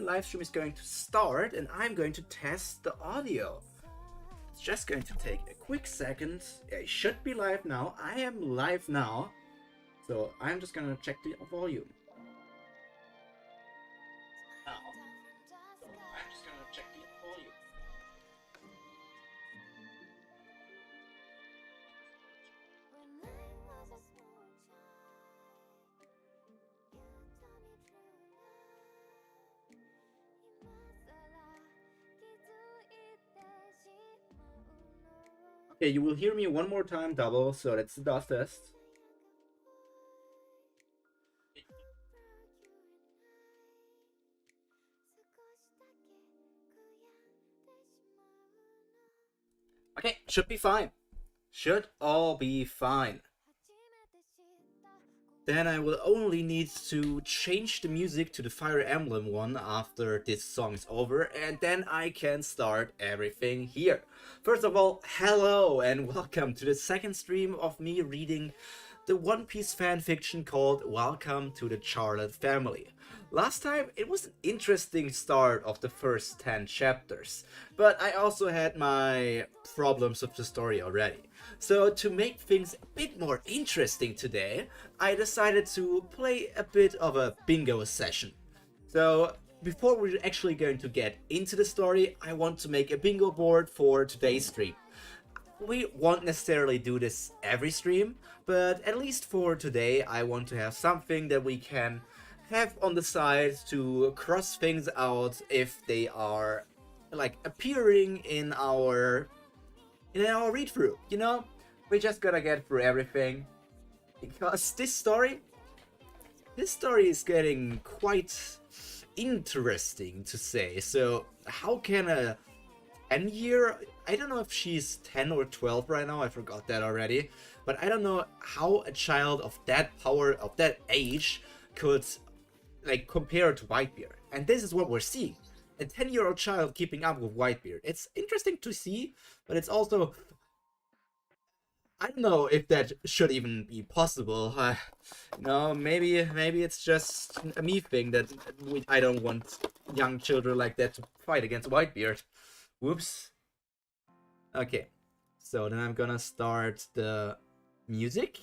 live stream is going to start and I'm going to test the audio. It's just going to take a quick second. I should be live now. I am live now. So I'm just gonna check the volume. Now. So I'm just gonna check the volume. Okay, you will hear me one more time double, so that's the dust test. Okay, should be fine. Should all be fine. Then I will only need to change the music to the Fire Emblem one after this song is over, and then I can start everything here. First of all, hello and welcome to the second stream of me reading the One Piece fanfiction called Welcome to the Charlotte Family. Last time it was an interesting start of the first 10 chapters, but I also had my problems with the story already. So to make things a bit more interesting today, I decided to play a bit of a bingo session. So before we're actually going to get into the story, I want to make a bingo board for today's stream. We won't necessarily do this every stream, but at least for today I want to have something that we can have on the side to cross things out if they are like appearing in our read through. You know, we just gotta get through everything because this story is getting quite interesting to say. So how can a 10-year, I don't know if she's 10 or 12 right now, I forgot that already, but I don't know how a child of that power, of that age, could like compare to Whitebeard. And this is what we're seeing. A 10-year-old child keeping up with Whitebeard. It's interesting to see, but it's also, I don't know if that should even be possible. Maybe it's just a me thing that I don't want young children like that to fight against Whitebeard. Whoops. Okay, so then I'm gonna start the music.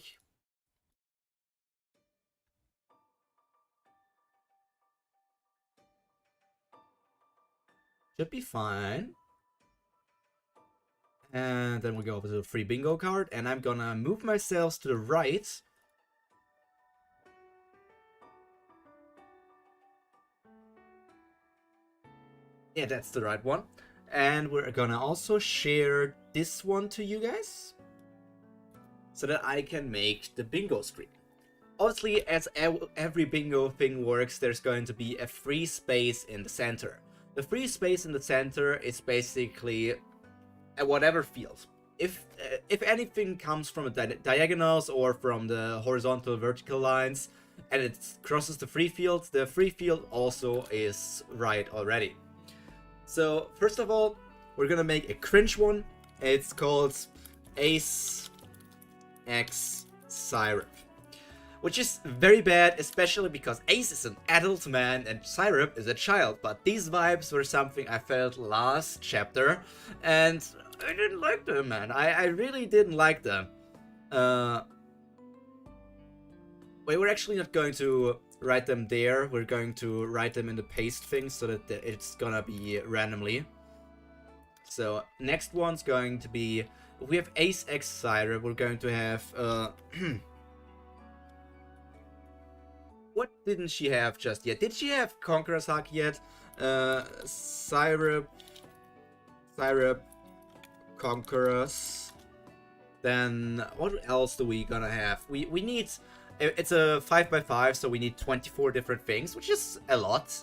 Should be fine. And then we go over to the free bingo card, and I'm gonna move myself to the right. Yeah, that's the right one. And we're gonna also share this one to you guys so that I can make the bingo screen. Obviously, as every bingo thing works, there's going to be a free space in the center. The free space in the center is basically at whatever field. If anything comes from the diagonals or from the horizontal vertical lines and it crosses the free field also is right already. So first of all, we're gonna make a cringe one. It's called Ace X Syrup, which is very bad, especially because Ace is an adult man and Syrup is a child. But these vibes were something I felt last chapter, and I didn't like them, man. I really didn't like them. We were actually not going to write them there. We're going to write them in the paste thing so that it's gonna be randomly. So next one's going to be, if we have Ace X Syrup, we're going to have what didn't she have just yet? Did she have Conqueror's Haki yet? Syrup, Conquerors. Then what else do we gonna have? We need, it's a 5x5, so we need 24 different things, which is a lot.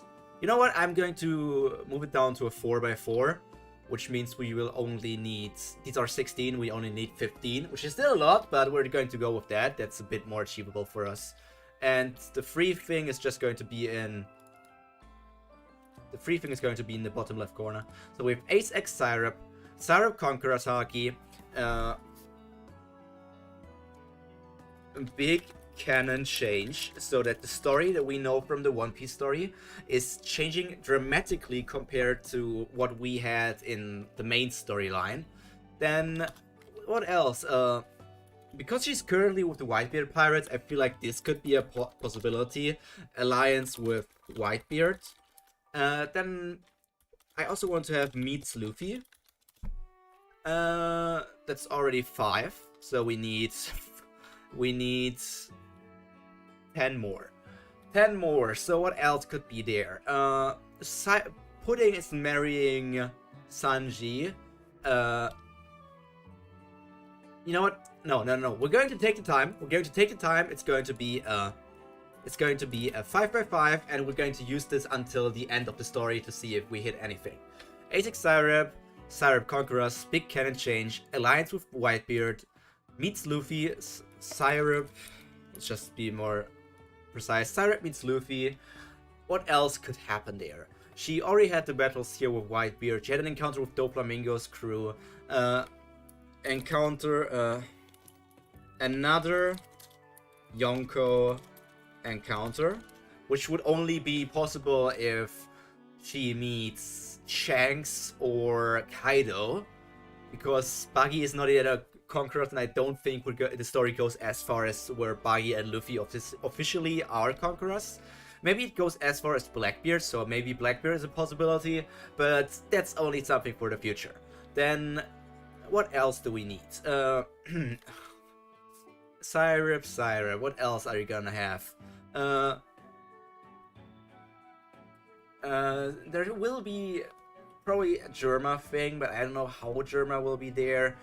You know what? I'm going to move it down to a 4x4, which means we will only need, these are 16, we only need 15, which is still a lot, but we're going to go with that. That's a bit more achievable for us. And the free thing is just going to be in, the bottom left corner. So we have Ace X Syrup, Syrup Conqueror's Haki, Big canon change so that the story that we know from the One Piece story is changing dramatically compared to what we had in the main storyline. Then what else? Because she's currently with the Whitebeard Pirates, I feel like this could be a possibility. Alliance with Whitebeard. Then I also want to have Meets Luffy. That's already 5, so we need 10 more. 10 more. So what else could be there? Pudding is marrying Sanji. You know what? No. We're going to take the time. It's going to be a 5x5, and we're going to use this until the end of the story to see if we hit anything. Asic Syrup, Syrup Conquerors, Big Cannon Change, Alliance with Whitebeard, Meets Luffy, Syrup. Let's just be more precise. Syrup meets Luffy. What else could happen there? She already had the battles here with Whitebeard. She had an encounter with Doflamingo's crew. Encounter another Yonko encounter, which would only be possible if she meets Shanks or Kaido, because Buggy is not yet a conqueror, and I don't think the story goes as far as where Buggy and Luffy officially are conquerors. Maybe it goes as far as Blackbeard, so maybe Blackbeard is a possibility, but that's only something for the future. Then what else do we need? Syrup, what else are you gonna have? There will be probably a Germa thing, but I don't know how Germa will be there.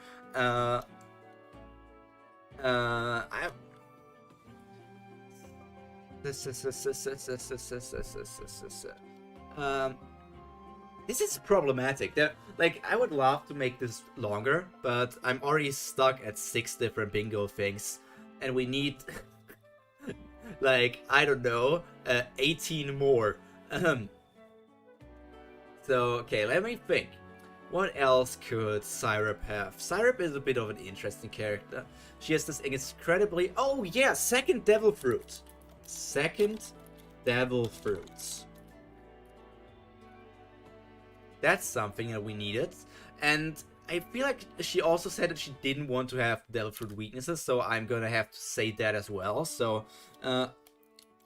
This is problematic. Like, I would love to make this longer, but I'm already stuck at 6 different bingo things, and we need, like, I don't know, 18 more. So, okay, let me think. What else could Syrup have? Syrup is a bit of an interesting character. She has this incredibly... Oh, yeah, second Devil Fruit. Second Devil Fruits. That's something that we needed. And I feel like she also said that she didn't want to have Devil Fruit weaknesses, so I'm gonna have to say that as well. So,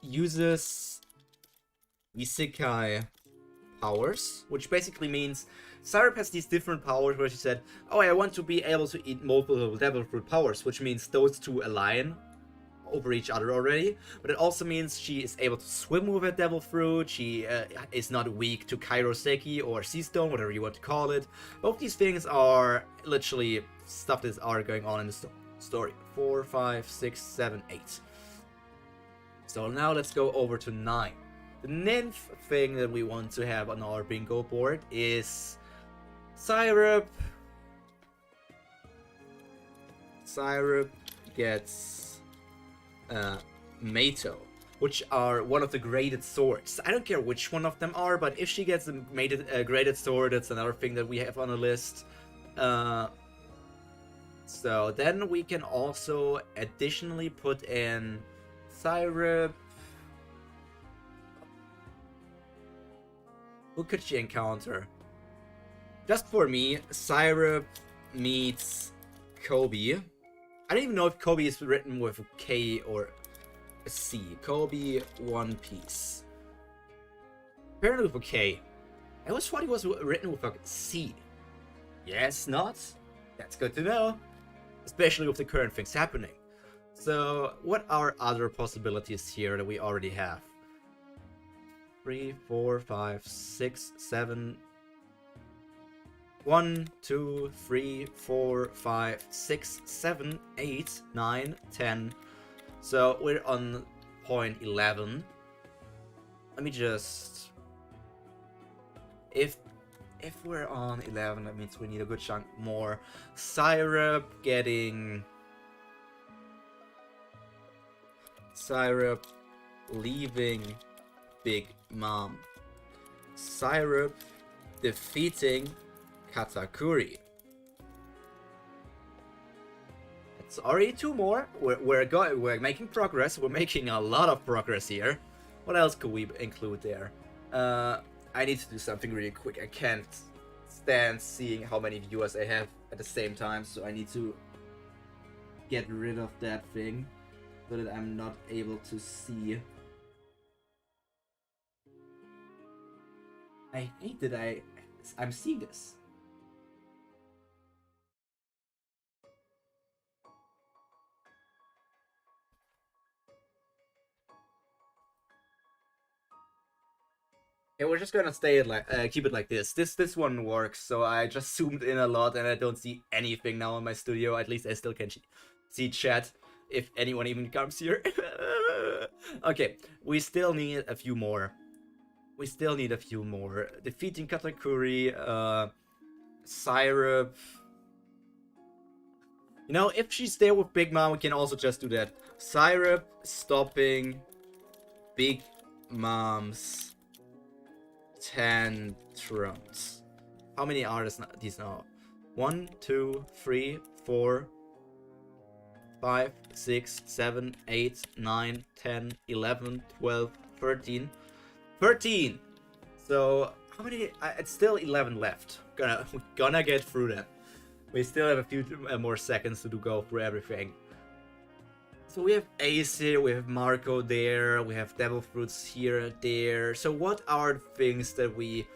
uses Isekai powers, which basically means Syrup has these different powers where she said, oh, I want to be able to eat multiple Devil Fruit powers, which means those two align over each other already, but it also means she is able to swim with a Devil Fruit. She is not weak to Kairoseki or Sea Stone, whatever you want to call it. Both these things are literally stuff that are going on in the story. 4, 5, 6, 7, 8. So now let's go over to 9. The 9th thing that we want to have on our bingo board is Syrup. Syrup gets Mato, which are one of the graded swords. I don't care which one of them are, but if she gets a graded sword, that's another thing that we have on the list. So then we can also additionally put in Syrup. Who could she encounter? Just for me, Syrup meets Kobe. I don't even know if Kobe is written with a K or a C. Kobe One Piece. Apparently with a K. I always thought he was written with a C. Yes, not? That's good to know. Especially with the current things happening. So, what are other possibilities here that we already have? 3, 4, 5, 6, 7... 1, 2, 3, 4, 5, 6, 7, 8, 9, 10. So we're on point 11. Let me just... If we're on 11, that means we need a good chunk more. Syrup getting... Syrup leaving Big Mom. Syrup defeating Katakuri. Sorry, 2 more. We're making progress. We're making a lot of progress here. What else could we include there? I need to do something really quick. I can't stand seeing how many viewers I have at the same time, so I need to get rid of that thing so that I'm not able to see. I hate that I'm seeing this. Yeah, we're just gonna stay it like keep it like this. This one works. So I just zoomed in a lot and I don't see anything now in my studio. At least I still can see chat if anyone even comes here. Okay, we still need a few more. We still need a few more. Defeating Katakuri, Syrup. You know, if she's there with Big Mom, we can also just do that. Syrup stopping Big Mom's tantrums. How many are these now? 1, 2, 3, 4, 5, 6, 7, 8, 9, 10, 11, 12, 13. 13! So, how many? It's still 11 left. We're gonna get through that. We still have a few more seconds to go through everything. So we have Ace here, we have Marco there, we have Devil Fruits here, there. So what are things that we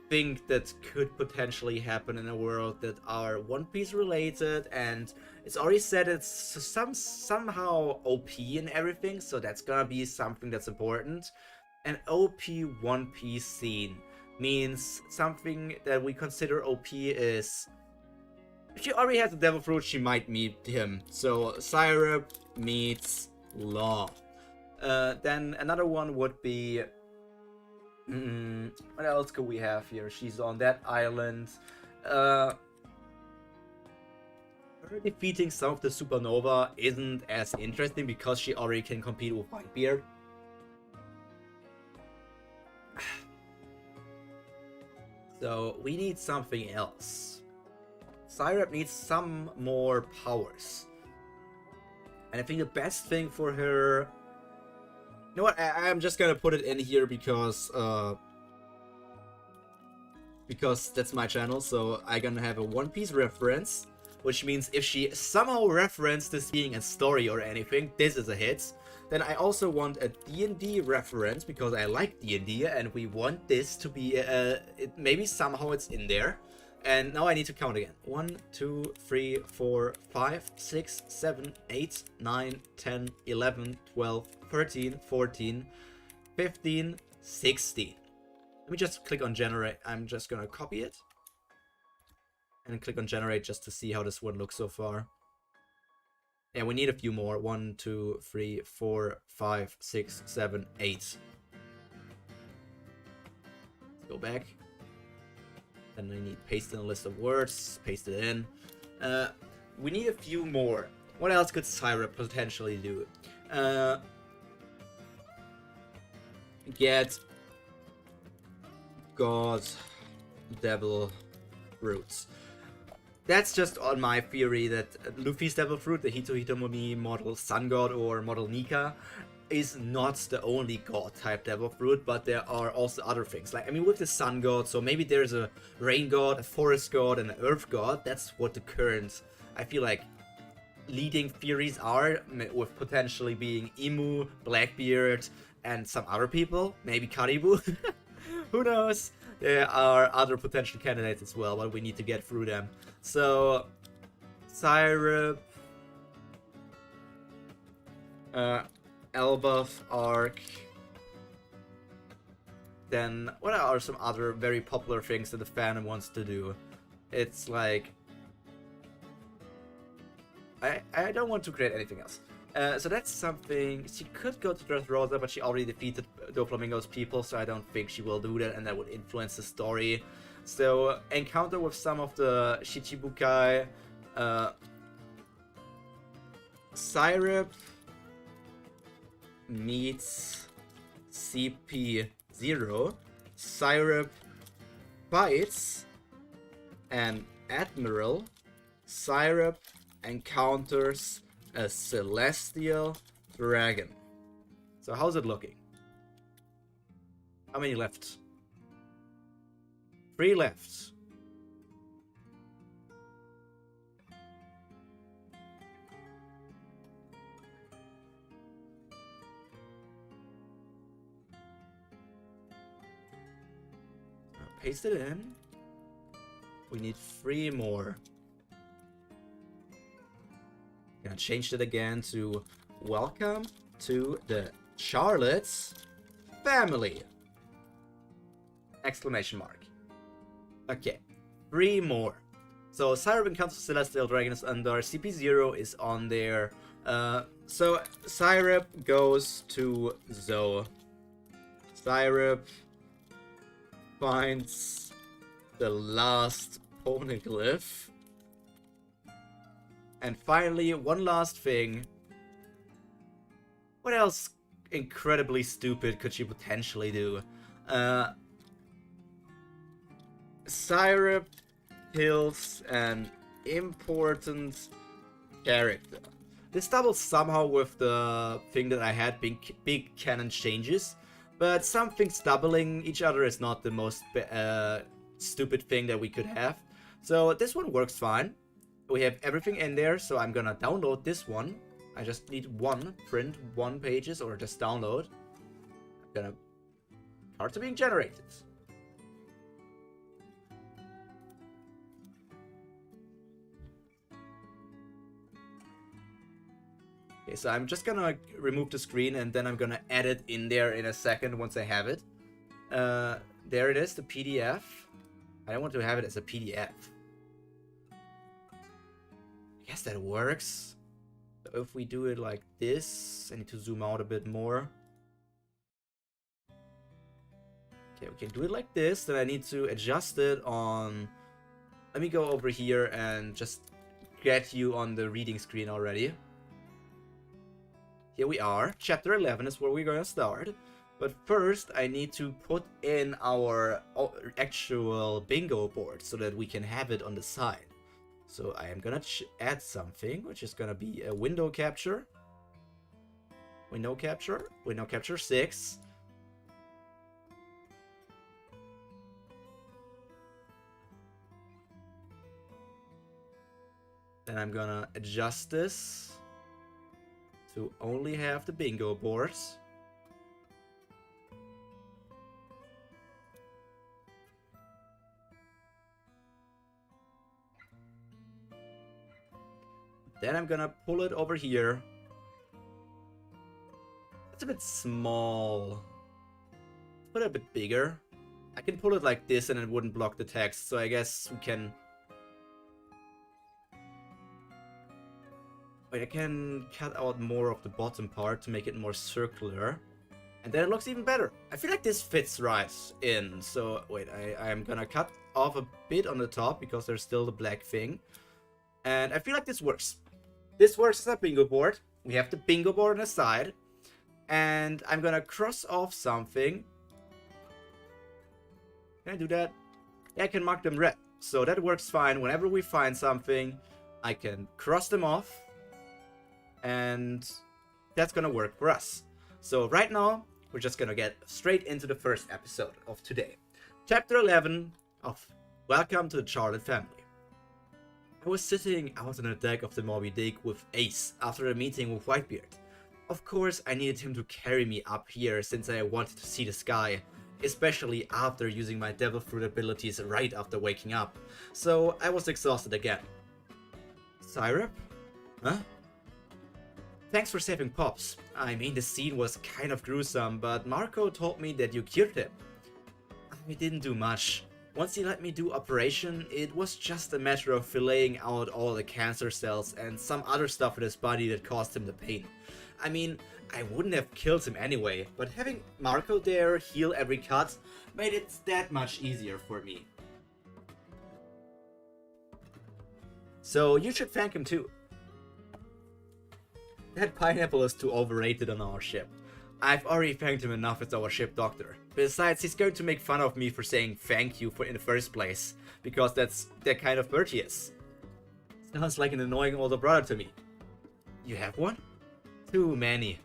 think that could potentially happen in a world that are One Piece related? And it's already said it's somehow OP and everything, so that's gonna be something that's important. An OP One Piece scene means something that we consider OP is... If she already has the Devil Fruit, she might meet him. So Syrup meets Law. Then another one would be... what else could we have here? She's on that island. Her defeating some of the Supernova isn't as interesting because she already can compete with Whitebeard. So we need something else. Syrup needs some more powers. And I think the best thing for her... You know what, I'm just gonna put it in here because that's my channel, so I'm gonna have a One Piece reference. Which means if she somehow referenced this being a story or anything, this is a hit. Then I also want a D&D reference, because I like D&D, and we want this to be, maybe somehow it's in there. And now I need to count again. 1, 2, 3, 4, 5, 6, 7, 8, 9, 10, 11, 12, 13, 14, 15, 16. Let me just click on generate. I'm just gonna copy it. And click on generate just to see how this one looks so far. Yeah, we need a few more. 1, 2, 3, 4, 5, 6, 7, 8. Let's go back. Then I need paste in a list of words. Paste it in. We need a few more. What else could Syrup potentially do? Get God Devil Fruits. That's just on my theory that Luffy's Devil Fruit, the Hito Hitomomi model Sun God or model Nika, is not the only god type Devil Fruit, but there are also other things. Like, I mean, with the Sun God, so maybe there's a Rain God, a Forest God, and an Earth God. That's what the current, I feel like, leading theories are, with potentially being Imu, Blackbeard, and some other people. Maybe Karibu. Who knows? There are other potential candidates as well, but we need to get through them. So, Syrup, Elbaf arc. Then, what are some other very popular things that the fandom wants to do? It's like... I don't want to create anything else. So that's something... She could go to Dressrosa, but she already defeated Doflamingo's people, so I don't think she will do that, and that would influence the story. So, encounter with some of the Shichibukai. Syrup meets CP0. Syrup fights an Admiral. Syrup encounters a celestial dragon. So how's it looking? How many left? 3 left. Paste it in. We need 3 more. Gonna change it again to welcome to the Charlotte's family. Exclamation mark. Okay, 3 more. So Syrup encounters Celestial Dragons and our CP0 is on there. So Syrup goes to Zoe. Syrup finds the last poneglyph. And finally, one last thing. What else incredibly stupid could she potentially do? Syrup kills an important character. This doubles somehow with the thing that I had, big canon changes. But some things doubling each other is not the most stupid thing that we could have. So this one works fine. We have everything in there, so I'm gonna download this one. I just need print 1 pages, or just download. I'm gonna... Cards are being generated. Okay, so I'm just gonna remove the screen and then I'm gonna add it in there in a second once I have it. There it is, the PDF. I don't want to have it as a PDF. I guess that works. So if we do it like this, I need to zoom out a bit more. Okay, we can do it like this. Then I need to adjust it on... Let me go over here and just get you on the reading screen already. Here we are. Chapter 11 is where we're going to start. But first, I need to put in our actual bingo board so that we can have it on the side. So I am going to add something, which is going to be a window capture. Window capture 6. Then I'm going to adjust this to only have the bingo boards. Then I'm gonna pull it over here. It's a bit small. Put it a bit bigger. I can pull it like this and it wouldn't block the text, so I guess we can... Wait, I can cut out more of the bottom part to make it more circular. And then it looks even better. I feel like this fits right in. So, wait, I'm gonna cut off a bit on the top because there's still the black thing. And I feel like this works. This works as a bingo board. We have the bingo board on the side. And I'm gonna cross off something. Can I do that? Yeah, I can mark them red. So that works fine. Whenever we find something, I can cross them off. And that's gonna work for us. So right now, we're just gonna get straight into the first episode of today. Chapter 11 of Welcome to the Charlotte Family. I was sitting out on the deck of the Moby Dick with Ace after a meeting with Whitebeard. Of course, I needed him to carry me up here since I wanted to see the sky, especially after using my Devil Fruit abilities right after waking up, so I was exhausted again. Syrup? Huh? Thanks for saving Pops. I mean, the scene was kind of gruesome, but Marco told me that you cured him. I didn't do much. Once he let me do operation, it was just a matter of filleting out all the cancer cells and some other stuff in his body that caused him the pain. I mean, I wouldn't have killed him anyway, but having Marco there heal every cut made it that much easier for me. So you should thank him too. That pineapple is too overrated on our ship. I've already thanked him enough as our ship doctor. Besides, he's going to make fun of me for saying thank you in the first place, because that's the kind of bird he is. Sounds like an annoying older brother to me. You have one? Too many.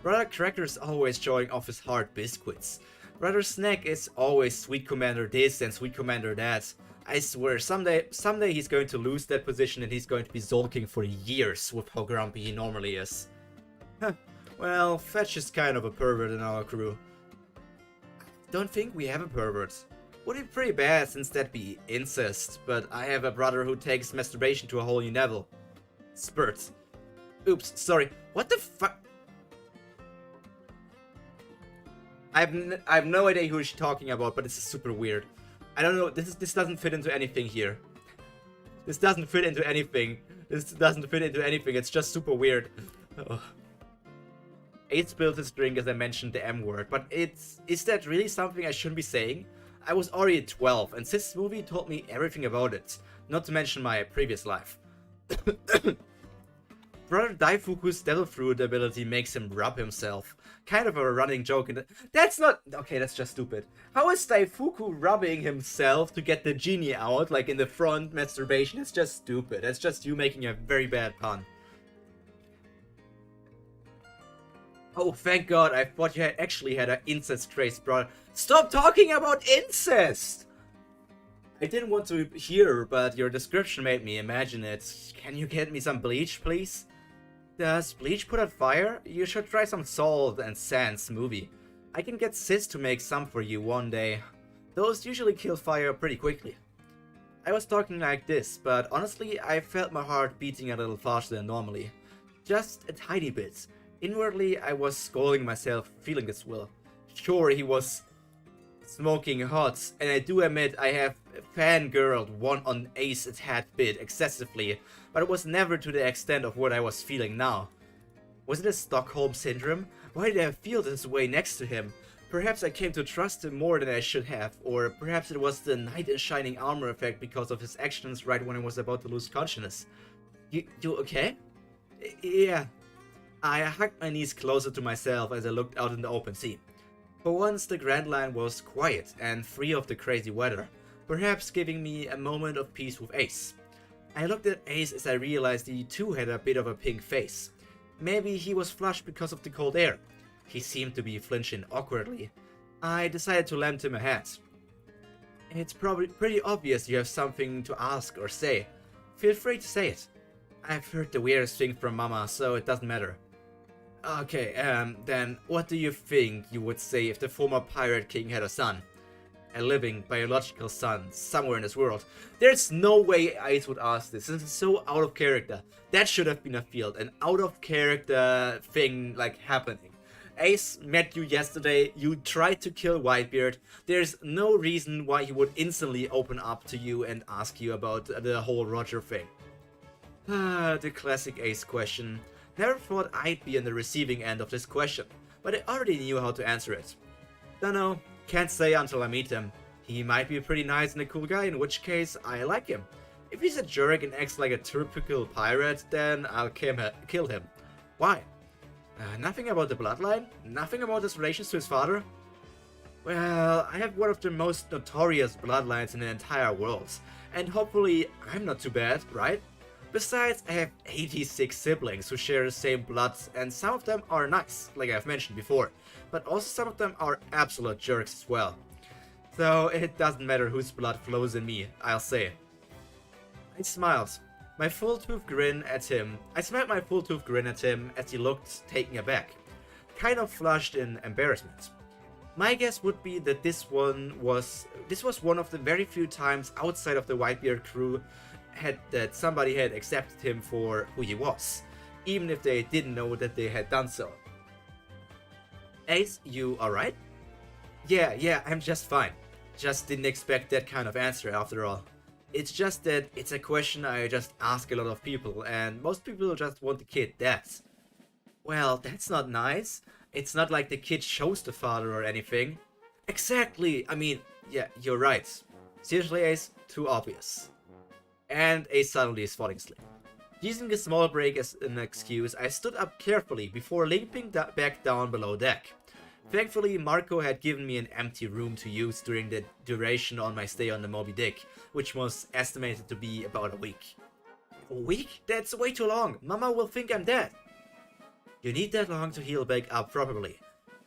Brother Cracker's always showing off his hard biscuits. Brother Snack is always Sweet Commander this and Sweet Commander that. I swear, someday he's going to lose that position and he's going to be sulking for years with how grumpy he normally is. Well, Fetch is kind of a pervert in our crew. Don't think we have a pervert. Would be pretty bad since that'd be incest, but I have a brother who takes masturbation to a whole new level. Spurts. Oops, sorry. What the fuck? I have no idea who she's talking about, but this is super weird. I don't know. This doesn't fit into anything here. This doesn't fit into anything. This doesn't fit into anything. It's just super weird. Oh. Ace spilled his drink as I mentioned the M word, but is that really something I shouldn't be saying? I was already 12, and this movie told me everything about it. Not to mention my previous life. Brother Daifuku's Devil Fruit ability makes him rub himself. Kind of a running joke in the— That's not— Okay, that's just stupid. How is Daifuku rubbing himself to get the genie out, like in the front masturbation? It's just stupid. That's just you making a very bad pun. Oh, thank God, I thought you had actually had an incest craze, brother. Stop talking about incest! I didn't want to hear, but your description made me imagine it. Can you get me some bleach, please? Does bleach put out fire? You should try some salt and sand smoothie. I can get Sis to make some for you one day. Those usually kill fire pretty quickly. I was talking like this, but honestly, I felt my heart beating a little faster than normally. Just a tiny bit. Inwardly, I was scolding myself, feeling this will. Sure, he was smoking hot, and I do admit I have fangirled one on Ace a tad bit excessively, but it was never to the extent of what I was feeling now. Was it a Stockholm syndrome? Why did I feel this way next to him? Perhaps I came to trust him more than I should have, or perhaps it was the knight in shining armor effect because of his actions right when I was about to lose consciousness. You okay? Yeah. I hugged my knees closer to myself as I looked out in the open sea. For once, the Grand Line was quiet and free of the crazy weather, perhaps giving me a moment of peace with Ace. I looked at Ace as I realized he too had a bit of a pink face. Maybe he was flushed because of the cold air. He seemed to be flinching awkwardly. I decided to lend him a hand. It's probably pretty obvious you have something to ask or say. Feel free to say it. I've heard the weirdest thing from Mama, so it doesn't matter. Okay, then what do you think you would say if the former Pirate King had a son? A living, biological son, somewhere in this world. There's no way Ace would ask this. This is so out of character. That should have been a field, an out of character thing, like, happening. Ace met you yesterday, you tried to kill Whitebeard. There's no reason why he would instantly open up to you and ask you about the whole Roger thing. The classic Ace question. Never thought I'd be on the receiving end of this question, but I already knew how to answer it. Dunno, can't say until I meet him. He might be pretty nice and a cool guy, in which case I like him. If he's a jerk and acts like a typical pirate, then I'll kill him. Why? Nothing about the bloodline? Nothing about his relations to his father? Well, I have one of the most notorious bloodlines in the entire world, and hopefully I'm not too bad, right? Besides, I have 86 siblings who share the same blood, and some of them are nice, like I've mentioned before, but also some of them are absolute jerks as well. So it doesn't matter whose blood flows in me, I'll say. I smiled. I smiled my full-toothed grin at him as he looked taken aback, kind of flushed in embarrassment. My guess would be that this was one of the very few times outside of the Whitebeard crew that somebody had accepted him for who he was, even if they didn't know that they had done so. Ace, you alright? Yeah, I'm just fine. Just didn't expect that kind of answer after all. It's just that it's a question I just ask a lot of people, and most people just want the kid dead. Well, that's not nice. It's not like the kid chose the father or anything. Exactly, I mean, yeah, you're right. Seriously, Ace, too obvious. And Ace suddenly is falling asleep. Using a small break as an excuse, I stood up carefully before limping back down below deck. Thankfully, Marco had given me an empty room to use during the duration on my stay on the Moby Dick, which was estimated to be about a week. A week? That's way too long. Mama will think I'm dead. You need that long to heal back up properly.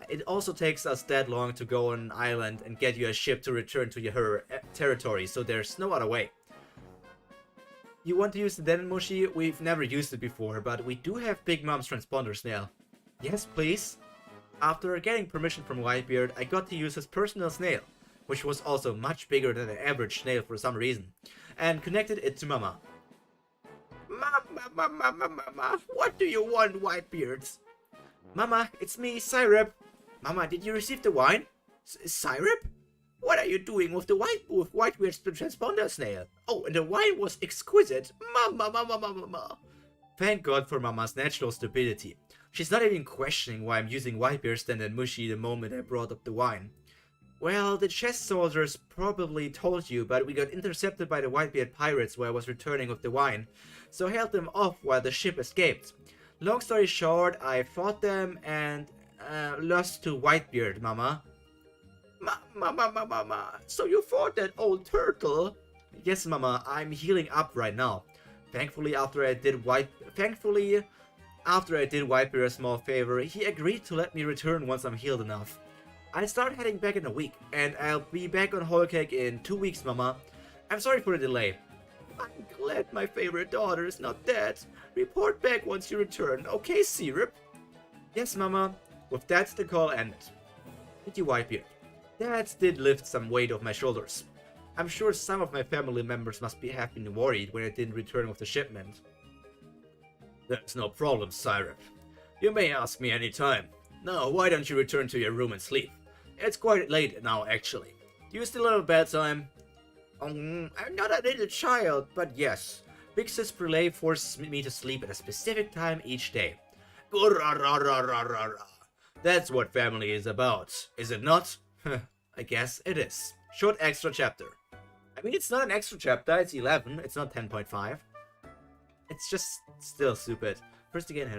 It also takes us that long to go on an island and get you a ship to return to your territory, so there's no other way. You want to use the Denmushi? We've never used it before, but we do have Big Mom's transponders now. Yes, please. After getting permission from Whitebeard, I got to use his personal snail, which was also much bigger than an average snail for some reason, and connected it to Mama. Mama, what do you want, Whitebeards? Mama, it's me, Syrup. Mama, did you receive the wine? Syrup? What are you doing with the Whitebeard's transponder snail? Oh, and the wine was exquisite. Mama. Thank God for Mama's natural stupidity. She's not even questioning why I'm using Whitebeard's Denmushi the moment I brought up the wine. Well, the chest soldiers probably told you, but we got intercepted by the Whitebeard pirates while I was returning with the wine, so I held them off while the ship escaped. Long story short, I fought them and lost to Whitebeard, Mama. Mama, so you fought that old turtle? Yes, Mama, I'm healing up right now. Thankfully, after I did Whitebeard a small favor, he agreed to let me return once I'm healed enough. I start heading back in a week, and I'll be back on Whole Cake in 2 weeks, Mama. I'm sorry for the delay. I'm glad my favorite daughter is not dead. Report back once you return, okay, Syrup? Yes, Mama. With that, the call ended. Thank you, Whitebeard. That did lift some weight off my shoulders. I'm sure some of my family members must have been worried when I didn't return with the shipment. That's no problem, Syrup. You may ask me any time. Now, why don't you return to your room and sleep? It's quite late now, actually. Do you still have a bedtime? I'm not a little child, but yes. Big Sis Prelay forces me to sleep at a specific time each day. That's what family is about, is it not? I guess it is. Short extra chapter. I mean, it's not an extra chapter, it's 11, it's not 10.5. It's just still stupid. First again.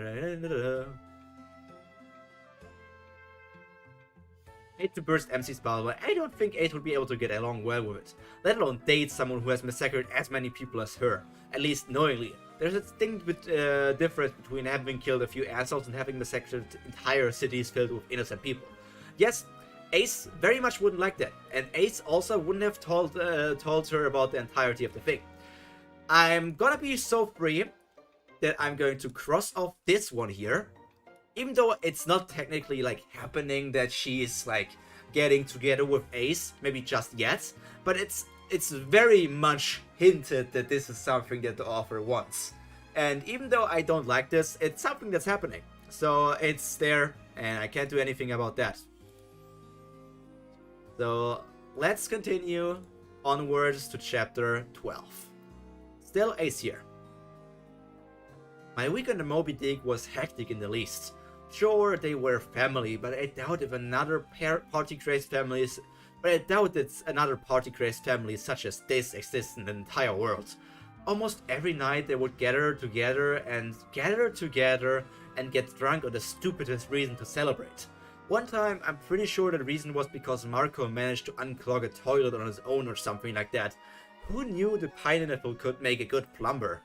Hate to burst MC's bubble, but I don't think 8 would be able to get along well with it, let alone date someone who has massacred as many people as her, at least knowingly. There's a distinct difference between having killed a few assholes and having massacred entire cities filled with innocent people. Yes, Ace very much wouldn't like that, and Ace also wouldn't have told her about the entirety of the thing. I'm gonna be so free that I'm going to cross off this one here. Even though it's not technically like happening that she's like getting together with Ace, maybe just yet, but it's very much hinted that this is something that the author wants. And even though I don't like this, it's something that's happening. So it's there, and I can't do anything about that. So let's continue onwards to chapter 12. Still Ace here. My week on the Moby Dick was hectic in the least. Sure, they were family, but I doubt that another party-crazed family such as this exists in the entire world. Almost every night they would gather together and get drunk on the stupidest reason to celebrate. One time, I'm pretty sure the reason was because Marco managed to unclog a toilet on his own or something like that. Who knew the pineapple could make a good plumber?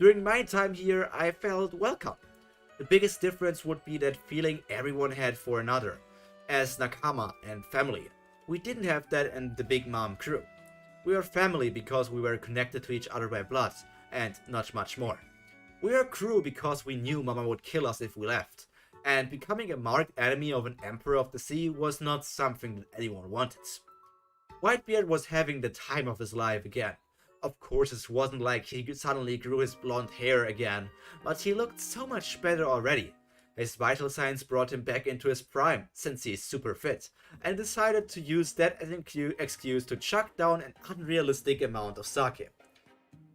During my time here, I felt welcome. The biggest difference would be that feeling everyone had for another, as Nakama and family. We didn't have that in the Big Mom crew. We were family because we were connected to each other by blood, and not much more. We were crew because we knew Mama would kill us if we left, and becoming a marked enemy of an Emperor of the Sea was not something that anyone wanted. Whitebeard was having the time of his life again. Of course, it wasn't like he suddenly grew his blonde hair again, but he looked so much better already. His vital signs brought him back into his prime, since he's super fit, and decided to use that as an excuse to chuck down an unrealistic amount of sake.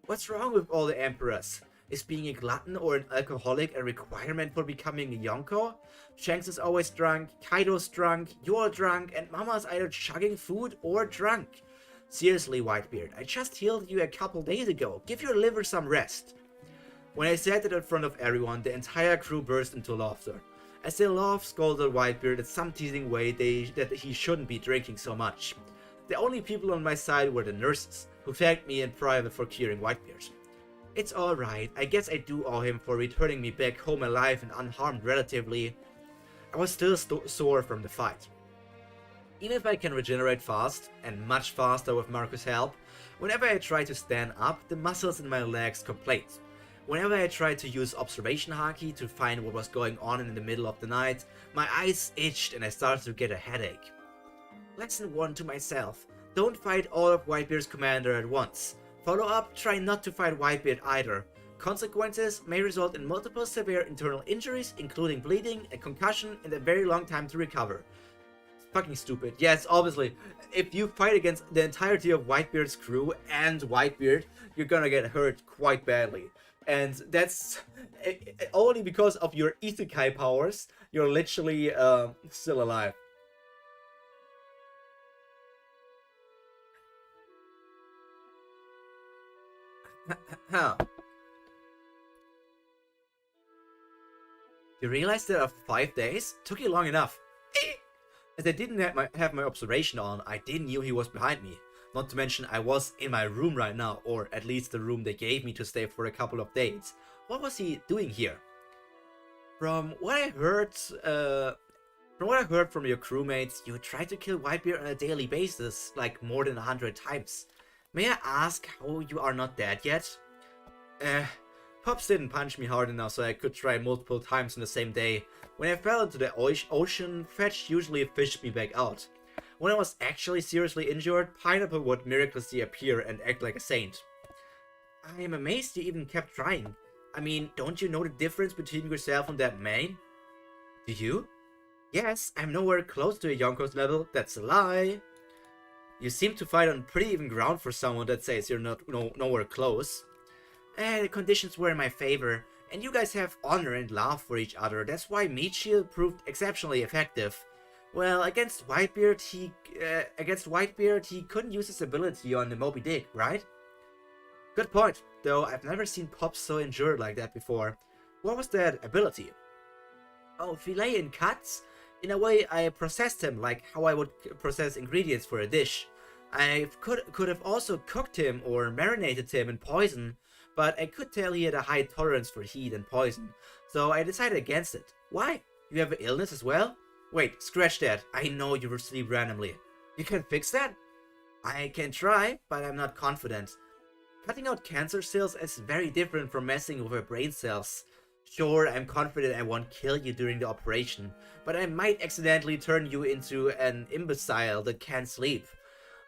What's wrong with all the emperors? Is being a glutton or an alcoholic a requirement for becoming a Yonko? Shanks is always drunk, Kaido's drunk, you're drunk, and Mama's either chugging food or drunk. Seriously, Whitebeard, I just healed you a couple days ago. Give your liver some rest. When I said that in front of everyone, the entire crew burst into laughter. As they laughed, scolded Whitebeard in some teasing way that he shouldn't be drinking so much. The only people on my side were the nurses, who thanked me in private for curing Whitebeard. It's alright, I guess I do owe him for returning me back home alive and unharmed relatively. I was still sore from the fight. Even if I can regenerate fast, and much faster with Marco's help, whenever I try to stand up, the muscles in my legs complained. Whenever I tried to use observation haki to find what was going on in the middle of the night, my eyes itched and I started to get a headache. Lesson 1 to myself: don't fight all of Whitebeard's commander at once. Follow up: try not to fight Whitebeard either. Consequences may result in multiple severe internal injuries, including bleeding, a concussion, and a very long time to recover. Fucking stupid. Yes, obviously, if you fight against the entirety of Whitebeard's crew and Whitebeard, you're gonna get hurt quite badly. And that's only because of your isekai powers, you're literally still alive. Huh. You realize that after 5 days? Took you long enough. As I didn't have my observation on, I didn't knew he was behind me. Not to mention I was in my room right now, or at least the room they gave me to stay for a couple of days. What was he doing here? From what I heard from your crewmates, you try to kill Whitebeard on a daily basis, like more than 100 times. May I ask how you are not dead yet? Pops didn't punch me hard enough so I could try multiple times in the same day. When I fell into the ocean, Fetch usually fished me back out. When I was actually seriously injured, Pineapple would miraculously appear and act like a saint. I am amazed you even kept trying. I mean, don't you know the difference between yourself and that man? Do you? Yes, I'm nowhere close to a Yonko's level. That's a lie. You seem to fight on pretty even ground for someone that says you're nowhere close. The conditions were in my favor, and you guys have honor and love for each other. That's why Meat Shield proved exceptionally effective. Well, against Whitebeard, he couldn't use his ability on the Moby Dick, right? Good point, though I've never seen Pops so injured like that before. What was that ability? Oh, fillet and cuts? In a way, I processed him like how I would process ingredients for a dish. I could have also cooked him or marinated him in poison, but I could tell he had a high tolerance for heat and poison, so I decided against it. Why? You have an illness as well? Wait, scratch that. I know you will sleep randomly. You can fix that? I can try, but I'm not confident. Cutting out cancer cells is very different from messing with your brain cells. Sure, I'm confident I won't kill you during the operation, but I might accidentally turn you into an imbecile that can't sleep.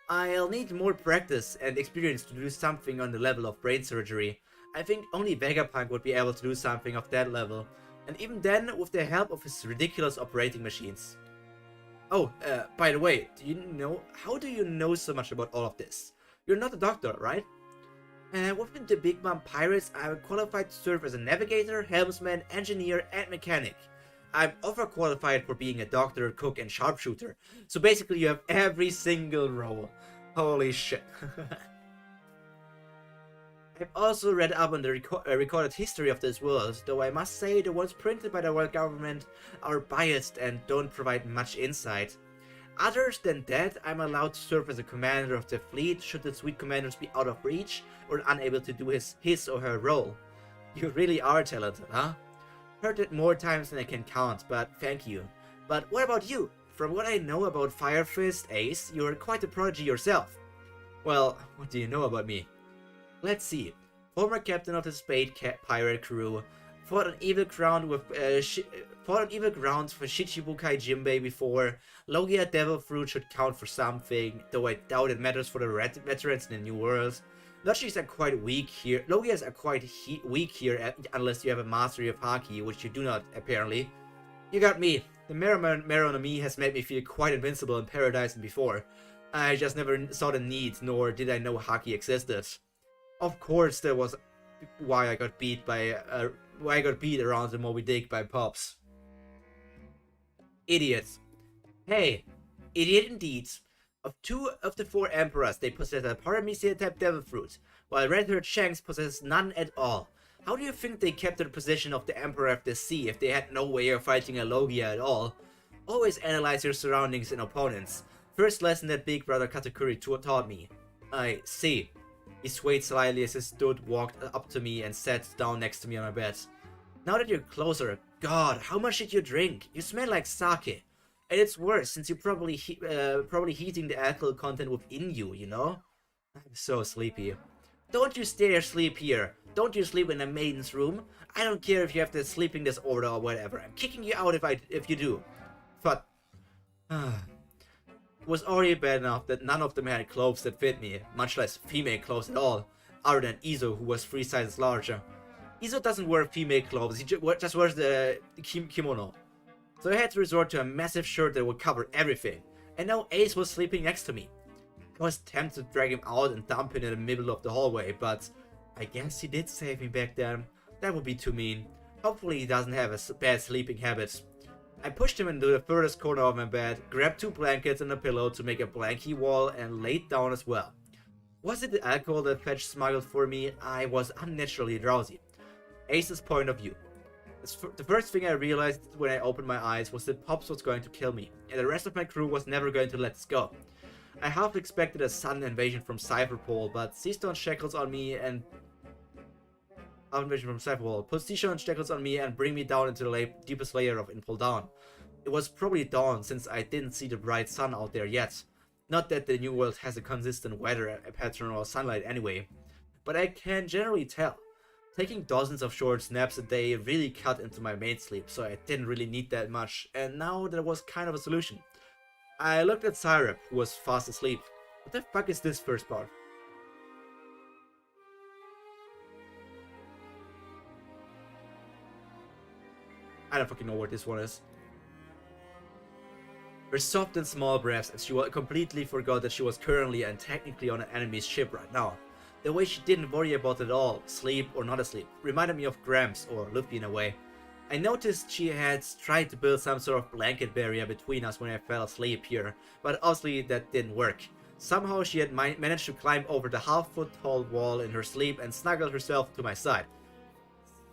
I'll need more practice and experience to do something on the level of brain surgery. I think only Vegapunk would be able to do something of that level, and even then with the help of his ridiculous operating machines. Oh, by the way, how do you know so much about all of this? You're not a doctor, right? Within the Big Mom Pirates, I'm qualified to serve as a navigator, helmsman, engineer, and mechanic. I'm overqualified for being a doctor, cook, and sharpshooter. So basically you have every single role. Holy shit. I've also read up on the recorded history of this world, though I must say the ones printed by the world government are biased and don't provide much insight. Other than that, I'm allowed to serve as a commander of the fleet should the sweet commanders be out of reach or unable to do his or her role. You really are talented, huh? Heard it more times than I can count, but thank you. But what about you? From what I know about Fire Fist, Ace, you're quite a prodigy yourself. Well, what do you know about me? Let's see. Former captain of the Spade pirate crew, fought on evil ground for Shichibukai Jinbei before. Logia Devil Fruit should count for something, though I doubt it matters for the veterans in the New World. Logias are quite weak here. Logias are quite weak here unless you have a mastery of Haki, which you do not, apparently. You got me. The Marrow on me has made me feel quite invincible in Paradise and before. I just never saw the need, nor did I know Haki existed. Of course, that was why I got beat around the Moby Dick by Pops. Idiots. Hey, idiot indeed. Of 2 of the 4 emperors, they possess a Paramecia-type devil fruit, while Red-Haired Shanks possesses none at all. How do you think they kept the position of the Emperor of the Sea if they had no way of fighting a Logia at all? Always analyze your surroundings and opponents. First lesson that Big Brother Katakuri taught me. I see. He swayed slightly as he stood, walked up to me, and sat down next to me on my bed. Now that you're closer, God, how much did you drink? You smell like sake. And it's worse, since you're probably heating the alcohol content within you, you know? I'm so sleepy. Don't you dare sleep here. Don't you sleep in a maiden's room. I don't care if you have the sleeping disorder or whatever. I'm kicking you out if you do. But it was already bad enough that none of them had clothes that fit me, much less female clothes at all, other than Izo, who was 3 sizes larger. Izo doesn't wear female clothes, he just wears the kimono. So I had to resort to a massive shirt that would cover everything. And now Ace was sleeping next to me. I was tempted to drag him out and dump him in the middle of the hallway, but I guess he did save me back then. That would be too mean. Hopefully he doesn't have a bad sleeping habit. I pushed him into the furthest corner of my bed, grabbed 2 blankets and a pillow to make a blankie wall, and laid down as well. Was it the alcohol that Fetch smuggled for me? I was unnaturally drowsy. Ace's point of view. The first thing I realized when I opened my eyes was that Pops was going to kill me, and the rest of my crew was never going to let us go. I half expected a sudden invasion from Cypherpole, but Seastone shackles on me and put Seastone shackles on me and bring me down into the deepest layer of Infall Dawn. It was probably dawn since I didn't see the bright sun out there yet. Not that the New World has a consistent weather pattern or sunlight anyway, but I can generally tell. Taking dozens of short naps a day really cut into my main sleep, so I didn't really need that much, and now there was kind of a solution. I looked at Syrup, who was fast asleep. What the fuck is this first part? I don't fucking know what this one is. Her soft and small breaths, as she completely forgot that she was currently and technically on an enemy's ship right now. The way she didn't worry about it at all, sleep or not asleep, reminded me of Gramps or Luffy in a way. I noticed she had tried to build some sort of blanket barrier between us when I fell asleep here, but obviously that didn't work. Somehow she had managed to climb over the half-foot tall wall in her sleep and snuggled herself to my side.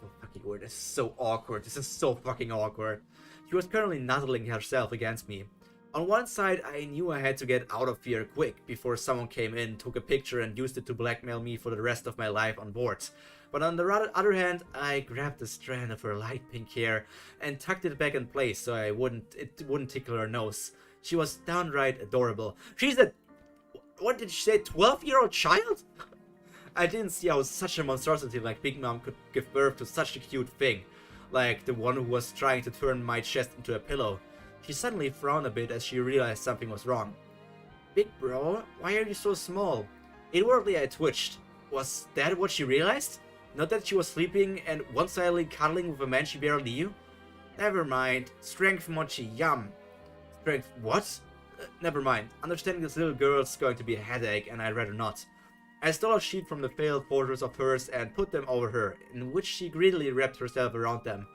So fucking weird, this is so awkward, this is so fucking awkward. She was currently nuzzling herself against me. On one side, I knew I had to get out of here quick before someone came in, took a picture and used it to blackmail me for the rest of my life on board. But on the other hand, I grabbed a strand of her light pink hair and tucked it back in place so it wouldn't tickle her nose. She was downright adorable. She's a, what did she say, 12-year-old child? I didn't see how such a monstrosity like Big Mom could give birth to such a cute thing, like the one who was trying to turn my chest into a pillow. She suddenly frowned a bit as she realized something was wrong. Big bro, why are you so small? Inwardly I twitched. Was that what she realized? Not that she was sleeping and one-sidedly cuddling with a man she barely knew? Never mind. Strength mochi, yum. Strength what? Never mind. Understanding this little girl's going to be a headache and I'd rather not. I stole a sheet from the failed portraits of hers and put them over her, in which she greedily wrapped herself around them.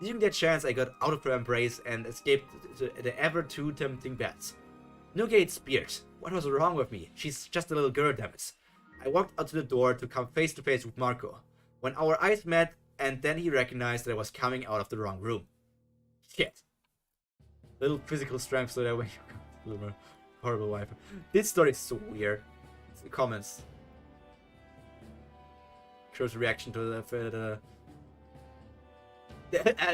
Using that chance, I got out of her embrace and escaped the ever too tempting beds. Newgate speared. What was wrong with me? She's just a little girl, dammit. I walked out to the door to come face to face with Marco, when our eyes met, and then he recognized that I was coming out of the wrong room. Shit. Little physical strength so that way you got horrible wife. This story is so weird. The comments. Shows reaction to the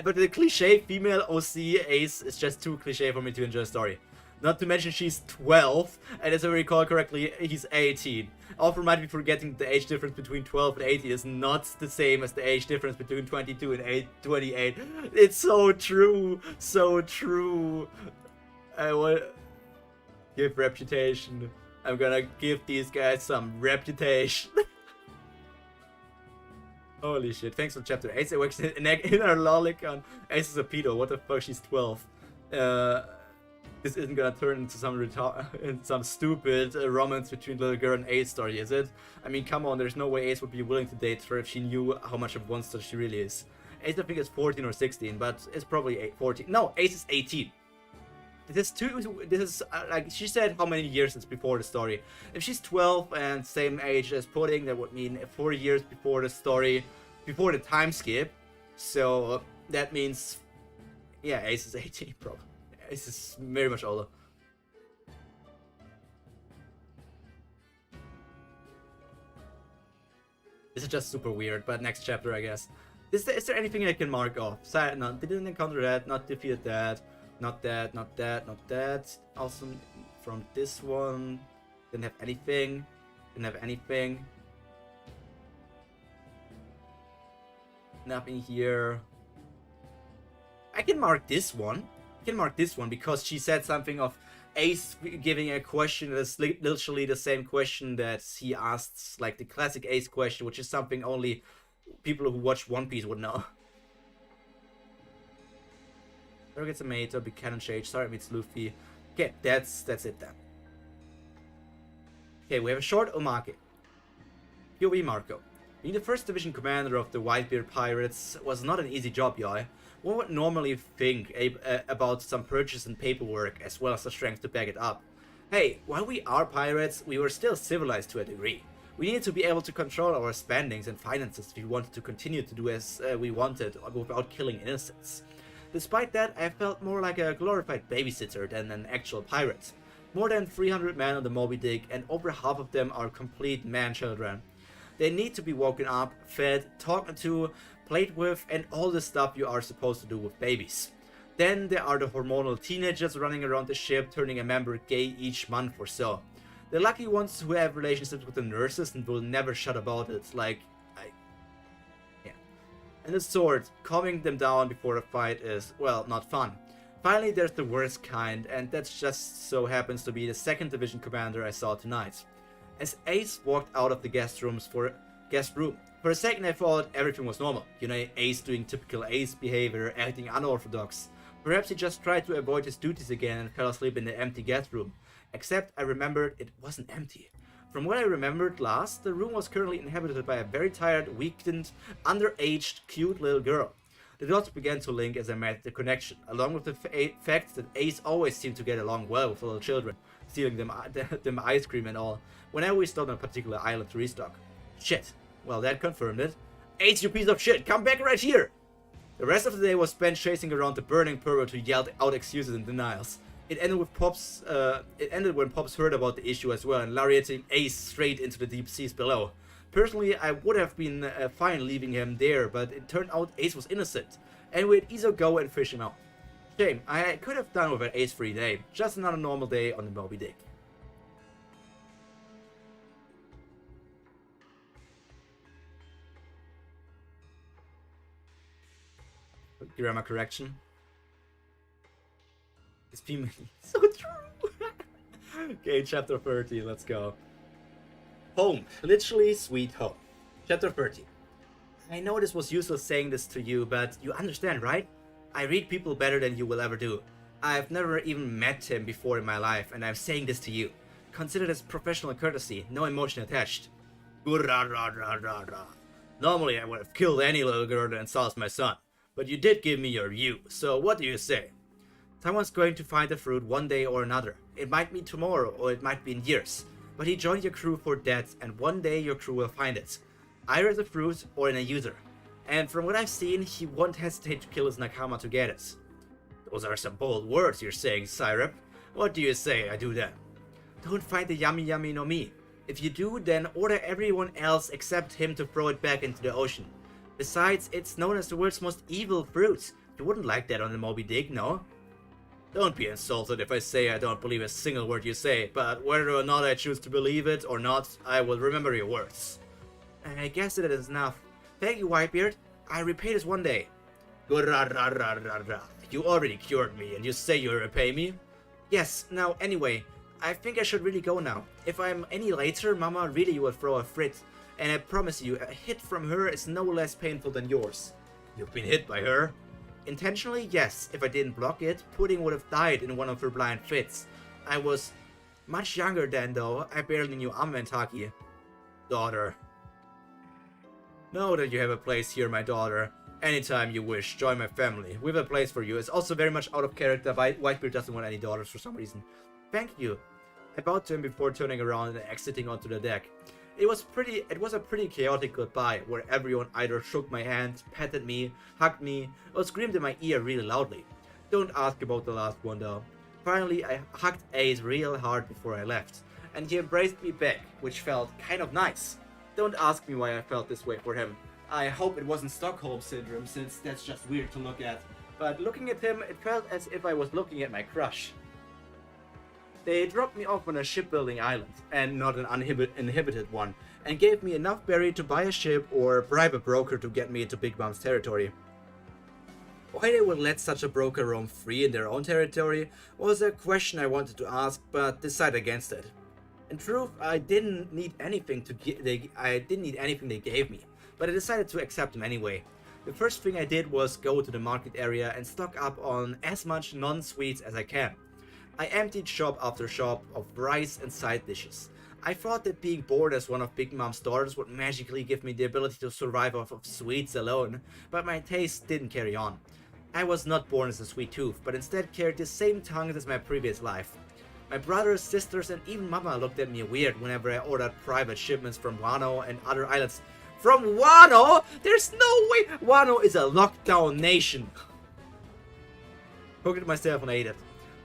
but the cliche female OC Ace is just too cliche for me to enjoy the story. Not to mention she's 12, and as I recall correctly, he's 18. Also might be forgetting the age difference between 12 and 18 is not the same as the age difference between 22 and 28. It's so true, so true. I want give reputation. I'm gonna give these guys some reputation. Holy shit, thanks for chapter. Ace works in our lolicon. Ace is a pedo, what the fuck, she's 12. This isn't gonna turn into some stupid romance between little girl and Ace story, is it? I mean, come on, there's no way Ace would be willing to date her if she knew how much of a monster she really is. Ace I think is 14 or 16, but it's probably 14. No, Ace is 18. This is like she said how many years it's before the story. If she's 12 and same age as Pudding, that would mean 4 years before the story, before the time skip. So that means, yeah, Ace is 18 probably. Ace is very much older. This is just super weird, but next chapter, I guess. Is there anything I can mark off? No, didn't encounter that, not defeated that, not that, not that, not that. Also, from this one, didn't have anything, didn't have anything. Nothing here. I can mark this one. I can mark this one because she said something of Ace giving a question that is literally the same question that he asked, like the classic Ace question, which is something only people who watch One Piece would know. Target's a mate, or Buchanan Shade, sorry meets Luffy. Okay, that's it then. Okay, we have a short Omake. POV Marco. Being the first division commander of the Whitebeard Pirates was not an easy job, y'all. One would normally think about some purchase and paperwork, as well as the strength to back it up. Hey, while we are pirates, we were still civilized to a degree. We needed to be able to control our spendings and finances if we wanted to continue to do as we wanted without killing innocents. Despite that, I felt more like a glorified babysitter than an actual pirate. More than 300 men on the Moby Dick, and over half of them are complete man-children. They need to be woken up, fed, talked to, played with, and all the stuff you are supposed to do with babies. Then there are the hormonal teenagers running around the ship, turning a member gay each month or so. The lucky ones who have relationships with the nurses and will never shut about it, yeah. And the sword, calming them down before a fight is, well, not fun. Finally, there's the worst kind, and that just so happens to be the 2nd Division commander I saw tonight. As Ace walked out of the guest room, for a second I thought everything was normal. You know, Ace doing typical Ace behavior, acting unorthodox. Perhaps he just tried to avoid his duties again and fell asleep in the empty guest room. Except I remembered it wasn't empty. From what I remembered last, the room was currently inhabited by a very tired, weakened, underaged, cute little girl. The dots began to link as I made the connection, along with the fact that Ace always seemed to get along well with little children, stealing them ice cream and all, whenever we stopped on a particular island to restock. Shit. Well, that confirmed it. Ace, you piece of shit, come back right here! The rest of the day was spent chasing around the burning Pyro to yell out excuses and denials. It ended when Pops heard about the issue as well and lariating Ace straight into the deep seas below. Personally, I would have been fine leaving him there, but it turned out Ace was innocent, and we'd either go and fish him out. Shame, I could have done with an Ace-free day, just another normal day on the Moby Dick. Grammar correction. It's female. So true. Okay, chapter 30, let's go. Home. Literally sweet home. Chapter 30. I know this was useless saying this to you, but you understand, right? I read people better than you will ever do. I've never even met him before in my life, and I'm saying this to you. Consider this professional courtesy, no emotion attached. Normally I would have killed any little girl that insults my son, but you did give me your view, so what do you say? Someone's going to find the fruit one day or another. It might be tomorrow, or it might be in years. But he joined your crew for that, and one day your crew will find it. Either as a fruit or in a user. And from what I've seen, he won't hesitate to kill his Nakama to get it. Those are some bold words you're saying, Syrup. What do you say I do then? Don't find the yummy yummy no mi. If you do, then order everyone else except him to throw it back into the ocean. Besides, it's known as the world's most evil fruit. You wouldn't like that on the Moby Dick, no? Don't be insulted if I say I don't believe a single word you say, but whether or not I choose to believe it or not, I will remember your words. I guess that is enough. Thank you, Whitebeard. I repay this one day. You already cured me, and you say you'll repay me? Yes, now anyway, I think I should really go now. If I'm any later, Mama really will throw a fit, and I promise you, a hit from her is no less painful than yours. You've been hit by her? Intentionally, yes. If I didn't block it, Pudding would have died in one of her blind fits. I was much younger then, though. I barely knew Amentaki. Daughter. Know that you have a place here, my daughter. Anytime you wish, join my family. We have a place for you. It's also very much out of character. Whitebeard doesn't want any daughters for some reason. Thank you. I bowed to him before turning around and exiting onto the deck. It was a pretty chaotic goodbye, where everyone either shook my hand, patted me, hugged me, or screamed in my ear really loudly. Don't ask about the last one though. Finally, I hugged Ace real hard before I left, and he embraced me back, which felt kind of nice. Don't ask me why I felt this way for him. I hope it wasn't Stockholm Syndrome, since that's just weird to look at. But looking at him, it felt as if I was looking at my crush. They dropped me off on a shipbuilding island, and not an uninhabited one, and gave me enough berry to buy a ship or bribe a broker to get me into Big Mom's territory. Why they would let such a broker roam free in their own territory was a question I wanted to ask, but decided against it. In truth, I didn't need anything they gave me, but I decided to accept them anyway. The first thing I did was go to the market area and stock up on as much non-sweets as I can. I emptied shop after shop of rice and side dishes. I thought that being born as one of Big Mom's daughters would magically give me the ability to survive off of sweets alone, but my taste didn't carry on. I was not born as a sweet tooth, but instead carried the same tongue as my previous life. My brothers, sisters, and even Mama looked at me weird whenever I ordered private shipments from Wano and other islands. From Wano? There's no way! Wano is a lockdown nation! Hooked myself and ate it.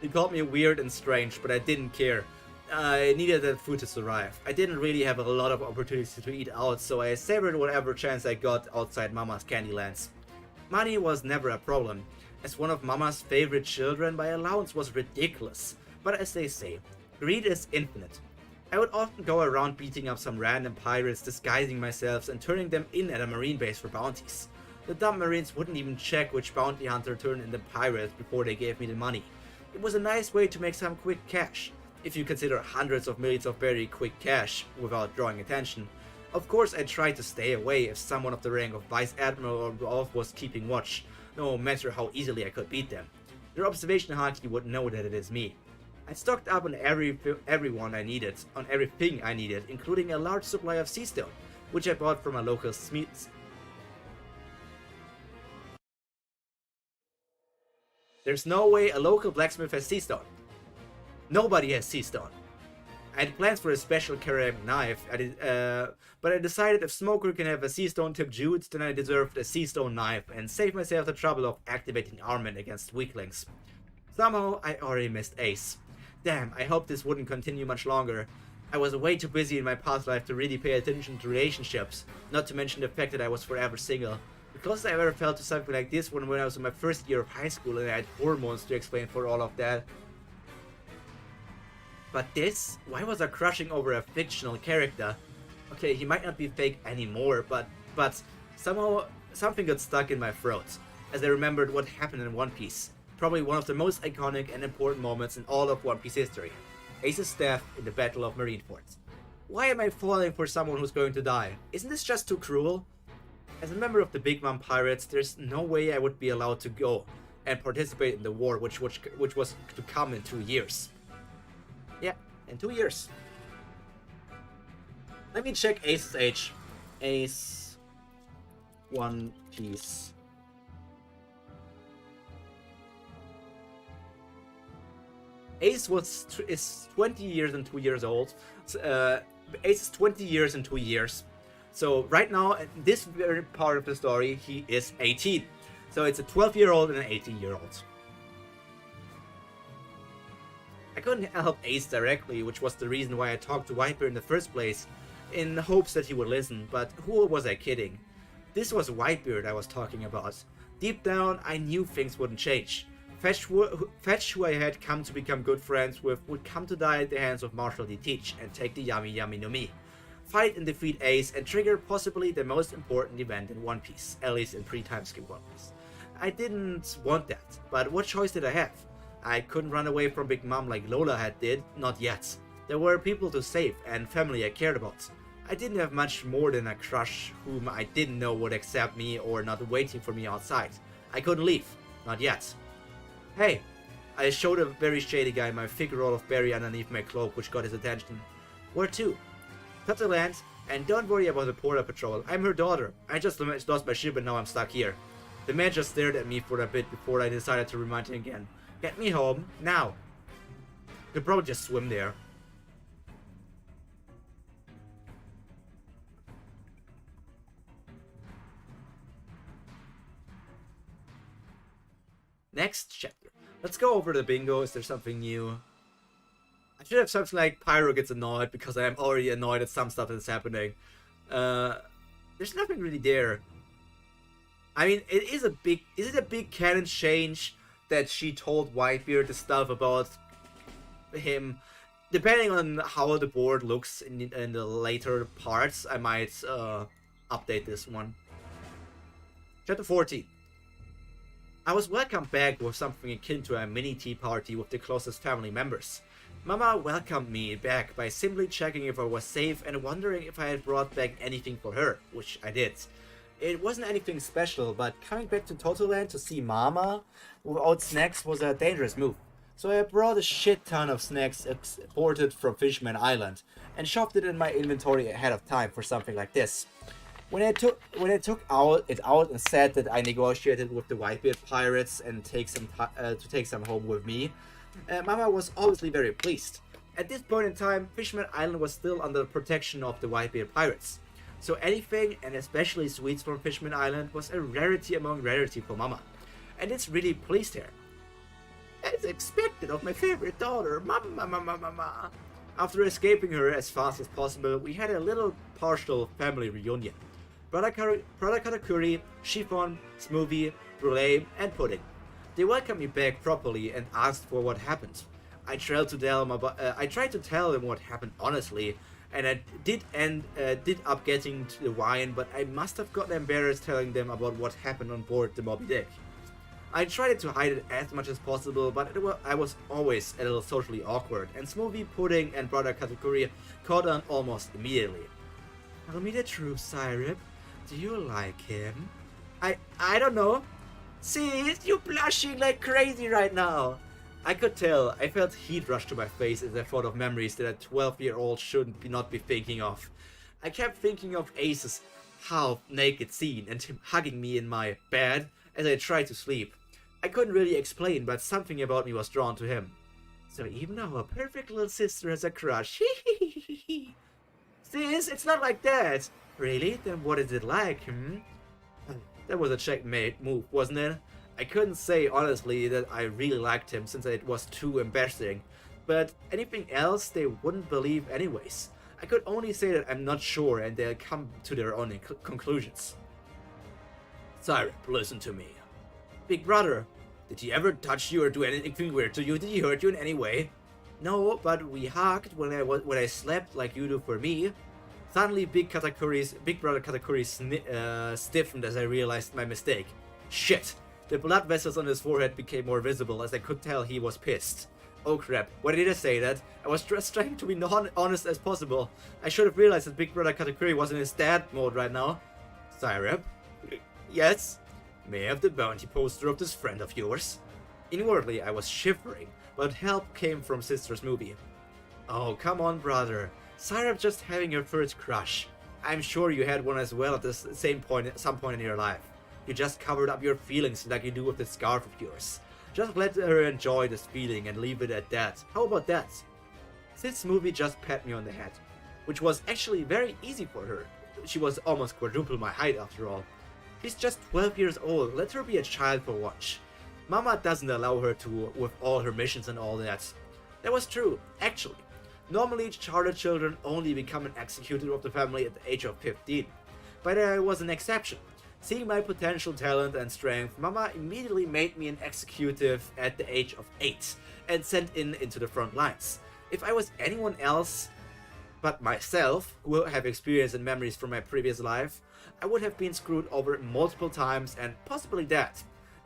They called me weird and strange, but I didn't care. I needed that food to survive. I didn't really have a lot of opportunities to eat out, so I savored whatever chance I got outside Mama's Candylands. Money was never a problem. As one of Mama's favorite children, my allowance was ridiculous. But as they say, greed is infinite. I would often go around beating up some random pirates, disguising myself and turning them in at a marine base for bounties. The dumb marines wouldn't even check which bounty hunter turned in the pirates before they gave me the money. It was a nice way to make some quick cash, if you consider hundreds of millions of very quick cash without drawing attention. Of course, I tried to stay away if someone of the rank of Vice Admiral or above was keeping watch, no matter how easily I could beat them. Their observation haki would know that it is me. I stocked up on everything I needed, including a large supply of sea stone, which I bought from a local smith. There's no way a local blacksmith has sea stone. Nobody has sea stone. I had plans for a special ceramic knife, but I decided if Smoker can have a sea stone tipped jute, then I deserved a sea stone knife and saved myself the trouble of activating armament against weaklings. Somehow, I already missed Ace. Damn, I hope this wouldn't continue much longer. I was way too busy in my past life to really pay attention to relationships, not to mention the fact that I was forever single. The closest I ever felt to something like this when I was in my first year of high school and I had hormones to explain for all of that. But this? Why was I crushing over a fictional character? Okay, he might not be fake anymore, but somehow something got stuck in my throat as I remembered what happened in One Piece. Probably one of the most iconic and important moments in all of One Piece history. Ace's death in the Battle of Marineford. Why am I falling for someone who's going to die? Isn't this just too cruel? As a member of the Big Mom Pirates, there's no way I would be allowed to go and participate in the war which was to come in 2 years. Yeah, in 2 years. Let me check Ace's age. Ace, One Piece. Ace is 20 years and 2 years old. Ace is 20 years and 2 years. So right now, in this very part of the story, he is 18. So it's a 12-year-old and an 18-year-old. I couldn't help Ace directly, which was the reason why I talked to Whitebeard in the first place, in hopes that he would listen, but who was I kidding? This was Whitebeard I was talking about. Deep down, I knew things wouldn't change. Fetch, who I had come to become good friends with, would come to die at the hands of Marshal D. Teach and take the Yami Yami no Mi. Fight and defeat Ace and trigger possibly the most important event in One Piece, at least in pre-timeskip One Piece. I didn't want that, but what choice did I have? I couldn't run away from Big Mom like Lola had did, not yet. There were people to save and family I cared about. I didn't have much more than a crush whom I didn't know would accept me or not waiting for me outside. I couldn't leave, not yet. Hey, I showed a very shady guy my figure roll of berry underneath my cloak, which got his attention. Where to? Cut the land, and don't worry about the border patrol. I'm her daughter. I just lost my ship and now I'm stuck here. The man just stared at me for a bit before I decided to remind him again. Get me home, now. Could probably just swim there. Next chapter. Let's go over the bingo. Is there something new? I should have something like Pyro gets annoyed because I am already annoyed at some stuff that's happening. Uh, there's nothing really there. I mean, is it a big canon change that she told Whitebeard the stuff about him? Depending on how the board looks in the later parts, I might update this one. Chapter 14. I was welcomed back with something akin to a mini tea party with the closest family members. Mama welcomed me back by simply checking if I was safe and wondering if I had brought back anything for her, which I did. It wasn't anything special, but coming back to Totoland to see Mama without snacks was a dangerous move. So I brought a shit ton of snacks exported from Fishman Island and shoved it in my inventory ahead of time for something like this. When I took it out and said that I negotiated with the Whitebeard pirates and take some home with me, Mama was obviously very pleased. At this point in time, Fishman Island was still under the protection of the Whitebeard pirates. So anything, and especially sweets from Fishman Island, was a rarity among rarity for Mama. And this really pleased her. As expected of my favorite daughter, Mama. After escaping her as fast as possible, we had a little partial family reunion. Brother Katakuri, chiffon, smoothie, brulee, and pudding. They welcomed me back properly and asked for what happened. I tried to tell them what happened honestly, and I did up getting to the wine, but I must have gotten embarrassed telling them about what happened on board the Moby Dick. I tried to hide it as much as possible, but I was always a little socially awkward, and Smoothie, Pudding, and Brother Katakuri caught on almost immediately. Tell me the truth, Syrup. Do you like him? I don't know. See, you're blushing like crazy right now. I could tell. I felt heat rush to my face as I thought of memories that a 12-year-old shouldn't not be thinking of. I kept thinking of Ace's half-naked scene and him hugging me in my bed as I tried to sleep. I couldn't really explain, but something about me was drawn to him. So even our perfect little sister has a crush. Sis, it's not like that. Really? Then what is it like, That was a checkmate move, wasn't it? I couldn't say honestly that I really liked him since it was too embarrassing, but anything else they wouldn't believe anyways. I could only say that I'm not sure and they'll come to their own conclusions. Syrup, listen to me. Big brother, did he ever touch you or do anything weird to you? Did he hurt you in any way? No, but we hugged when I slept like you do for me. Suddenly, Big brother Katakuri stiffened as I realized my mistake. Shit! The blood vessels on his forehead became more visible as I could tell he was pissed. Oh crap, why did I say that? I was just trying to be honest as possible. I should have realized that Big brother Katakuri was in his dad mode right now. Syrup? Yes? May I have the bounty poster of this friend of yours? Inwardly, I was shivering, but help came from Sister's movie. Oh, come on, brother. Syrup just having her first crush. I'm sure you had one as well at some point in your life. You just covered up your feelings like you do with the scarf of yours. Just let her enjoy this feeling and leave it at that. How about that? Sis movie just pat me on the head, which was actually very easy for her. She was almost quadruple my height after all. She's just 12 years old, let her be a child for once. Mama doesn't allow her to with all her missions and all that. That was true, actually. Normally, charter children only become an executor of the family at the age of 15. But I was an exception. Seeing my potential talent and strength, Mama immediately made me an executive at the age of 8 and sent into the front lines. If I was anyone else but myself, who have experience and memories from my previous life, I would have been screwed over multiple times and possibly dead.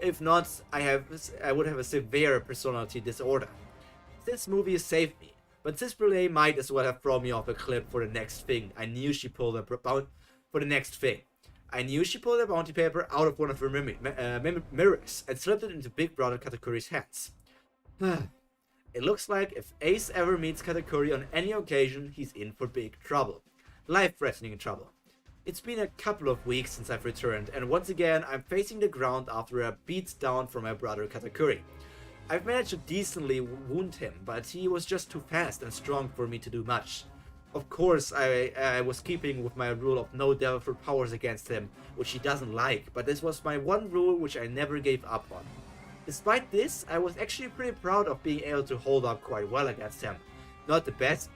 If not, I would have a severe personality disorder. This movie saved me, but this Brule might as well have thrown me off a cliff for the next thing. I knew she pulled a bounty paper out of one of her mirrors and slipped it into Big Brother Katakuri's hands. It looks like if Ace ever meets Katakuri on any occasion, he's in for big trouble. Life-threatening trouble. It's been a couple of weeks since I've returned, and once again I'm facing the ground after a beat down from my brother Katakuri. I've managed to decently wound him, but he was just too fast and strong for me to do much. Of course, I was keeping with my rule of no devil powers against him, which he doesn't like, but this was my one rule which I never gave up on. Despite this, I was actually pretty proud of being able to hold up quite well against him. Not the best,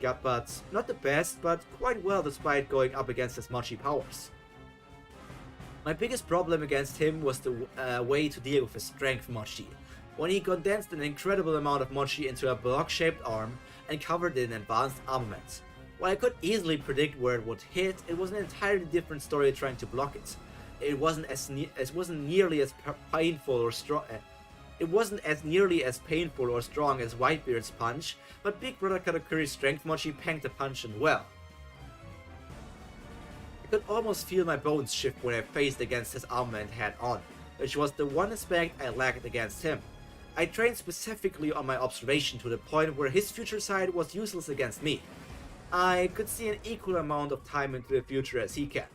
but quite well despite going up against his Mochi powers. My biggest problem against him was the way to deal with his strength Mochi, when he condensed an incredible amount of Mochi into a block-shaped arm and covered it in advanced armament. While I could easily predict where it would hit, it was an entirely different story trying to block it. It wasn't nearly as painful or strong. It wasn't as nearly as painful or strong as Whitebeard's punch, but Big Brother Katakuri's strength Mochi panked the punch and well. I could almost feel my bones shift when I faced against his armament head on, which was the one aspect I lacked against him. I trained specifically on my observation to the point where his future side was useless against me. I could see an equal amount of time into the future as he can.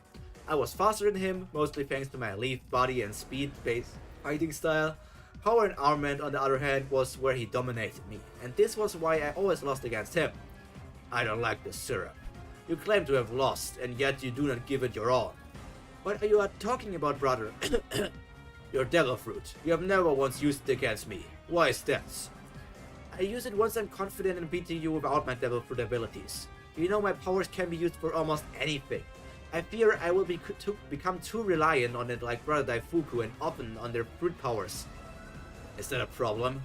I was faster than him, mostly thanks to my elite body and speed-based fighting style. Power and armament, on the other hand, was where he dominated me, and this was why I always lost against him. I don't like this syrup. You claim to have lost, and yet you do not give it your all. What are you talking about, brother? Your devil fruit. You have never once used it against me. Why is that? I use it once I'm confident in beating you without my devil fruit abilities. You know my powers can be used for almost anything. I fear I will become too reliant on it like Brother Daifuku and often on their fruit powers. Is that a problem?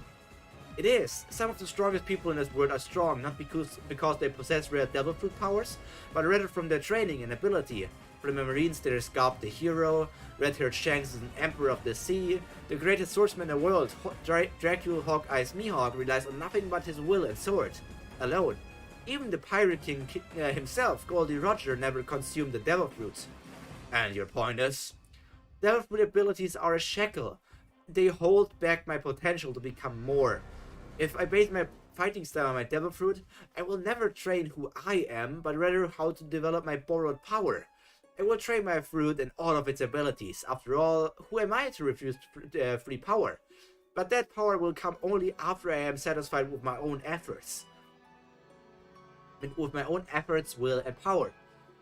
It is. Some of the strongest people in this world are strong not because they possess rare devil fruit powers, but rather from their training and ability. From the Marines there is Garp the hero, Red-haired Shanks is an emperor of the sea, the greatest swordsman in the world, Dracula Hawkeye's Mihawk relies on nothing but his will and sword, alone. Even the Pirate King himself, Goldie Roger, never consumed the devil fruits. And your point is? Devil fruit abilities are a shackle. They hold back my potential to become more. If I base my fighting style on my devil fruit, I will never train who I am, but rather how to develop my borrowed power. I will train my fruit and all of its abilities. After all, who am I to refuse free power? But that power will come only after I am satisfied with my own efforts. And with my own efforts, will, and power.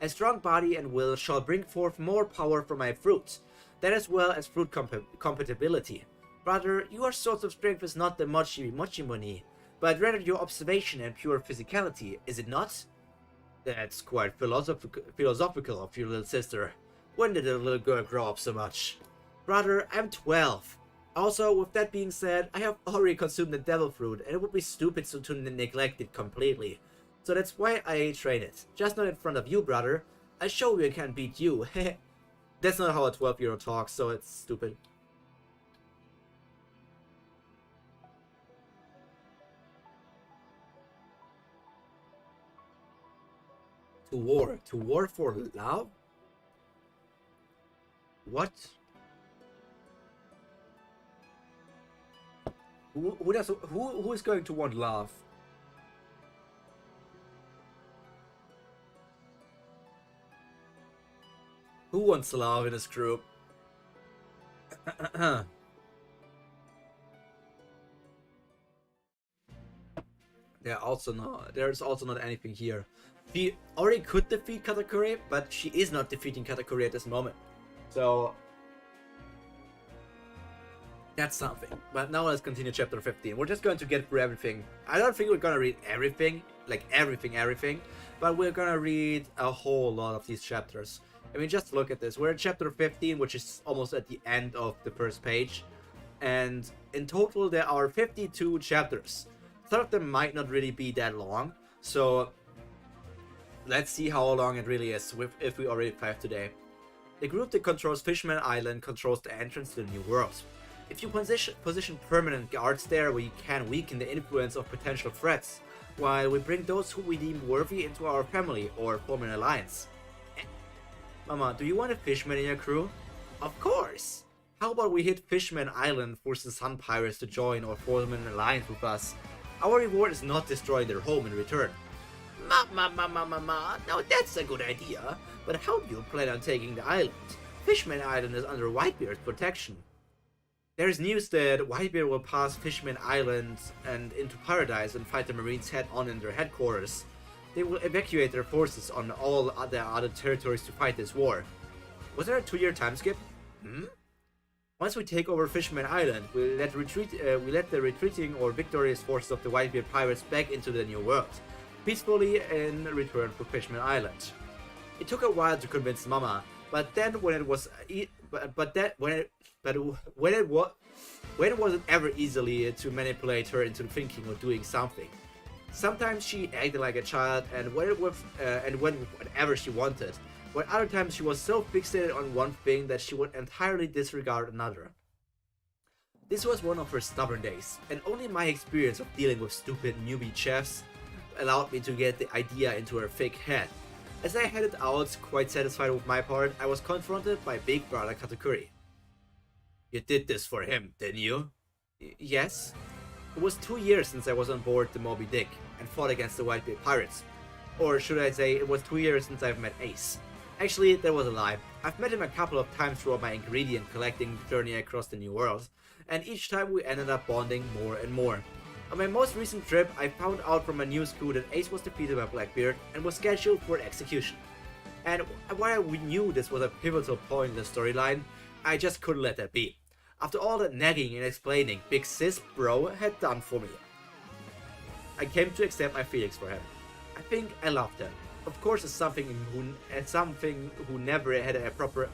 A strong body and will shall bring forth more power from my fruit. That as well as fruit compatibility. Brother, your source of strength is not the mochi money, but rather your observation and pure physicality, is it not? That's quite philosophical of your little sister. When did the little girl grow up so much? Brother, I'm 12. Also, with that being said, I have already consumed the devil fruit, and it would be stupid to neglect it completely. So that's why I train it. Just not in front of you, brother. I show you I can beat you. That's not how a 12-year-old talks, so it's stupid. To war. To war for love? What? Who is going to want love? Who wants love in this group? There's also not anything here. She already could defeat Katakuri, but she is not defeating Katakuri at this moment. So that's something. But now let's continue chapter 15. We're just going to get through everything. I don't think we're gonna read everything, like everything, but we're gonna read a whole lot of these chapters. I mean, just look at this. We're in chapter 15, which is almost at the end of the first page. And in total, there are 52 chapters. Some of them might not really be that long. So let's see how long it really is if we already 5 today. The group that controls Fishman Island controls the entrance to the New World. If you position permanent guards there, we can weaken the influence of potential threats, while we bring those who we deem worthy into our family or form an alliance. Mama, do you want a fishman in your crew? Of course! How about we hit Fishman Island, force the Sun Pirates to join or form an alliance with us? Our reward is not destroying their home in return. Now that's a good idea, but how do you plan on taking the island? Fishman Island is under Whitebeard's protection. There is news that Whitebeard will pass Fishman Island and into Paradise and fight the Marines head-on in their headquarters. They will evacuate their forces on all other territories to fight this war. Was there a 2-year time skip? Once we take over Fishman Island, we let the retreating or victorious forces of the Whitebeard pirates back into the New World. peacefully in return for Fishman Island. It took a while to convince Mama, but then when it was, but that when it, but when it was, when it wasn't ever easily to manipulate her into thinking or doing something. Sometimes she acted like a child and went whatever she wanted, while other times she was so fixated on one thing that she would entirely disregard another. This was one of her stubborn days, and only my experience of dealing with stupid newbie chefs allowed me to get the idea into her thick head. As I headed out, quite satisfied with my part, I was confronted by Big Brother Katakuri. You did this for him, didn't you? Yes. It was 2 years since I was on board the Moby Dick and fought against the Whitebeard pirates. Or should I say, it was 2 years since I've met Ace. Actually, that was a lie. I've met him a couple of times throughout my ingredient collecting journey across the New World, and each time we ended up bonding more and more. On my most recent trip, I found out from a news crew that Ace was defeated by Blackbeard and was scheduled for execution. And while we knew this was a pivotal point in the storyline, I just couldn't let that be. After all that nagging and explaining Big Sis Bro had done for me, I came to accept my feelings for him. I think I loved him. Of course, as something who never had a proper,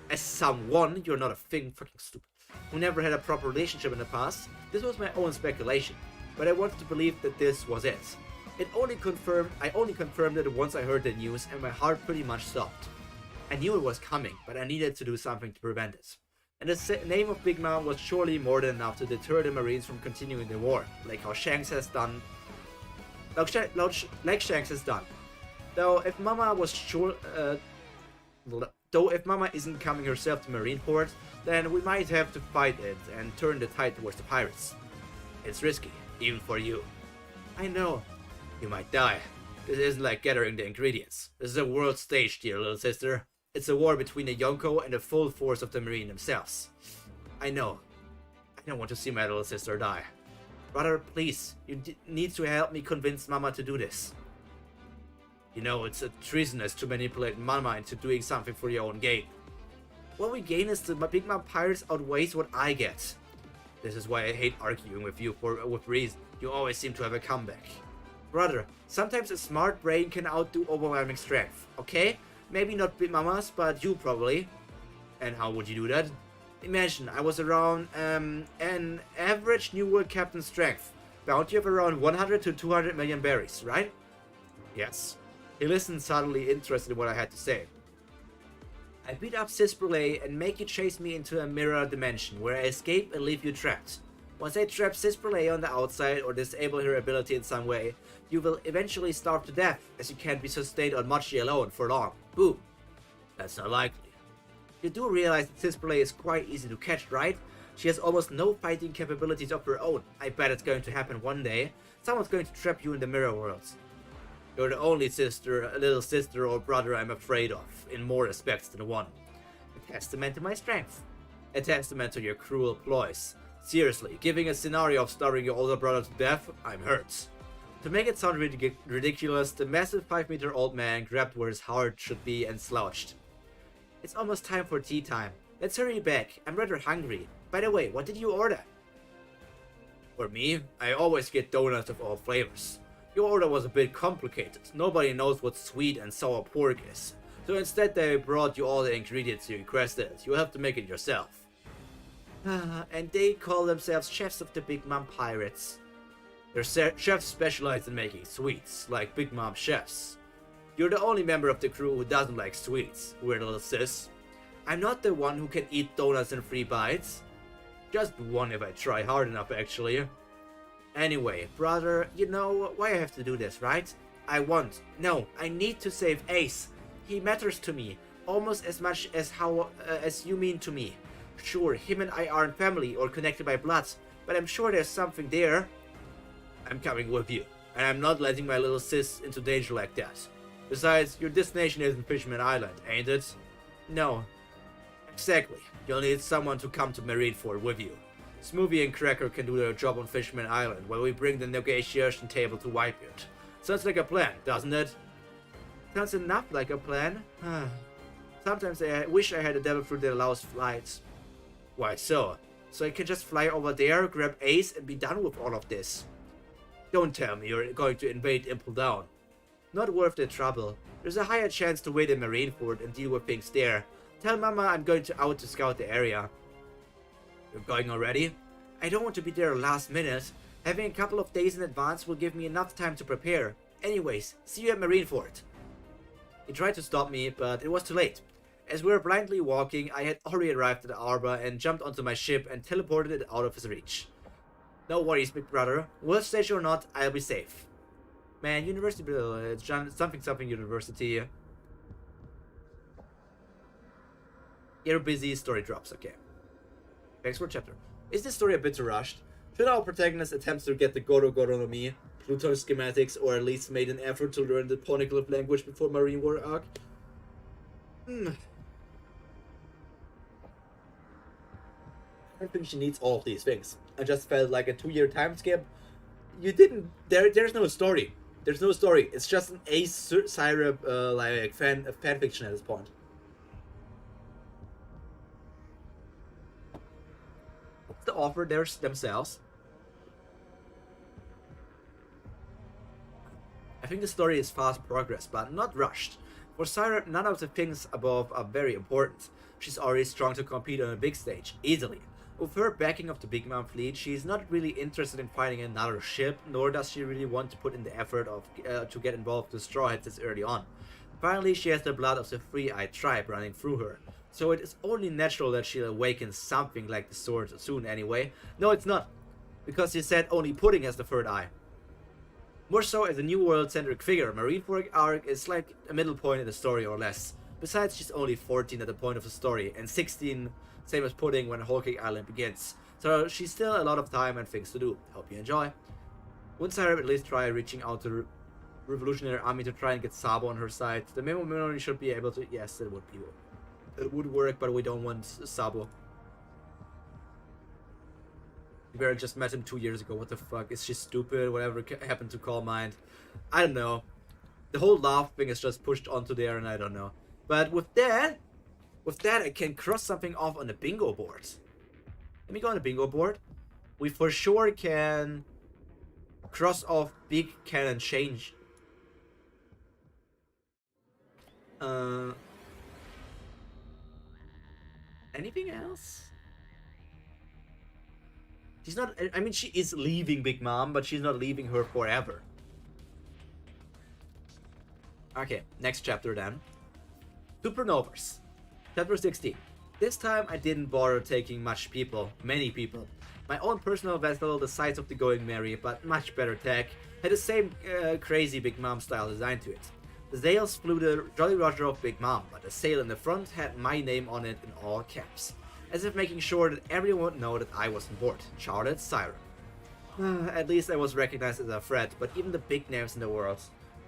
as someone, you're not a thing, fucking stupid, who never had a proper relationship in the past. This was my own speculation, but I wanted to believe that this was it. I only confirmed it once I heard the news, and my heart pretty much stopped. I knew it was coming, but I needed to do something to prevent it. And the name of Big Mom was surely more than enough to deter the Marines from continuing the war, like Shanks has done. Though if Mama isn't coming herself to Marineport, then we might have to fight it and turn the tide towards the pirates. It's risky, even for you. I know. You might die. This isn't like gathering the ingredients. This is a world stage, dear little sister. It's a war between the Yonko and the full force of the Marine themselves. I know. I don't want to see my little sister die. Brother, please, you need to help me convince Mama to do this. You know, it's treasonous to manipulate Mama into doing something for your own gain. What we gain is the Big Mom Pirates outweighs what I get. This is why I hate arguing with you with reason. You always seem to have a comeback. Brother, sometimes a smart brain can outdo overwhelming strength, okay? Maybe not Big Mama's, but you probably. And how would you do that? Imagine I was around an average New World Captain strength. Bounty of around 100 to 200 million berries, right? Yes. He listened, subtly interested in what I had to say. I beat up Sis Brule and make you chase me into a mirror dimension where I escape and leave you trapped. Once I trap Sis Brule on the outside or disable her ability in some way, you will eventually starve to death, as you can't be sustained on Mochi alone for long. Boom. That's not likely. You do realize that Sis Brule is quite easy to catch, right? She has almost no fighting capabilities of her own. I bet it's going to happen one day. Someone's going to trap you in the mirror worlds. You're the only little sister or brother I'm afraid of, in more respects than one. A testament to my strength. A testament to your cruel ploys. Seriously, giving a scenario of starving your older brother to death, I'm hurt. To make it sound ridiculous, the massive 5-meter-old man grabbed where his heart should be and slouched. It's almost time for tea time. Let's hurry back. I'm rather hungry. By the way, what did you order? For me, I always get donuts of all flavors. Your order was a bit complicated. Nobody knows what sweet and sour pork is. So instead they brought you all the ingredients you requested. You'll have to make it yourself. And they call themselves chefs of the Big Mom Pirates. Their chefs specialize in making sweets, like Big Mom chefs. You're the only member of the crew who doesn't like sweets, weird little sis. I'm not the one who can eat donuts in 3 bites. Just one if I try hard enough, actually. Anyway, brother, you know why I have to do this, right? I need to save Ace. He matters to me, almost as much as as you mean to me. Sure, him and I aren't family or connected by blood, but I'm sure there's something there. I'm coming with you, and I'm not letting my little sis into danger like that. Besides, your destination isn't Fishman Island, ain't it? No. Exactly. You'll need someone to come to Marineford with you. Smoothie and Cracker can do their job on Fishman Island while we bring the negotiation table to Whitebeard. Sounds like a plan, doesn't it? Sounds enough like a plan. Sometimes I wish I had a devil fruit that allows flights. Why so? So I can just fly over there, grab Ace, and be done with all of this. Don't tell me you're going to invade Impel Down. Not worth the trouble. There's a higher chance to wait in Marineford and deal with things there. Tell Mama I'm going out to scout the area. You're going already? I don't want to be there last minute. Having a couple of days in advance will give me enough time to prepare. Anyways, see you at Marineford. He tried to stop me, but it was too late. As we were blindly walking, I had already arrived at Arba and jumped onto my ship and teleported it out of his reach. No worries, big brother. World stage or not, I'll be safe. Man, university, it's something university. You're busy, story drops, okay. Next word chapter. Is this story a bit too rushed? Should our protagonist attempt to get the Goro Goro no Mi, Pluto schematics, or at least made an effort to learn the Poneglyph language before Marine War arc? I think she needs all of these things. I just felt like a 2-year time skip. You didn't. There's no story. There's no story. It's just an syrup like fan fiction at this point. What's the offer themselves? I think the story is fast progress, but not rushed. For Syrup, none of the things above are very important. She's already strong to compete on a big stage, easily. With her backing of the Big Mom fleet, she's not really interested in finding another ship, nor does she really want to put in the effort to get involved with Straw Hats this early on. Finally, she has the blood of the Three-Eyed Tribe running through her, so it is only natural that she'll awaken something like the sword soon anyway. No, it's not, because she said only Pudding has the third eye. More so as a New World-centric figure, Marineford arc is like a middle point in the story or less. Besides, she's only 14 at the point of the story, and 16 same as Pudding when Whole Cake Island begins, so she's still a lot of time and things to do. Hope you enjoy. Wouldn't Syrup at least try reaching out to the Revolutionary Army to try and get Sabo on her side? The Memo Memory should be able to... Yes, it would be. It would work, but we don't want Sabo. We barely just met him 2 years ago. What the fuck? Is she stupid? Whatever happened to Calm Mind? I don't know. The whole laugh thing is just pushed onto there, and I don't know. But with that, I can cross something off on the bingo board. Let me go on the bingo board. We for sure can cross off Big Cannon Change. Anything else? She's not... I mean, she is leaving Big Mom, but she's not leaving her forever. Okay, next chapter then. Supernovas. Chapter 16. This time I didn't bother taking many people. My own personal vessel, the size of the Going Merry, but much better tech, had the same crazy Big Mom style design to it. The sails flew the Jolly Roger of Big Mom, but the sail in the front had my name on it in all caps, as if making sure that everyone would know that I was on board. Charlotte Syrup. At least I was recognized as a threat, but even the big names in the world.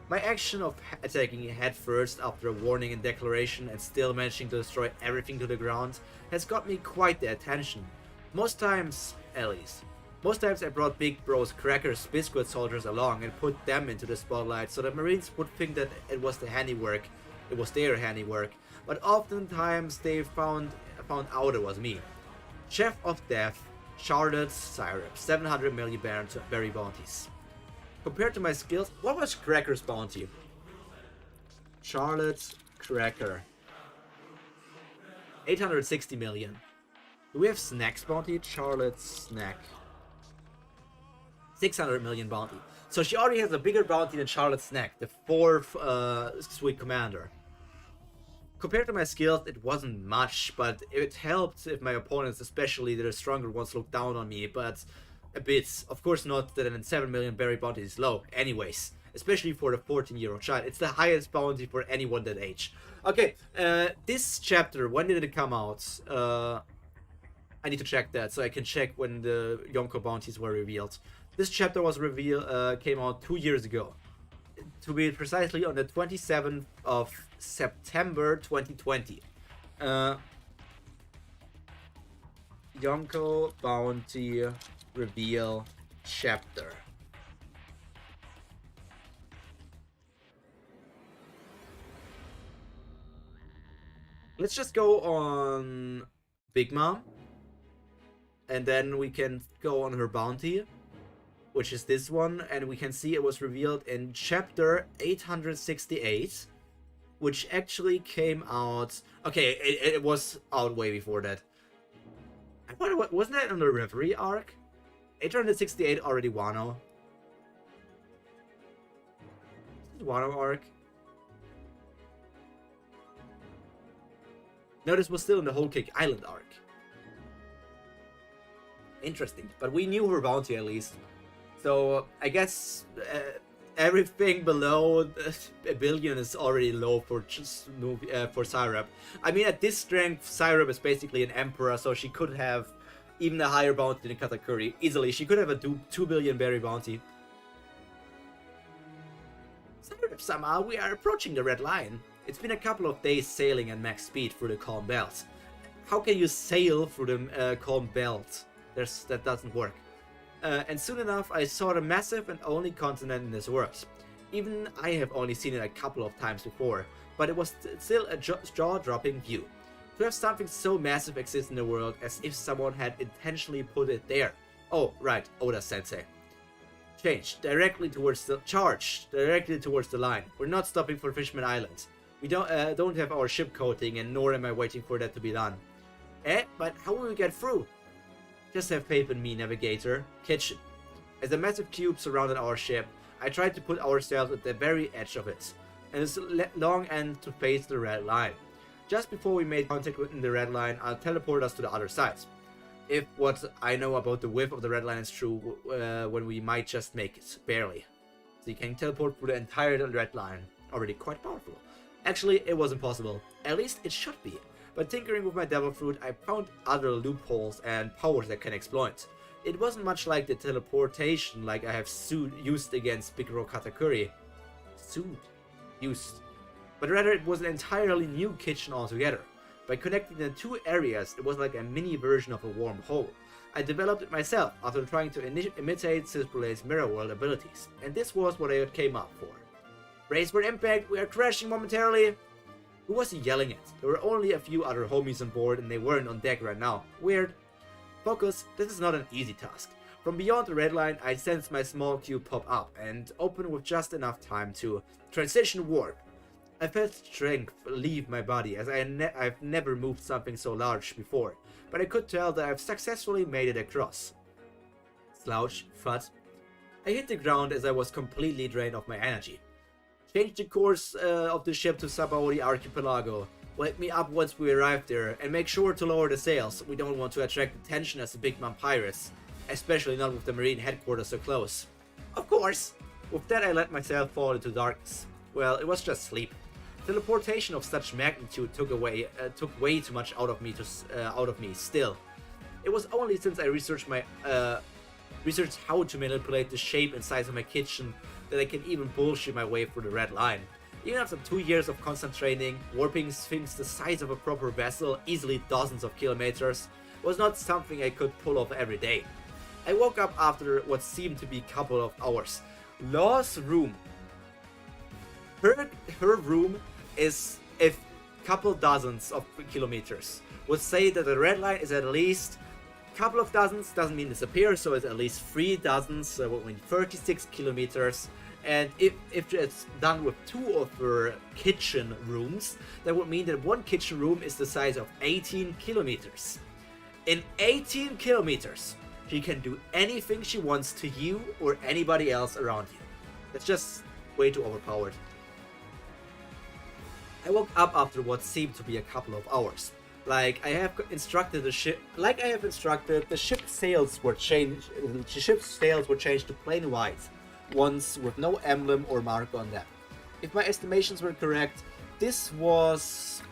My action of attacking head first after a warning and declaration and still managing to destroy everything to the ground has got me quite the attention. Most times, at least. Most times I brought Big Bro's Crackers Biscuit soldiers along and put them into the spotlight so that Marines would think that it was their handiwork, but oftentimes they found out it was me. Chef of Death, Charlotte Syrup, 700 million berry bounties. Compared to my skills, what was Cracker's bounty? Charlotte's Cracker. 860 million. Do we have Snack's bounty? Charlotte's Snack. 600 million bounty. So she already has a bigger bounty than Charlotte's Snack, the 4th Sweet Commander. Compared to my skills, it wasn't much, but it helped if my opponents, especially the stronger ones, looked down on me, but a bit. Of course not that an 7 million berry bounty is low, anyways. Especially for the 14-year-old child. It's the highest bounty for anyone that age. Okay, this chapter, when did it come out? I need to check that, so I can check when the Yonko bounties were revealed. This chapter was came out 2 years ago. To be precisely on the 27th of September 2020. Yonko bounty reveal chapter. Let's just go on Big Mom, and then we can go on her bounty. which is this one, and we can see it was revealed in chapter 868, which actually came out... Okay, it was out way before that. I thought wasn't that on the Reverie arc? 868 already Wano. Wano arc? No, this was still in the Whole Cake Island arc. Interesting, but we knew her bounty at least. So I guess everything below a billion is already low for just for Syrup. I mean, at this strength, Syrup is basically an emperor, so she could have even a higher bounty than Katakuri easily. She could have a 2 billion berry bounty. Syrup-sama, we are approaching the Red Line. It's been a couple of days sailing at max speed through the Calm Belt. How can you sail through the Calm Belt? That doesn't work. And soon enough, I saw the massive and only continent in this world. Even I have only seen it a couple of times before, but it was still a jaw-dropping view. To have something so massive exist in the world as if someone had intentionally put it there. Oh, right, Oda-sensei. Directly towards the line. We're not stopping for Fishman Island. We don't have our ship coating, and nor am I waiting for that to be done. But how will we get through? Just have faith in me, navigator. Kitchen. As a massive cube surrounded our ship, I tried to put ourselves at the very edge of it, and its long end to face the Red Line. Just before we made contact with the Red Line, I'll teleport us to the other side. If what I know about the width of the Red Line is true, when we might just make it, barely. So you can teleport through the entire Red Line. Already quite powerful. Actually, it was impossible. At least it should be. But tinkering with my Devil Fruit, I found other loopholes and powers that can exploit. It wasn't much like the teleportation like I have used against Bigoro Katakuri. But rather it was an entirely new kitchen altogether. By connecting the two areas, it was like a mini version of a wormhole. I developed it myself after trying to imitate Sisbulay's mirror world abilities, and this was what I came up for. Brace for impact, we are crashing momentarily! Who was he yelling at? There were only a few other homies on board and they weren't on deck right now. Weird. Focus, this is not an easy task. From beyond the Red Line, I sensed my small cube pop up and open with just enough time to transition warp. I felt strength leave my body as I've never moved something so large before, but I could tell that I've successfully made it across. Slouch, thud. I hit the ground as I was completely drained of my energy. Change the course of the ship to Sabaody Archipelago. Wake me up once we arrive there, and make sure to lower the sails. We don't want to attract attention as the Big Mom pirates, especially not with the marine headquarters so close. Of course! With that I let myself fall into darkness. Well, it was just sleep. Teleportation of such magnitude took way too much out of me still. It was only since I researched how to manipulate the shape and size of my kitchen that I can even bullshit my way through the Red Line. Even after 2 years of constant training, warping things the size of a proper vessel, easily dozens of kilometers, was not something I could pull off every day. I woke up after what seemed to be a couple of hours. Law's room. Her room is a couple dozens of kilometers. Would say that the Red Line is at least a couple of dozens, doesn't mean disappear, so it's at least 3 dozens, so would mean 36 kilometers. And if it's done with 2 of her kitchen rooms, that would mean that one kitchen room is the size of 18 kilometers. In 18 kilometers, she can do anything she wants to you or anybody else around you. That's just way too overpowered. I woke up after what seemed to be a couple of hours. Like I have instructed, the ship's sails were changed. The ship's sails were changed to plain white, ones with no emblem or mark on them. If my estimations were correct, this was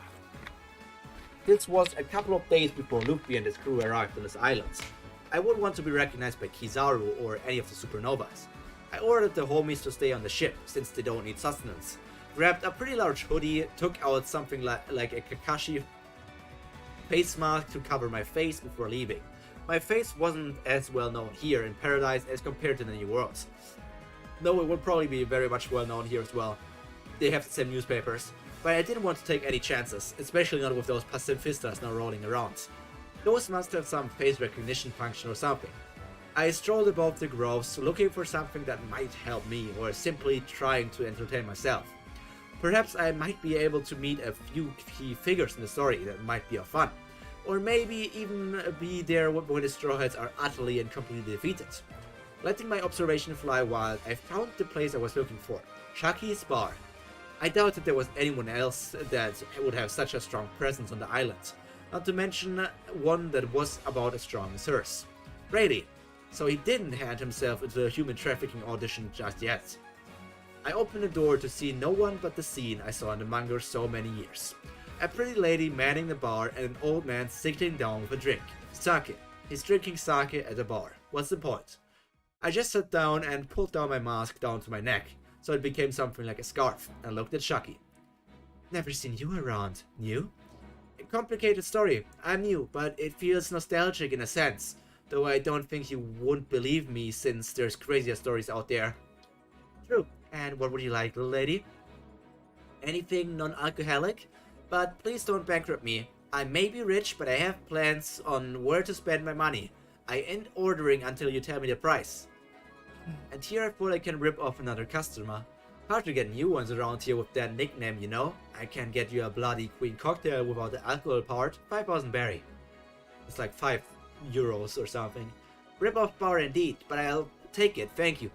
a couple of days before Luffy and his crew arrived on this island. I wouldn't want to be recognized by Kizaru or any of the supernovas. I ordered the homies to stay on the ship, since they don't need sustenance. Grabbed a pretty large hoodie, took out something like a Kakashi face mask to cover my face before leaving. My face wasn't as well known here in Paradise as compared to the New World. Though it would probably be very much well known here as well. They have the same newspapers. But I didn't want to take any chances, especially not with those pacifistas now rolling around. Those must have some face recognition function or something. I strolled above the groves looking for something that might help me or simply trying to entertain myself. Perhaps I might be able to meet a few key figures in the story that might be of fun. Or maybe even be there when the Straw Hats are utterly and completely defeated. Letting my observation fly wild, I found the place I was looking for, Chucky's bar. I doubted there was anyone else that would have such a strong presence on the island, not to mention one that was about as strong as hers. Brady. So he didn't hand himself into a human trafficking audition just yet. I opened the door to see no one but the scene I saw in the manga so many years. A pretty lady manning the bar and an old man sitting down with a drink. Sake. He's drinking sake at a bar. What's the point? I just sat down and pulled down my mask down to my neck, so it became something like a scarf, and looked at Chucky. Never seen you around. New? A complicated story. I'm new, but it feels nostalgic in a sense, though I don't think you wouldn't believe me since there's crazier stories out there. True. And what would you like, little lady? Anything non-alcoholic? But please don't bankrupt me. I may be rich, but I have plans on where to spend my money. I ain't ordering until you tell me the price. And here I thought I can rip off another customer. Hard to get new ones around here with that nickname, you know? I can get you a bloody queen cocktail without the alcohol part. 5,000 berry. It's like €5 or something. Rip off bar indeed, but I'll take it, thank you.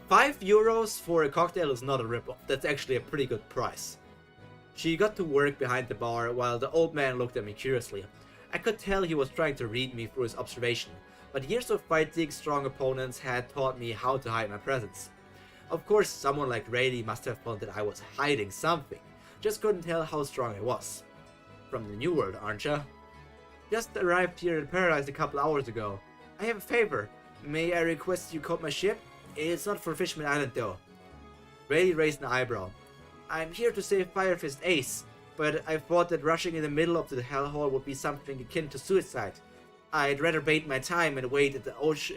€5 for a cocktail is not a rip-off. That's actually a pretty good price. She got to work behind the bar while the old man looked at me curiously. I could tell he was trying to read me through his observation, but years of fighting strong opponents had taught me how to hide my presence. Of course, someone like Rayleigh must have thought that I was hiding something, just couldn't tell how strong I was. From the New World, aren't ya? Just arrived here in Paradise a couple hours ago. I have a favor. May I request you coat my ship? It's not for Fishman Island though. Rayleigh raised an eyebrow. I'm here to save Firefist Ace, but I thought that rushing in the middle of the hellhole would be something akin to suicide. I'd rather bait my time and wait at the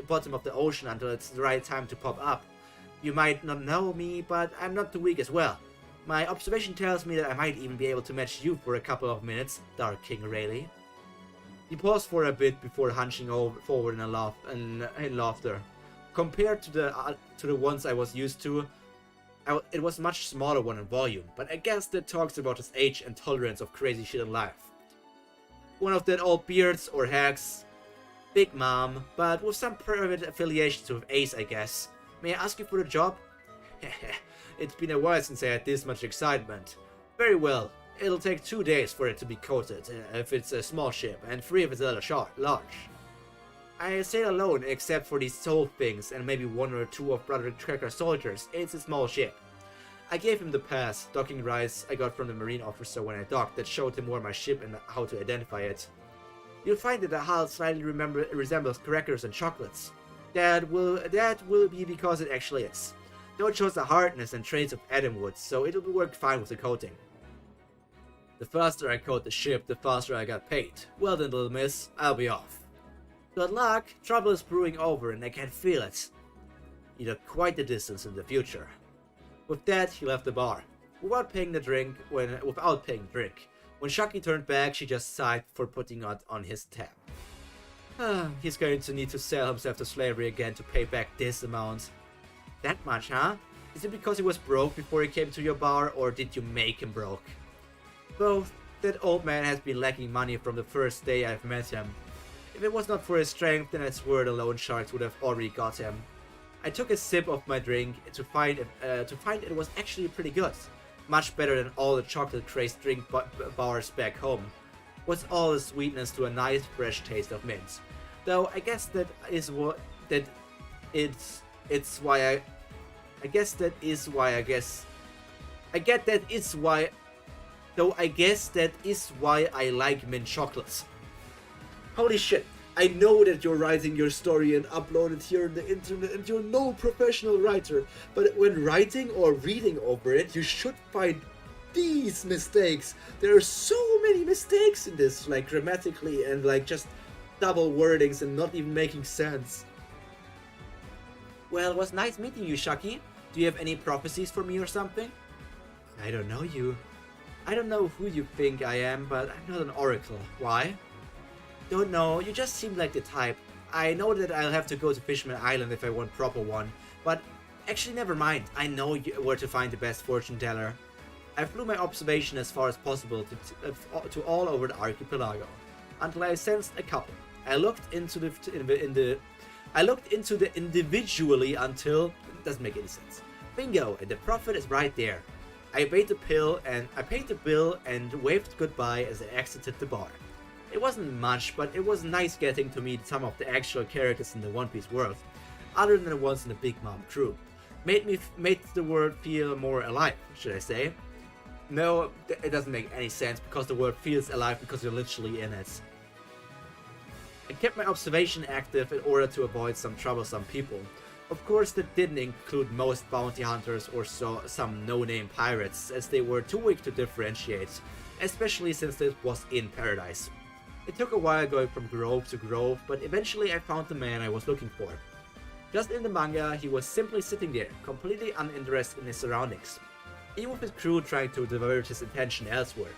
bottom of the ocean until it's the right time to pop up. You might not know me, but I'm not too weak as well. My observation tells me that I might even be able to match you for a couple of minutes, Dark King Rayleigh. He paused for a bit before hunching forward in laughter. Compared to the ones I was used to, it was a much smaller one in volume, but I guess that talks about his age and tolerance of crazy shit in life. One of that old beards or hags. Big Mom, but with some private affiliations with Ace, I guess. May I ask you for a job? It's been a while since I had this much excitement. Very well. It'll take 2 days for it to be coated, if it's a small ship, and 3 if it's a large. I sail alone except for these soul things and maybe 1 or 2 of Brother Tracker soldiers. It's a small ship. I gave him the pass, docking rights I got from the marine officer when I docked that showed him where my ship and how to identify it. You'll find that the hull slightly resembles crackers and chocolates. That will be because it actually is. Though it shows the hardness and trace of Adam wood, so it'll work fine with the coating. The faster I coat the ship, the faster I got paid. Well then, little miss, I'll be off. Good luck, trouble is brewing over and I can feel it. You look quite the distance in the future. With that, he left the bar, without paying the drink. When Shaki turned back, she just sighed for putting it on his tab. He's going to need to sell himself to slavery again to pay back this amount. That much, huh? Is it because he was broke before he came to your bar, or did you make him broke? Both. That old man has been lacking money from the first day I've met him. If it was not for his strength, then I swear the loan sharks would have already got him. I took a sip of my drink to find it was actually pretty good. Much better than all the chocolate-crazed drink bars back home. Was all the sweetness to a nice fresh taste of mint. Though I guess that is why I like mint chocolates. Holy shit, I know that you're writing your story and upload it here on the internet and you're no professional writer, but when writing or reading over it, you should find these mistakes. There are so many mistakes in this, like grammatically and like just double wordings and not even making sense. Well, it was nice meeting you, Shaki. Do you have any prophecies for me or something? I don't know you. I don't know who you think I am, but I'm not an oracle. Why? Don't know, you just seem like the type. I know that I'll have to go to Fishman Island if I want proper one, but actually never mind, I know where to find the best fortune teller. I flew my observation as far as possible to all over the archipelago, until I sensed a couple. I looked into the individually until it doesn't make any sense. Bingo, and the prophet is right there. I paid the bill and waved goodbye as I exited the bar. It wasn't much, but it was nice getting to meet some of the actual characters in the One Piece world, other than the ones in the Big Mom crew. Made the world feel more alive, should I say? No, it doesn't make any sense because the world feels alive because you're literally in it. I kept my observation active in order to avoid some troublesome people. Of course, that didn't include most bounty hunters or some no-name pirates, as they were too weak to differentiate, especially since this was in Paradise. It took a while going from grove to grove, but eventually I found the man I was looking for. Just in the manga, he was simply sitting there, completely uninterested in his surroundings, even with his crew trying to divert his attention elsewhere,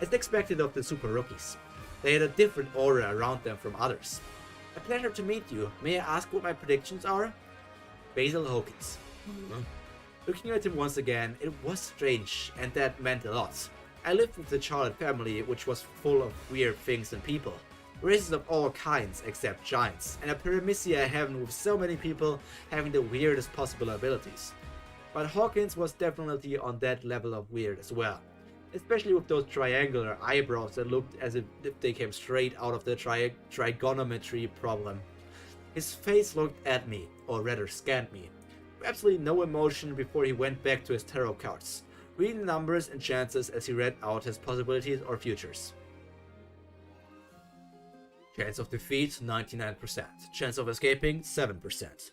as expected of the super rookies. They had a different aura around them from others. A pleasure to meet you. May I ask what my predictions are? Basil Hawkins. Looking at him once again, it was strange, and that meant a lot. I lived with the Charlotte family, which was full of weird things and people. Races of all kinds except giants, and a Paramecia heaven with so many people having the weirdest possible abilities. But Hawkins was definitely on that level of weird as well. Especially with those triangular eyebrows that looked as if they came straight out of the trigonometry problem. His face looked at me, or rather scanned me, with absolutely no emotion before he went back to his tarot cards, reading numbers and chances as he read out his possibilities or futures. Chance of defeat, 99%. Chance of escaping, 7%.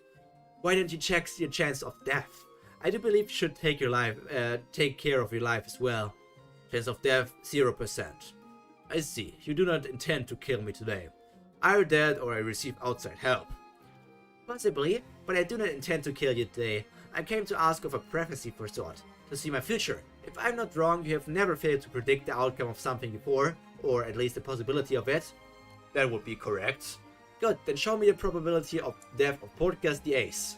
Why didn't you check your chance of death? I do believe you should take care of your life as well. Chance of death, 0%. I see, you do not intend to kill me today. Either that or I receive outside help. Possibly, but I do not intend to kill you today. I came to ask of a prophecy for sort, to see my future. If I'm not wrong, you have never failed to predict the outcome of something before, or at least the possibility of it. That would be correct. Good, then show me the probability of death of Portgas the Ace.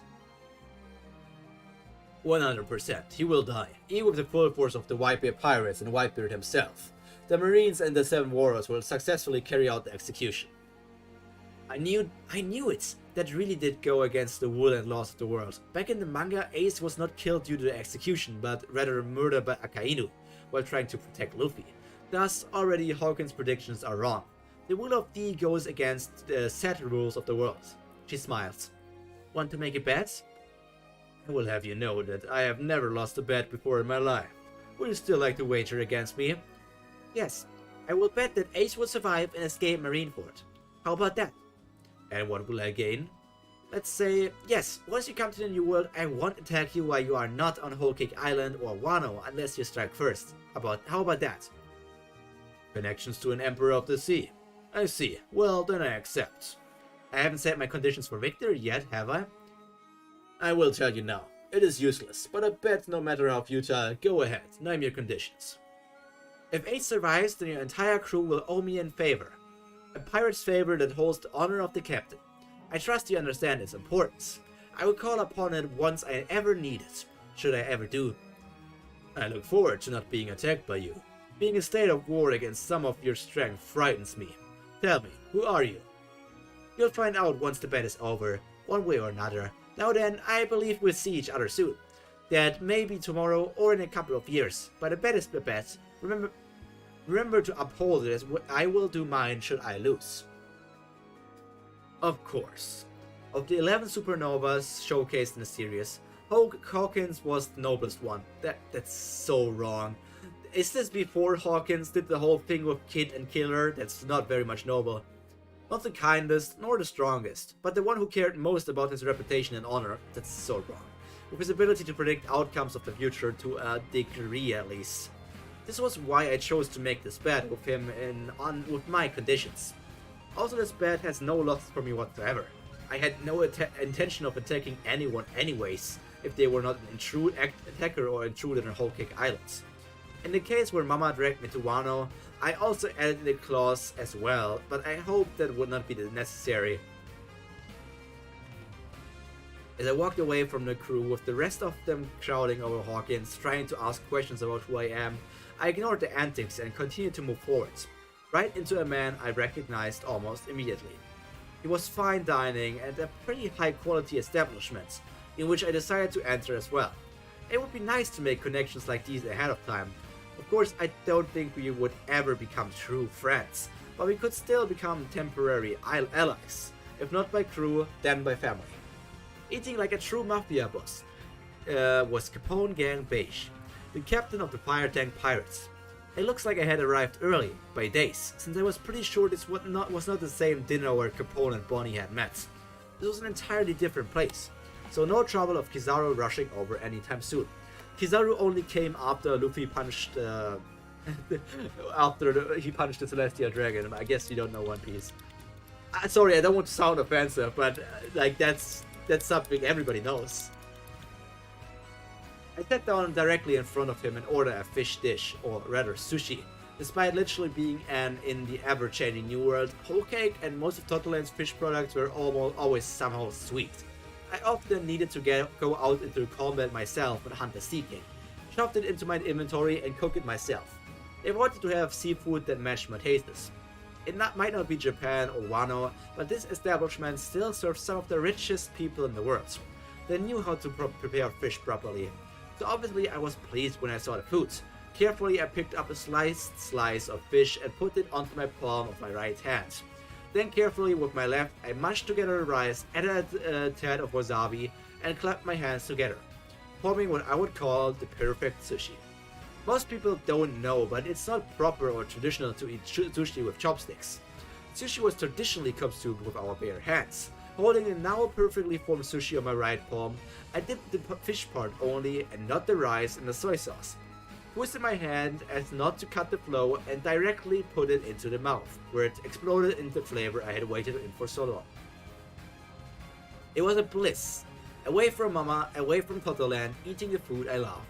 100%, he will die, even with the full force of the Whitebeard pirates and Whitebeard himself. The Marines and the Seven Warriors will successfully carry out the execution. I knew it! That really did go against the will and laws of the world. Back in the manga, Ace was not killed due to the execution, but rather murdered by Akainu, while trying to protect Luffy. Thus, already Hawkins' predictions are wrong. The will of D goes against the set rules of the world. She smiles. Want to make a bet? I will have you know that I have never lost a bet before in my life. Would you still like to wager against me? Yes, I will bet that Ace will survive and escape Marineford. How about that? And what will I gain? Let's say, yes, once you come to the New World, I won't attack you while you are not on Whole Cake Island or Wano unless you strike first. How about that? Connections to an Emperor of the Sea. I see. Well, then I accept. I haven't set my conditions for victory yet, have I? I will tell you now. It is useless, but I bet no matter how futile, go ahead, name your conditions. If Ace survives, then your entire crew will owe me a favor. A pirate's favor that holds the honor of the captain. I trust you understand its importance. I will call upon it once I ever need it, should I ever do. I look forward to not being attacked by you. Being a state of war against some of your strength frightens me. Tell me, who are you? You'll find out once the bet is over, one way or another. Now then, I believe we'll see each other soon. That may be tomorrow or in a couple of years, but a bet is a bet. Remember to uphold it as I will do mine should I lose. Of course. Of the 11 supernovas showcased in the series, Hawkins was the noblest one. That's so wrong. Is this before Hawkins did the whole thing with Kid and Killer? That's not very much noble. Not the kindest, nor the strongest, but the one who cared most about his reputation and honor. That's so wrong. With his ability to predict outcomes of the future to a degree at least. This was why I chose to make this bet with him with my conditions. Also, this bet has no loss for me whatsoever. I had no intention of attacking anyone anyways, if they were not an attacker or intruder on Whole Cake Islands. In the case where Mama dragged me to Wano, I also added the clause as well, but I hope that would not be necessary. As I walked away from the crew with the rest of them crowding over Hawkins, trying to ask questions about who I am, I ignored the antics and continued to move forwards, right into a man I recognized almost immediately. It was fine dining and a pretty high quality establishment, in which I decided to enter as well. It would be nice to make connections like these ahead of time. Of course, I don't think we would ever become true friends, but we could still become temporary allies, if not by crew, then by family. Eating like a true mafia boss was Capone Gang Beige, the captain of the fire tank pirates. It looks like I had arrived early, by days, since I was pretty sure this was not the same dinner where Capone and Bonnie had met. This was an entirely different place, so no trouble of Kizaru rushing over anytime soon. Kizaru only came after Luffy punched he punched the Celestial Dragon. I guess you don't know One Piece. Sorry, I don't want to sound offensive, but like that's something everybody knows. I sat down directly in front of him and ordered a fish dish, or rather sushi. Despite literally being in the ever-changing New World, whole cake and most of Totoland's fish products were always somehow sweet. I often needed to go out into combat myself and hunt a sea king, shoved it into my inventory and cook it myself. I wanted to have seafood that matched my tastes. It might not be Japan or Wano, but this establishment still serves some of the richest people in the world. They knew how to prepare fish properly. So obviously I was pleased when I saw the food. Carefully I picked up a slice of fish and put it onto my palm of my right hand. Then carefully with my left I mashed together the rice, added a tad of wasabi and clapped my hands together, forming what I would call the perfect sushi. Most people don't know, but it's not proper or traditional to eat sushi with chopsticks. Sushi was traditionally consumed with our bare hands. Holding the now perfectly formed sushi on my right palm, I dipped the fish part only and not the rice in the soy sauce. Twisted my hand as not to cut the flow and directly put it into the mouth, where it exploded into the flavor I had waited in for so long. It was a bliss. Away from Mama, away from Totoland, eating the food I loved.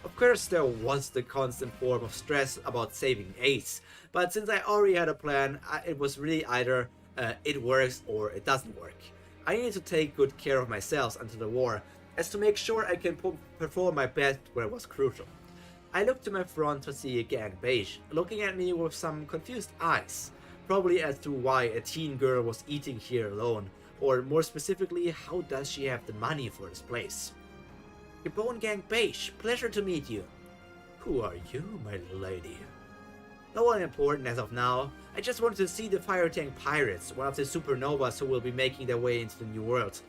Of course there was the constant form of stress about saving Ace, but since I already had a plan, it was really either it works or it doesn't work. I needed to take good care of myself until the war, as to make sure I can perform my best where it was crucial. I looked to my front to see Gang Beige, looking at me with some confused eyes, probably as to why a teen girl was eating here alone, or more specifically, how does she have the money for this place? Capone Gang Beige, pleasure to meet you. Who are you, my lady? No one important as of now. I just wanted to see the fire tank pirates, one of the supernovas who will be making their way into the New World.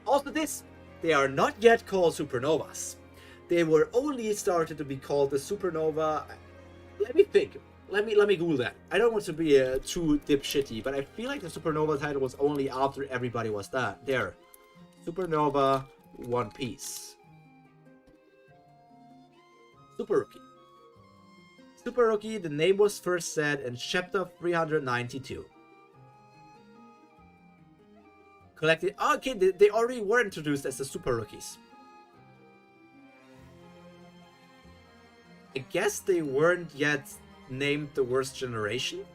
Also this, they are not yet called supernovas. They were only started to be called the supernova. Let me think. Let me Google that. I don't want to be too dipshitty, but I feel like the supernova title was only after everybody was done. There. Supernova One Piece. Super Rookie. Super Rookie, the name was first said in chapter 392. Collected. Oh, okay, they already were introduced as the Super Rookies. I guess they weren't yet named the worst generation.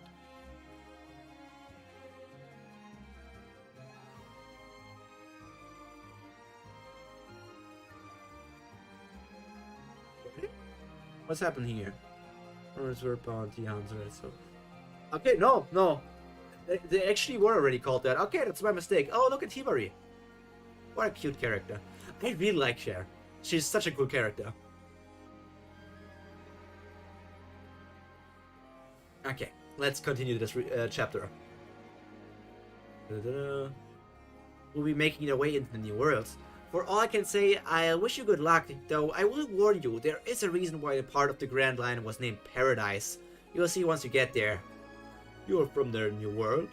What's happening here? Reserve bounty hunter. So, okay, no, they actually were already called that. Okay, that's my mistake. Oh, look at Hibari. What a cute character. I really like Cher. She's such a cool character. Okay, let's continue this chapter. We'll be making our way into the New World. For all I can say, I wish you good luck, though I will warn you, there is a reason why a part of the Grand Line was named Paradise. You'll see once you get there. You're from the New World?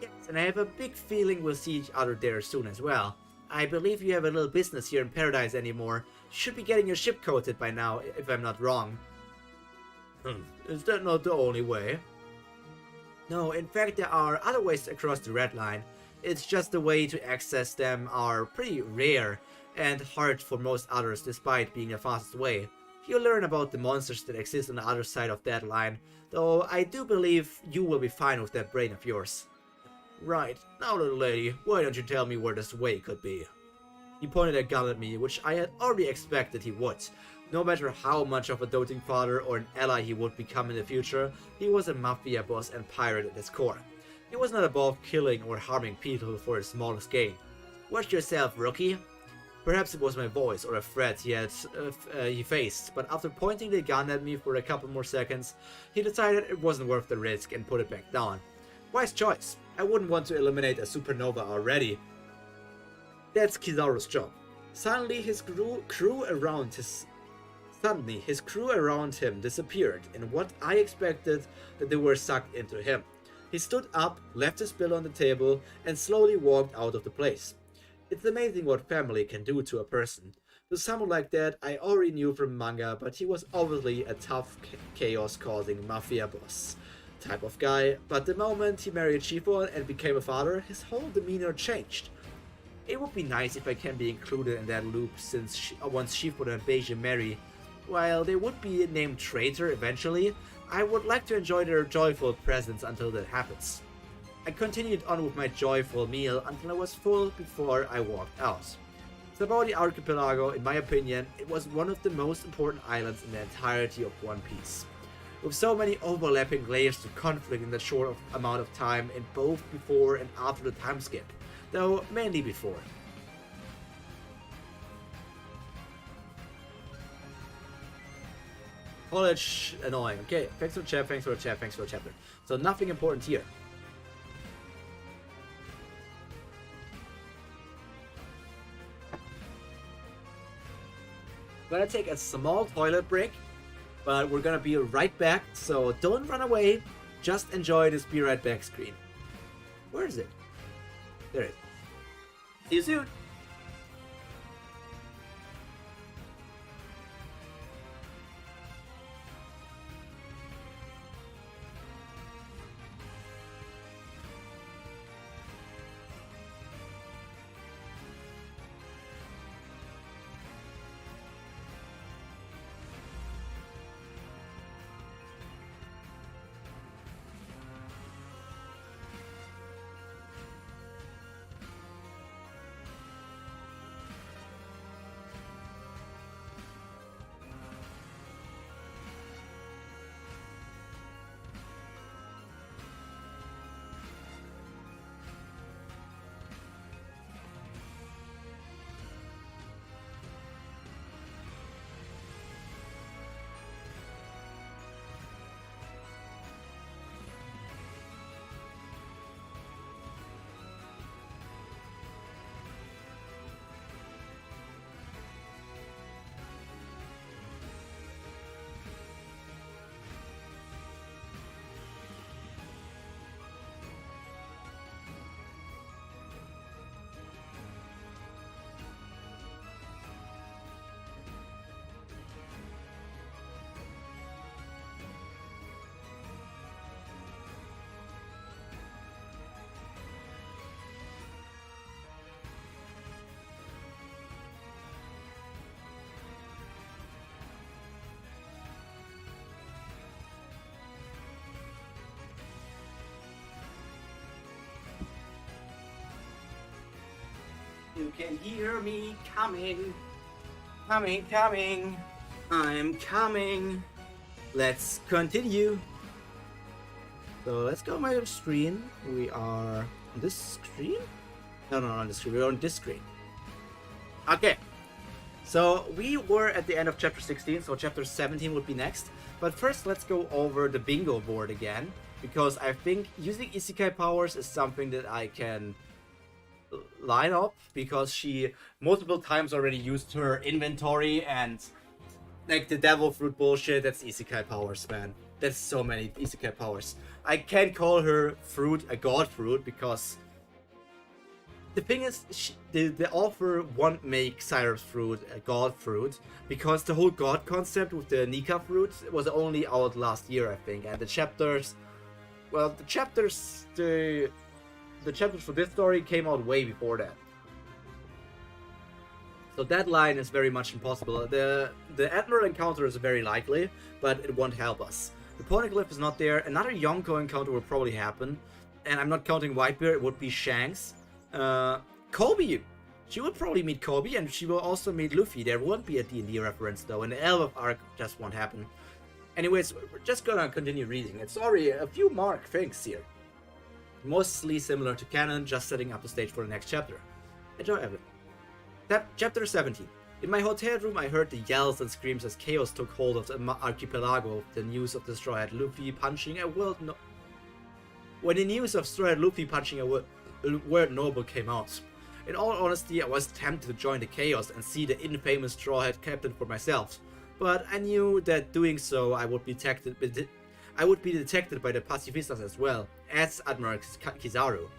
Yes, and I have a big feeling we'll see each other there soon as well. I believe you have a little business here in Paradise anymore. You should be getting your ship coated by now, if I'm not wrong. Is that not the only way? No, in fact there are other ways across the Red Line. It's just the way to access them are pretty rare and hard for most others despite being the fastest way. You'll learn about the monsters that exist on the other side of that line, though I do believe you will be fine with that brain of yours. Right, now little lady, why don't you tell me where this way could be? He pointed a gun at me, which I had already expected he would. No matter how much of a doting father or an ally he would become in the future, he was a mafia boss and pirate at his core. He was not above killing or harming people for the smallest gain. Watch yourself, rookie. Perhaps it was my voice or a threat he faced, but after pointing the gun at me for a couple more seconds, he decided it wasn't worth the risk and put it back down. Wise choice. I wouldn't want to eliminate a supernova already. That's Kizaru's job. Suddenly his crew around him disappeared, and what I expected that they were sucked into him. He stood up, left his bill on the table, and slowly walked out of the place. It's amazing what family can do to a person. To someone like that, I already knew from manga, but he was obviously a tough, chaos-causing mafia boss type of guy. But the moment he married Shifu and became a father, his whole demeanor changed. It would be nice if I can be included in that loop, since once Shifu and Beiji marry, while they would be named traitor eventually, I would like to enjoy their joyful presence until that happens. I continued on with my joyful meal until I was full before I walked out. Sabaody Archipelago, in my opinion, it was one of the most important islands in the entirety of One Piece. With so many overlapping layers to conflict in that short amount of time in both before and after the time skip, though mainly before. College annoying. Okay, thanks for the chat, thanks for the chat, thanks for the chapter. So nothing important here. Gonna take a small toilet break, but we're gonna be right back, so don't run away, just enjoy this be right back screen. Where is it? There it is. See you soon! You can hear me coming. Coming. I'm coming. Let's continue. So let's go on my screen. We are on this screen? No, on this screen. We're on this screen. Okay. So we were at the end of chapter 16, so chapter 17 would be next. But first, let's go over the bingo board again, because I think using Isekai powers is something that I can line up, because she multiple times already used her inventory, and like the devil fruit bullshit, that's Isekai powers, man. That's so many Isekai powers. I can't call her fruit a god fruit, because the thing is, the author won't make Cyrus fruit a god fruit, because the whole god concept with the Nika fruit was only out last year, I think, and the chapters for this story came out way before that. So that line is very much impossible. The Admiral encounter is very likely, but it won't help us. The Poneglyph is not there. Another Yonko encounter will probably happen. and I'm not counting Whitebeard, it would be Shanks. Kobe. She would probably meet Kobe, and she will also meet Luffy. There won't be a D&D reference, though, and the Elf arc just won't happen. Anyways, we're just gonna continue reading. It's already a few mark things here. Mostly similar to canon, just setting up the stage for the next chapter. Enjoy everything. Chapter 17. In my hotel room, I heard the yells and screams as chaos took hold of the archipelago. The news of the Straw Hat Luffy punching a world When the news of Straw Hat Luffy punching a world noble came out, in all honesty, I was tempted to join the chaos and see the infamous Straw Hat captain for myself. But I knew that doing so, I would be detected by the pacifistas as well, as Admiral Kizaru.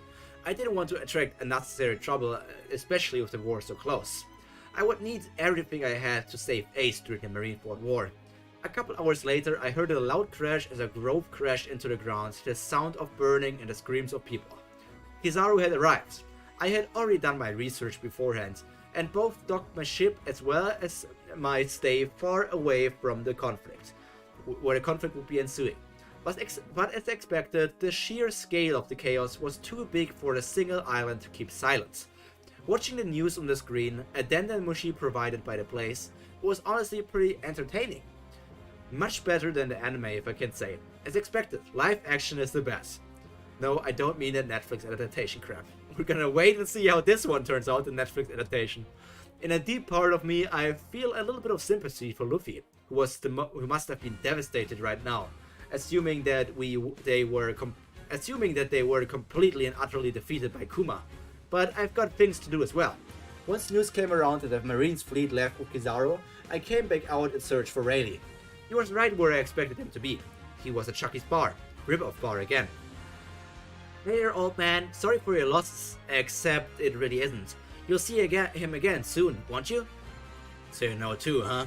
I didn't want to attract unnecessary trouble, especially with the war so close. I would need everything I had to save Ace during the Marineford War. A couple hours later, I heard a loud crash as a grove crashed into the ground, the sound of burning and the screams of people. Kizaru had arrived. I had already done my research beforehand, and both docked my ship as well as my stay far away from the conflict, where the conflict would be ensuing. But as expected, the sheer scale of the chaos was too big for a single island to keep silent. Watching the news on the screen, a dendamushi provided by the place, was honestly pretty entertaining. Much better than the anime, if I can say. As expected, live action is the best. No, I don't mean that Netflix adaptation crap. We're gonna wait and see how this one turns out, the Netflix adaptation. In a deep part of me, I feel a little bit of sympathy for Luffy, who must have been devastated right now, assuming that they were completely and utterly defeated by Kuma. But I've got things to do as well. Once news came around that the Marine's fleet left with Kizaru, I came back out in search for Rayleigh. He was right where I expected him to be. He was at Chucky's bar. Rip-off bar again. Hey there, old man. Sorry for your losses. Except it really isn't. You'll see him again soon, won't you? So you know too, huh?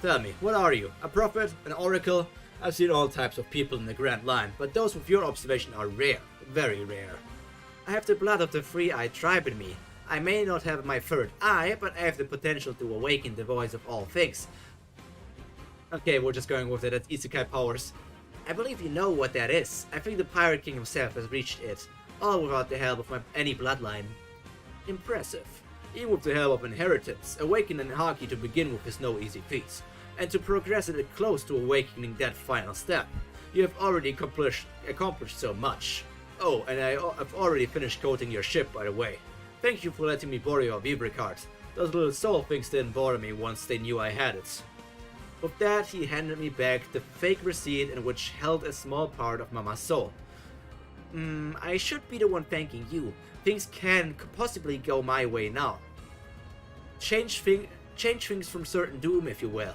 Tell me, what are you? A prophet? An oracle? I've seen all types of people in the Grand Line, but those with your observation are rare. Very rare. I have the blood of the three-eyed tribe in me. I may not have my third eye, but I have the potential to awaken the voice of all things. Okay, we're just going with it. That's Isekai powers. I believe you know what that is. I think the Pirate King himself has reached it, all without the help of any bloodline. Impressive. Even with the help of inheritance, awakening Haki to begin with is no easy feat, and to progress it close to awakening that final step. You have already accomplished so much. Oh, and I've already finished coating your ship, by the way. Thank you for letting me borrow your Vibra card. Those little soul things didn't bother me once they knew I had it. With that, he handed me back the fake receipt in which held a small part of Mama's soul. I should be the one thanking you. Things can possibly go my way now. Change things from certain doom, if you will.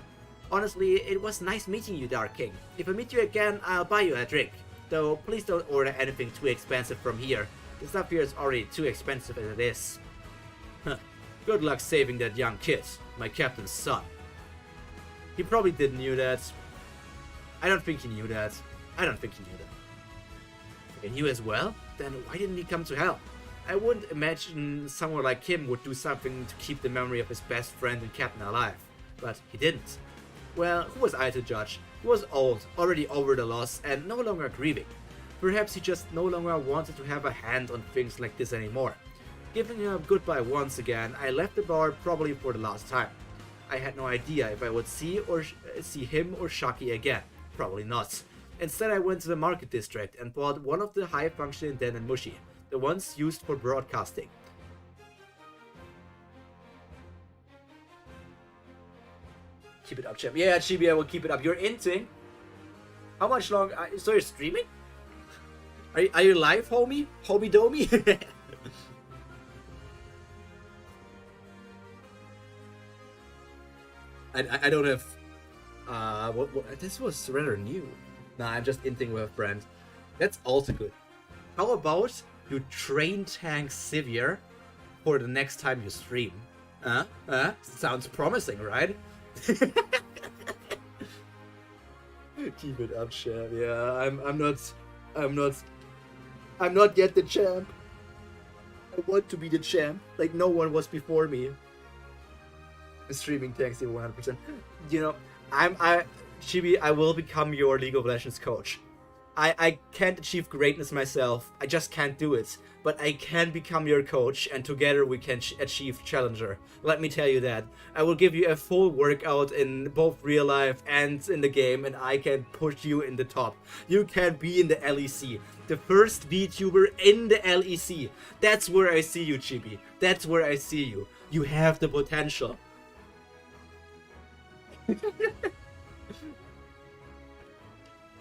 Honestly, it was nice meeting you, Dark King. If I meet you again, I'll buy you a drink. Though, please don't order anything too expensive from here. The stuff here is already too expensive as it is. Huh. Good luck saving that young kid, my captain's son. He probably didn't know that. I don't think he knew that. He knew as well? Then why didn't he come to help? I wouldn't imagine someone like him would do something to keep the memory of his best friend and captain alive. But he didn't. Well, who was I to judge? He was old, already over the loss, and no longer grieving. Perhaps he just no longer wanted to have a hand on things like this anymore. Giving him a goodbye once again, I left the bar probably for the last time. I had no idea if I would see him or Shaki again. Probably not. Instead, I went to the market district and bought one of the high-functioning dendamushi, the ones used for broadcasting. Keep it up, champ. Yeah, Chibi, I will keep it up. You're inting. How much longer? So you're streaming? Are you live, homie? Homie Domi? I don't have. What? This was rather new. Nah, I'm just inting with a friend. That's also good. How about you train tank Sivir for the next time you stream? Sounds promising, right? Keep it up, champ. Yeah, I'm not yet the champ. I want to be the champ, like no one was before me. Streaming tanks 100%. You know, Chibi, I will become your League of Legends coach. I can't achieve greatness myself. I just can't do it. But I can become your coach, and together we can achieve Challenger. Let me tell you that. I will give you a full workout in both real life and in the game, and I can push you in the top. You can be in the LEC. The first VTuber in the LEC. That's where I see you, Chibi. That's where I see you. You have the potential.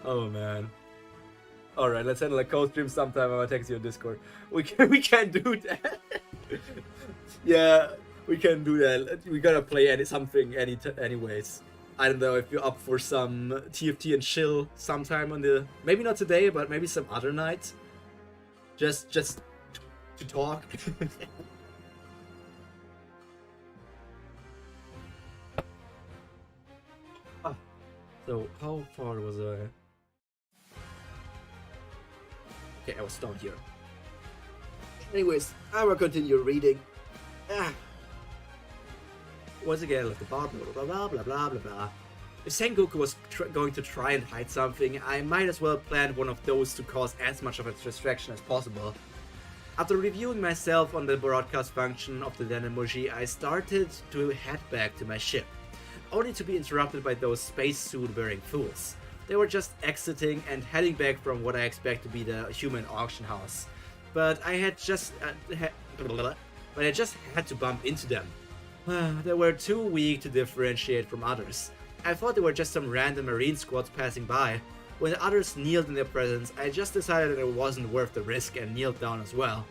Oh man. Alright, let's handle a co-stream sometime. I'm gonna text you on Discord. We can do that. Yeah, we can do that. We gotta play something anyways. I don't know if you're up for some TFT and chill sometime on the, maybe not today, but maybe some other night. Just to talk. So how far was I? Okay, I was down here. Anyways, I will continue reading. Once again, I left the bar, blah blah blah blah blah blah. If Sengoku was going to try and hide something, I might as well plan one of those to cause as much of a distraction as possible. After reviewing myself on the broadcast function of the Denemushi, I started to head back to my ship, only to be interrupted by those spacesuit-wearing fools. They were just exiting and heading back from what I expect to be the human auction house. But I just had to bump into them. They were too weak to differentiate from others. I thought they were just some random marine squads passing by. When the others kneeled in their presence, I just decided that it wasn't worth the risk and kneeled down as well.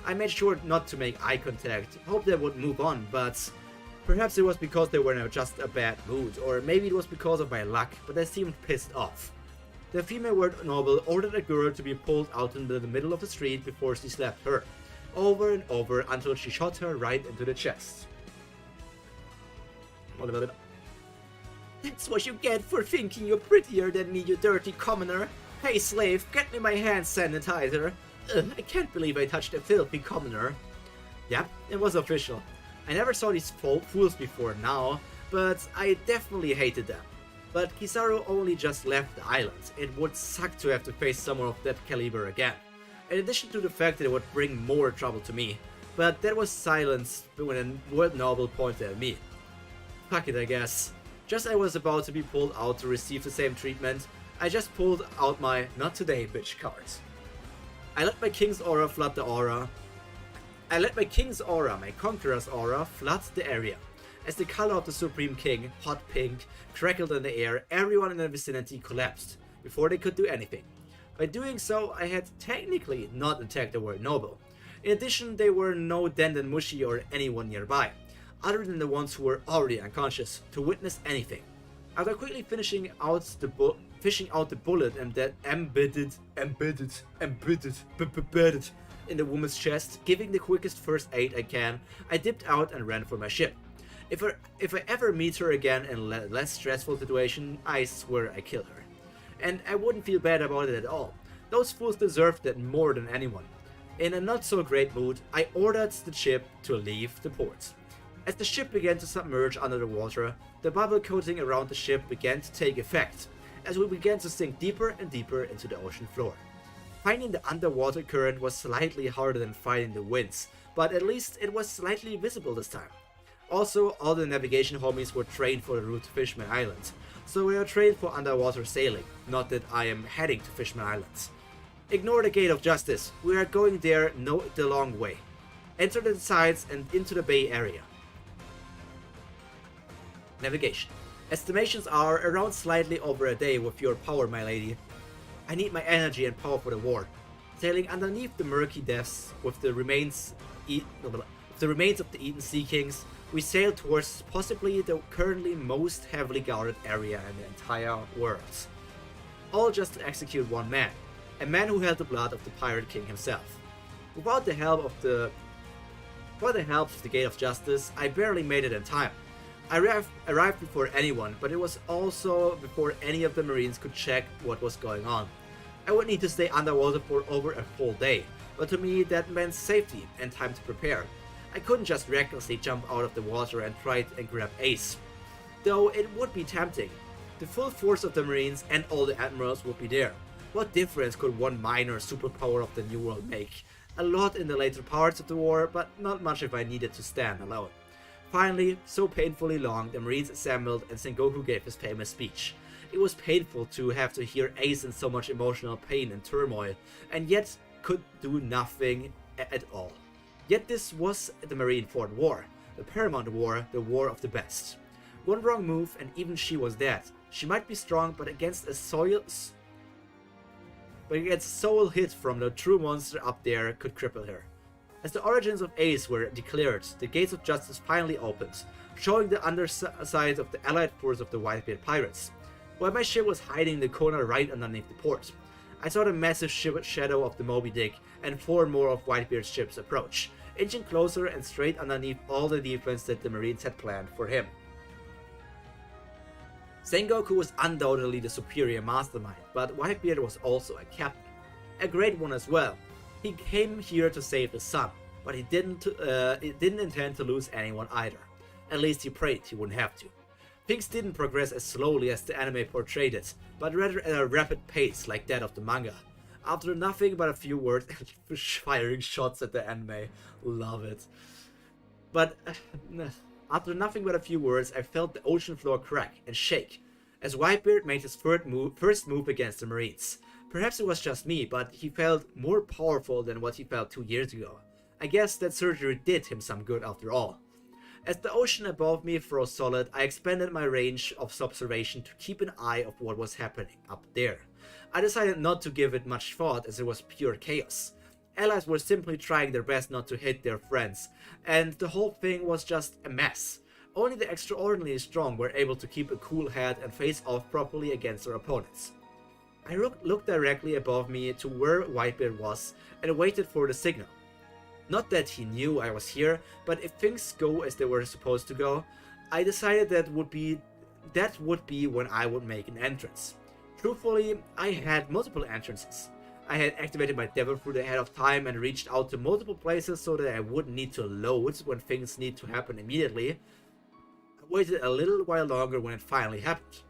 I made sure not to make eye contact, hoped they would move on, but perhaps it was because they were in just a bad mood, or maybe it was because of my luck, but they seemed pissed off. The female word noble ordered a girl to be pulled out into the middle of the street before she slapped her, over and over until she shot her right into the chest. That's what you get for thinking you're prettier than me, you dirty commoner. Hey slave, get me my hand sanitizer. I can't believe I touched a filthy commoner. Yep, it was official. I never saw these fools before now, but I definitely hated them. But Kizaru only just left the island. It would suck to have to face someone of that caliber again. In addition to the fact that it would bring more trouble to me. But that was silenced when a word noble pointed at me. Fuck it, I guess. Just as I was about to be pulled out to receive the same treatment, I just pulled out my not today bitch cards. I let my king's aura flood the aura. My conqueror's aura, flood the area. As the color of the Supreme King, hot pink, crackled in the air, everyone in the vicinity collapsed, before they could do anything. By doing so, I had technically not attacked the word noble. In addition, there were no Denden Mushi or anyone nearby, other than the ones who were already unconscious, to witness anything. After quickly fishing out the bullet and that embedded in the woman's chest, giving the quickest first aid I can, I dipped out and ran for my ship. If I ever meet her again in a less stressful situation, I swear I kill her. And I wouldn't feel bad about it at all. Those fools deserved that more than anyone. In a not so great mood, I ordered the ship to leave the port. As the ship began to submerge under the water, the bubble coating around the ship began to take effect, as we began to sink deeper and deeper into the ocean floor. Finding the underwater current was slightly harder than fighting the winds, but at least it was slightly visible this time. Also, all the navigation homies were trained for the route to Fishman Island, so we are trained for underwater sailing, not that I am heading to Fishman Island. Ignore the Gate of Justice, we are going there the long way. Enter the sides and into the bay area. Navigation. Estimations are around slightly over a day with your power, my lady. I need my energy and power for the war. Sailing underneath the murky depths with the remains of the Eden Sea Kings, we sailed towards possibly the currently most heavily guarded area in the entire world. All just to execute one man, a man who held the blood of the Pirate King himself. Without the help of the Gate of Justice, I barely made it in time. I arrived before anyone, but it was also before any of the Marines could check what was going on. I would need to stay underwater for over a full day, but to me that meant safety and time to prepare. I couldn't just recklessly jump out of the water and try and grab Ace. Though it would be tempting. The full force of the Marines and all the Admirals would be there. What difference could one minor superpower of the New World make? A lot in the later parts of the war, but not much if I needed to stand alone. Finally, so painfully long, the Marines assembled and Sengoku gave his famous speech. It was painful to have to hear Ace in so much emotional pain and turmoil, and yet could do nothing at all. Yet this was the Marineford War, the Paramount War, the war of the best. One wrong move and even she was dead. She might be strong, but against a soul hit from the true monster up there could cripple her. As the origins of Ace were declared, the gates of justice finally opened, showing the underside of the allied force of the Whitebeard pirates. While my ship was hiding in the corner right underneath the port, I saw the massive shadow of the Moby Dick and 4 more of Whitebeard's ships approach, inching closer and straight underneath all the defense that the Marines had planned for him. Sengoku was undoubtedly the superior mastermind, but Whitebeard was also a captain. A great one as well. He came here to save the sun, but he didn't intend to lose anyone either. At least he prayed he wouldn't have to. Things didn't progress as slowly as the anime portrayed it, but rather at a rapid pace like that of the manga. After nothing but a few words, firing shots at the anime, love it. But after nothing but a few words, I felt the ocean floor crack and shake as Whitebeard made his first move against the Marines. Perhaps it was just me, but he felt more powerful than what he felt 2 years ago. I guess that surgery did him some good after all. As the ocean above me froze solid, I expanded my range of observation to keep an eye of what was happening up there. I decided not to give it much thought as it was pure chaos. Allies were simply trying their best not to hit their friends, and the whole thing was just a mess. Only the extraordinarily strong were able to keep a cool head and face off properly against their opponents. I looked directly above me to where Whitebeard was and waited for the signal. Not that he knew I was here, but if things go as they were supposed to go, I decided that would be when I would make an entrance. Truthfully, I had multiple entrances. I had activated my Devil Fruit ahead of time and reached out to multiple places so that I wouldn't need to load when things need to happen immediately. I waited a little while longer when it finally happened.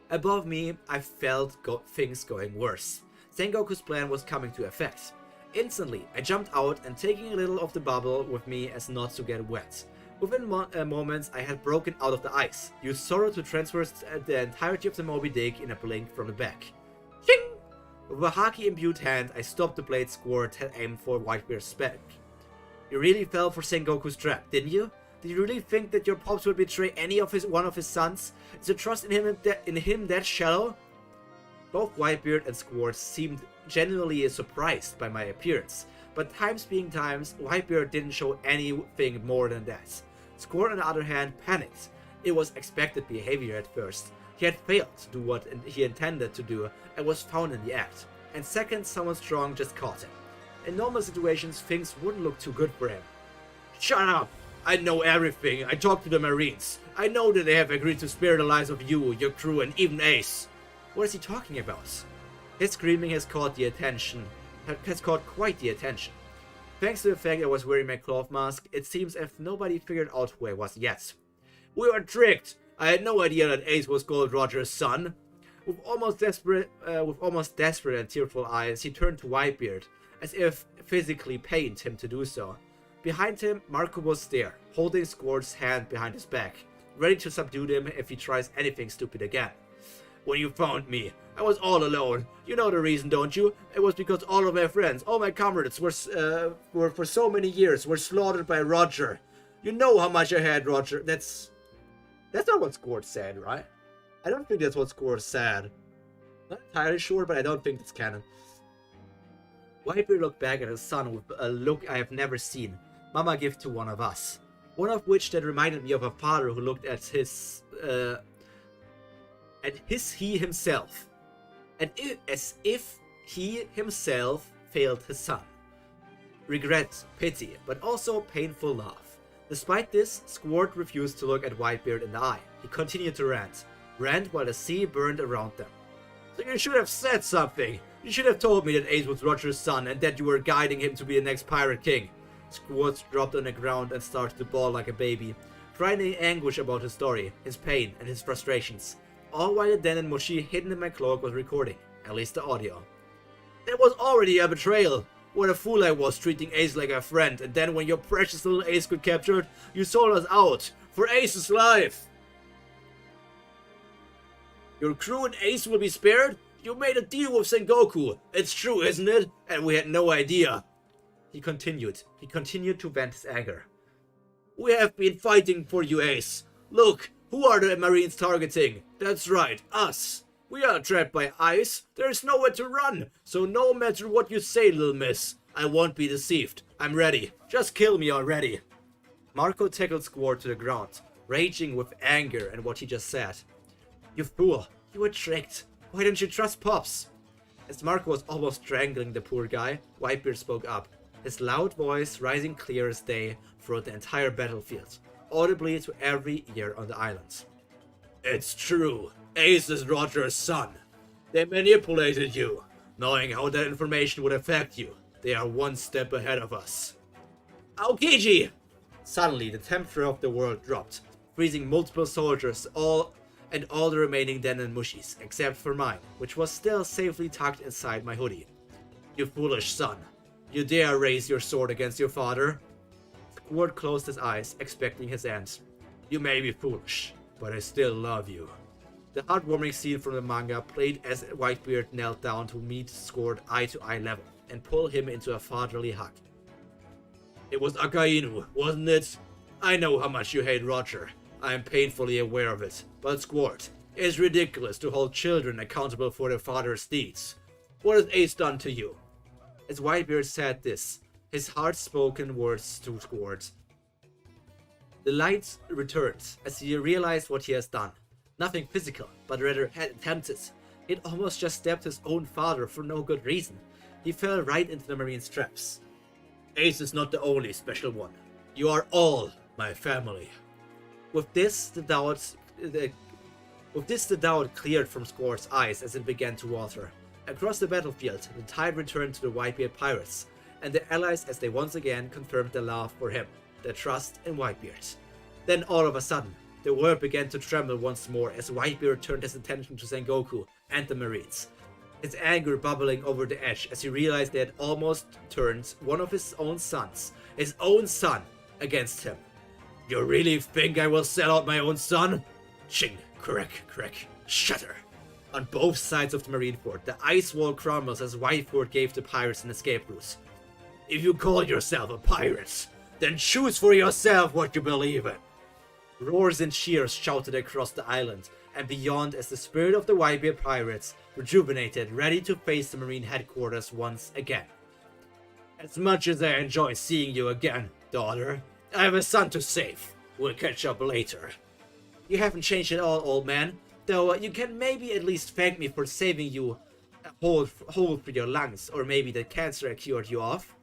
Above me, I felt things going worse. Sengoku's plan was coming to effect. Instantly, I jumped out and taking a little of the bubble with me as not to get wet. Within moments, I had broken out of the ice, used Sorrow to transfer the entirety of the Moby Dick in a blink from the back. Ching! With a Haki-imbued hand, I stopped the blade squirt had aimed for Whitebeard's back. You really fell for Sengoku's trap, didn't you? Did you really think that your pops would betray one of his sons? Is your trust in him that shallow? Both Whitebeard and Squirt seemed genuinely surprised by my appearance, but times being times, Whitebeard didn't show anything more than that. Squirt, on the other hand, panicked. It was expected behavior at first. He had failed to do what he intended to do and was found in the act. And second, someone strong just caught him. In normal situations, things wouldn't look too good for him. Shut up! I know everything. I talked to the Marines. I know that they have agreed to spare the lives of you, your crew, and even Ace. What is he talking about? His screaming has caught quite the attention. Thanks to the fact I was wearing my cloth mask, it seems as if nobody figured out who I was yet. We were tricked! I had no idea that Ace was Gold Roger's son. With almost desperate and tearful eyes, he turned to Whitebeard, as if physically pained him to do so. Behind him, Marco was there, holding Squirt's hand behind his back, ready to subdue him if he tries anything stupid again. When you found me, I was all alone. You know the reason, don't you? It was because all of my friends, all my comrades were for so many years were slaughtered by Roger. You know how much I had Roger. That's not what Squirt said, right? I don't think that's what Squirt said. Not entirely sure, but I don't think it's canon. Whitebeard looked back at his son with a look I have never seen. Mama gave to one of us. One of which that reminded me of a father who looked at he himself. As if he himself failed his son. Regret, pity, but also painful love. Despite this, Squirt refused to look at Whitebeard in the eye. He continued to rant while the sea burned around them. So you should have said something. You should have told me that Ace was Roger's son and that you were guiding him to be the next pirate king. Squirt dropped on the ground and started to bawl like a baby, crying in anguish about his story, his pain, and his frustrations. All while the Den and Moshi hidden in my cloak was recording. At least the audio. That was already a betrayal. What a fool I was treating Ace like a friend, and then when your precious little Ace got captured, you sold us out for Ace's life. Your crew and Ace will be spared? You made a deal with Sengoku. It's true, isn't it? And we had no idea. He continued to vent his anger. We have been fighting for you, Ace. Look, who are the Marines targeting? That's right, us. We are trapped by ice. There is nowhere to run. So no matter what you say, little miss, I won't be deceived. I'm ready. Just kill me already. Marco tackled Squard to the ground, raging with anger and what he just said. You fool. You were tricked. Why didn't you trust Pops? As Marco was almost strangling the poor guy, Whitebeard spoke up, his loud voice rising clear as day throughout the entire battlefield, audibly to every ear on the island. It's true. Ace is Roger's son. They manipulated you. Knowing how that information would affect you, they are one step ahead of us. Aokiji! Suddenly, the temperature of the world dropped, freezing multiple soldiers, all the remaining Denon Mushis, except for mine, which was still safely tucked inside my hoodie. You foolish son. You dare raise your sword against your father? Squard closed his eyes, expecting his end. You may be foolish, but I still love you. The heartwarming scene from the manga played as Whitebeard knelt down to meet Squard eye-to-eye level and pull him into a fatherly hug. It was Akainu, wasn't it? I know how much you hate Roger. I am painfully aware of it. But Squard, it's ridiculous to hold children accountable for their father's deeds. What has Ace done to you? As Whitebeard said this, his hard-spoken words to Squard, the light returned as he realized what he has done. Nothing physical, but rather had attempted. He'd almost just stabbed his own father for no good reason. He fell right into the Marine's traps. Ace is not the only special one. You are all my family. With this, the doubt cleared from Squard's eyes as it began to water. Across the battlefield, the tide returned to the Whitebeard pirates, and their allies as they once again confirmed their love for him, their trust in Whitebeard. Then all of a sudden, the world began to tremble once more as Whitebeard turned his attention to Sengoku and the Marines. His anger bubbling over the edge as he realized they had almost turned one of his own son, against him. You really think I will sell out my own son? Ching, crack, shatter. On both sides of the Marine fort, the ice wall crumbles as Whitebeard gave the pirates an escape route. If you call yourself a pirate, then choose for yourself what you believe in. Roars and cheers shouted across the island and beyond as the spirit of the Whitebeard pirates rejuvenated, ready to face the Marine headquarters once again. As much as I enjoy seeing you again, daughter, I have a son to save. We'll catch up later. You haven't changed at all, old man, though you can maybe at least thank me for saving you a hole for your lungs, or maybe the cancer I cured you of.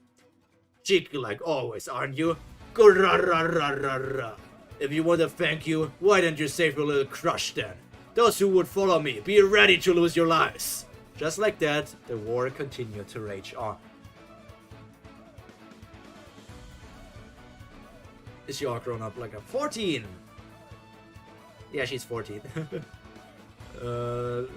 Cheeky like always, aren't you? Gurrarararara. If you want to thank you, why don't you save your little crush then? Those who would follow me, be ready to lose your lives. Just like that, the war continued to rage on. Is she all grown up like a 14? Yeah, she's 14. From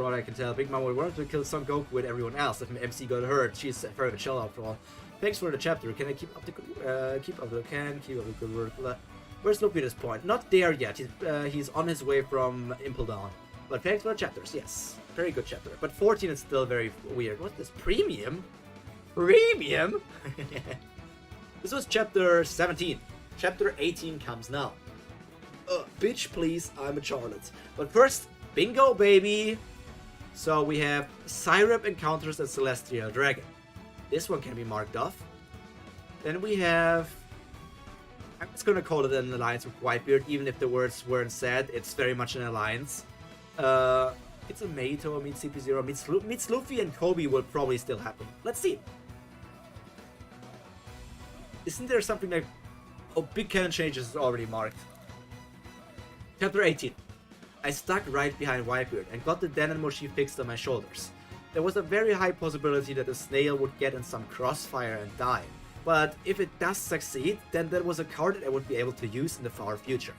what I can tell, Big Mom would want to kill Son Goku with everyone else if MC got hurt. She's very much chill after all. Thanks for the chapter. Can I keep up the good work? Where's Luffy at this point? Not there yet. He's on his way from Impel Down. But thanks for the chapters. Yes, very good chapter. But 14 is still very weird. What's this? Premium? Premium? This was chapter 17. Chapter 18 comes now. Bitch, please. I'm a Charlotte. But first, bingo, baby. So we have Syrup encounters a Celestial Dragon. This one can be marked off. Then we have... I'm just gonna call it an alliance with Whitebeard, even if the words weren't said. It's very much an alliance. It's a Meito meets CP0 meets Luffy and Kobe will probably still happen. Let's see. Isn't there something like... Oh, big canon changes is already marked. Chapter 18. I stuck right behind Whitebeard and got the Denon Moshi fixed on my shoulders. There was a very high possibility that the snail would get in some crossfire and die, but if it does succeed, then that was a card that I would be able to use in the far future.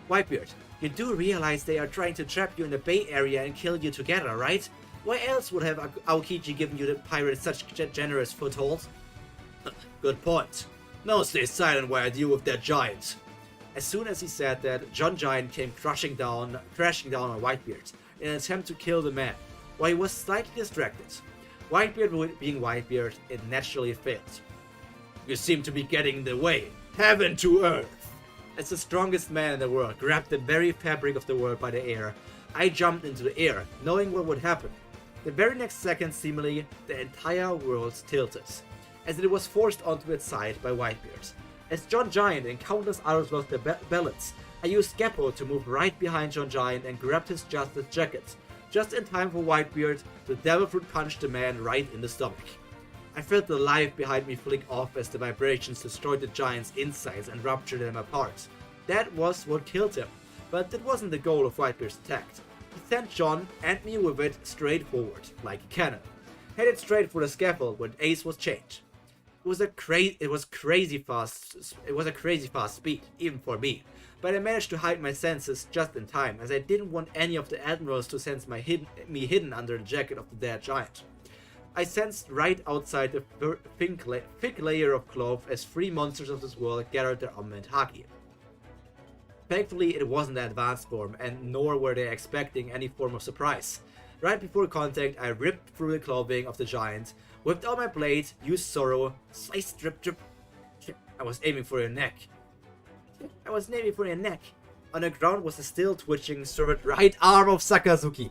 Whitebeard, you do realize they are trying to trap you in the Bay Area and kill you together, right? Why else would have Aokiji given you the pirates such generous foothold? Good point. Now stay silent while I deal with that giant. As soon as he said that, John Giant came crashing down on Whitebeard in an attempt to kill the man, while he was slightly distracted. Whitebeard being Whitebeard, it naturally failed. You seem to be getting in the way. Heaven to earth! As the strongest man in the world grabbed the very fabric of the world by the air, I jumped into the air, knowing what would happen. The very next second, seemingly, the entire world tilted, as it was forced onto its side by Whitebeard. As John Giant and countless others lost their balance, I used Scappo to move right behind John Giant and grabbed his Justice jacket, just in time for Whitebeard to devil fruit punch the man right in the stomach. I felt the life behind me flick off as the vibrations destroyed the giant's insides and ruptured them apart. That was what killed him, but that wasn't the goal of Whitebeard's attack. He sent John and me with it straight forward, like a cannon, headed straight for the scaffold when Ace was changed. It was a crazy fast speed, even for me, but I managed to hide my senses just in time, as I didn't want any of the admirals to sense me hidden under the jacket of the dead giant. I sensed right outside the thick layer of cloth as 3 monsters of this world gathered their armament haki. Thankfully, it wasn't the advanced form, and nor were they expecting any form of surprise. Right before contact, I ripped through the clothing of the giant, whipped out my blade, used Sorrow, sliced, drip. I was aiming for your neck. On the ground was the still twitching, severed right arm of Sakazuki.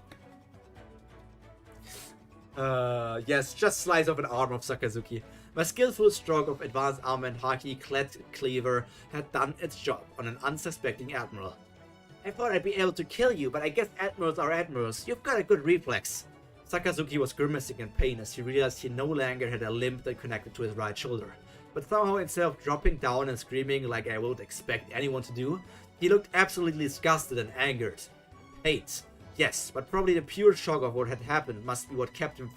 Yes, just slice off an arm of Sakazuki. My skillful stroke of advanced armor and haki-clad cleaver had done its job on an unsuspecting admiral. I thought I'd be able to kill you, but I guess admirals are admirals. You've got a good reflex. Sakazuki was grimacing in pain as he realized he no longer had a limb that connected to his right shoulder. But somehow, instead of dropping down and screaming like I would expect anyone to do, he looked absolutely disgusted and angered. Hate. Yes, but probably the pure shock of what had happened must be what kept him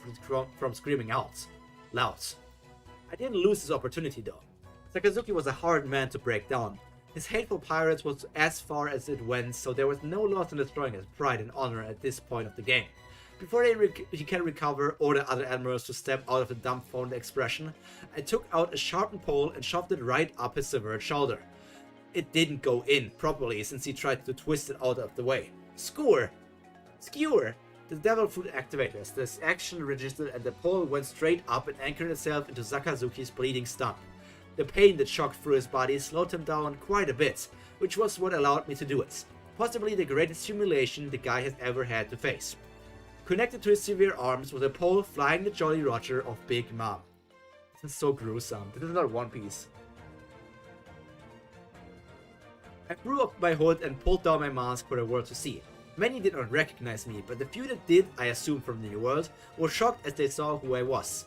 from screaming out. Loud. I didn't lose this opportunity though. Sakazuki was a hard man to break down. His hateful pirates was as far as it went, so there was no loss in destroying his pride and honor at this point of the game. Before he can recover or the other admirals to step out of the dumbfounded expression, I took out a sharpened pole and shoved it right up his severed shoulder. It didn't go in properly since he tried to twist it out of the way. Skewer! The devil fruit activated. This action registered and the pole went straight up and anchored itself into Sakazuki's bleeding stump. The pain that shocked through his body slowed him down quite a bit, which was what allowed me to do it. Possibly the greatest humiliation the guy has ever had to face. Connected to his severe arms was a pole flying the Jolly Roger of Big Mom. This is so gruesome. This is not One Piece. I threw up my hood and pulled down my mask for the world to see. Many did not recognize me, but the few that did, I assume from the New World, were shocked as they saw who I was.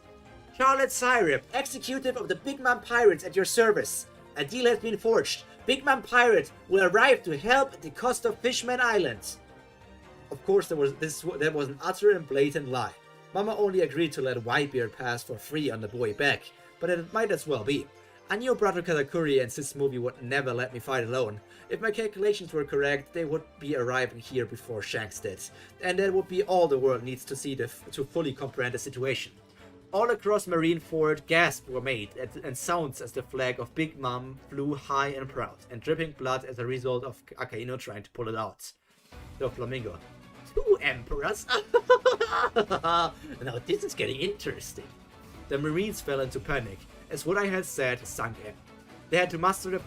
Charlotte Cyrip, executive of the Big Mom Pirates at your service. A deal has been forged. Big Mom Pirate will arrive to help at the cost of Fishman Island. Of course, that was an utter and blatant lie. Mama only agreed to let Whitebeard pass for free on the boy back, but it might as well be. I knew Brother Katakuri and Sis Movie would never let me fight alone. If my calculations were correct, they would be arriving here before Shanks did, and that would be all the world needs to see to fully comprehend the situation. All across Marineford, gasps were made and sounds as the flag of Big Mom flew high and proud, and dripping blood as a result of Akainu trying to pull it out. The Flamingo. 2 emperors? Now this is getting interesting. The Marines fell into panic, as what I had said sunk in. They had to muster the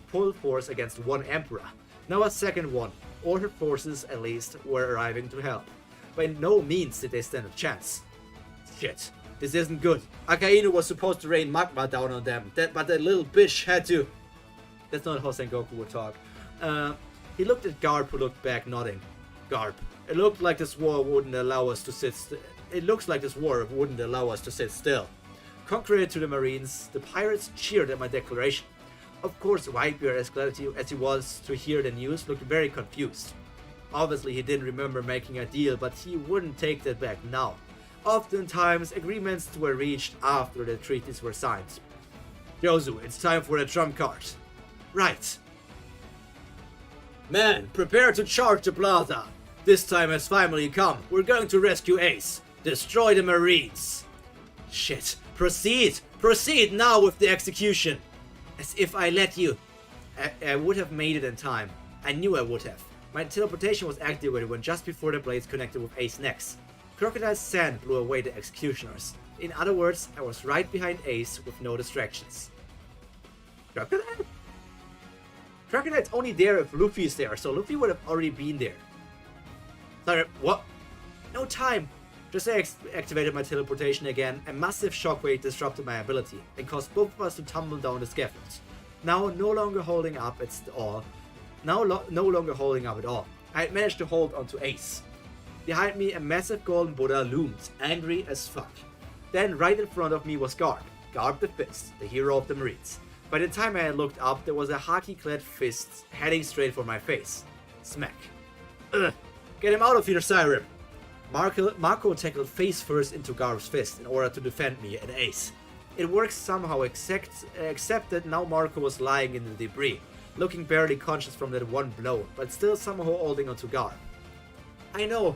full force against 1 emperor. Now a second one, or her forces at least, were arriving to help. By no means did they stand a chance. Shit, this isn't good. Akainu was supposed to rain magma down on them, but that little bitch had to... That's not how Sengoku would talk. He looked at Garp, who looked back nodding. Garp, it looked like this war wouldn't allow us to sit still. Contrary to the Marines, the pirates cheered at my declaration. Of course, Whitebeard, as glad as he was to hear the news, looked very confused. Obviously, he didn't remember making a deal, but he wouldn't take that back now. Oftentimes, agreements were reached after the treaties were signed. Yozu, it's time for the trump card. Right. Men, prepare to charge the plaza. This time has finally come. We're going to rescue Ace. Destroy the Marines. Shit. Proceed. Proceed now with the execution. As if I let you. I would have made it in time. I knew I would have. My teleportation was activated when just before the blades connected with Ace's necks. Crocodile sand blew away the executioners. In other words, I was right behind Ace with no distractions. Crocodile? Crocodile's only there if Luffy is there, so Luffy would have already been there. Sorry, what? No time! Just as I activated my teleportation again, a massive shockwave disrupted my ability and caused both of us to tumble down the scaffolds. Now no longer holding up at all. No longer holding up at all. I had managed to hold onto Ace. Behind me, a massive golden Buddha loomed, angry as fuck. Then right in front of me was Garb. Garb the Fist, the hero of the Marines. By the time I had looked up, there was a haki-clad fist heading straight for my face. Smack. Ugh. Get him out of here, Siren! Marco tackled face first into Garb's fist in order to defend me and Ace. It worked somehow, except that now Marco was lying in the debris, looking barely conscious from that one blow, but still somehow holding onto Garb. I know.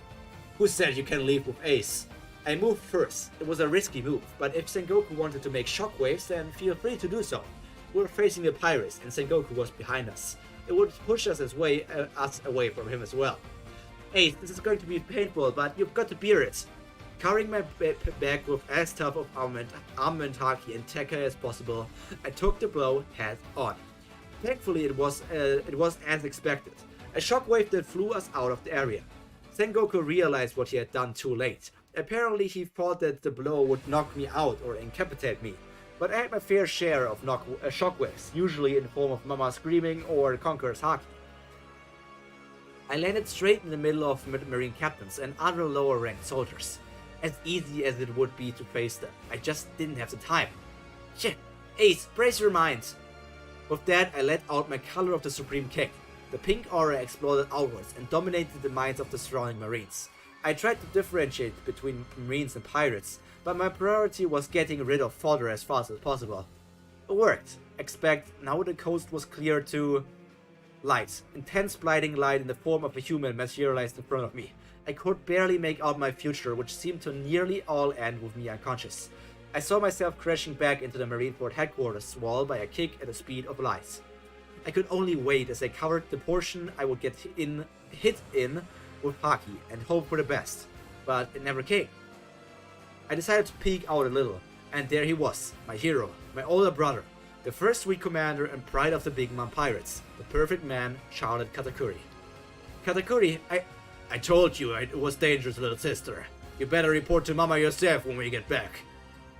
Who said you can leave with Ace? I moved first. It was a risky move, but if Sengoku wanted to make shockwaves, then feel free to do so. We were facing the pirates, and Sengoku was behind us. It would push us away from him as well. Ace, this is going to be painful, but you've got to bear it. Covering my back with as tough of armament haki and Tekka as possible, I took the blow head on. Thankfully, it was as expected. A shockwave that flew us out of the area. Sengoku realized what he had done too late. Apparently, he thought that the blow would knock me out or incapacitate me. But I had my fair share of shockwaves, usually in the form of Mama screaming or Conqueror's haki. I landed straight in the middle of Marine captains and other lower-ranked soldiers. As easy as it would be to face them, I just didn't have the time. Shit! Ace, brace your minds! With that, I let out my color of the Supreme Kick. The pink aura exploded outwards and dominated the minds of the surrounding Marines. I tried to differentiate between Marines and pirates, but my priority was getting rid of fodder as fast as possible. It worked. Expect, now the coast was clear to... light. Intense blinding light in the form of a human materialized in front of me. I could barely make out my future, which seemed to nearly all end with me unconscious. I saw myself crashing back into the Marineford headquarters wall by a kick at the speed of light. I could only wait as I covered the portion I would get hit in with haki and hope for the best, but it never came. I decided to peek out a little, and there he was, my hero, my older brother, the first Reed commander and pride of the Big Mom Pirates, the perfect man, Charlotte Katakuri. Katakuri, I told you it was dangerous, little sister. You better report to Mama yourself when we get back.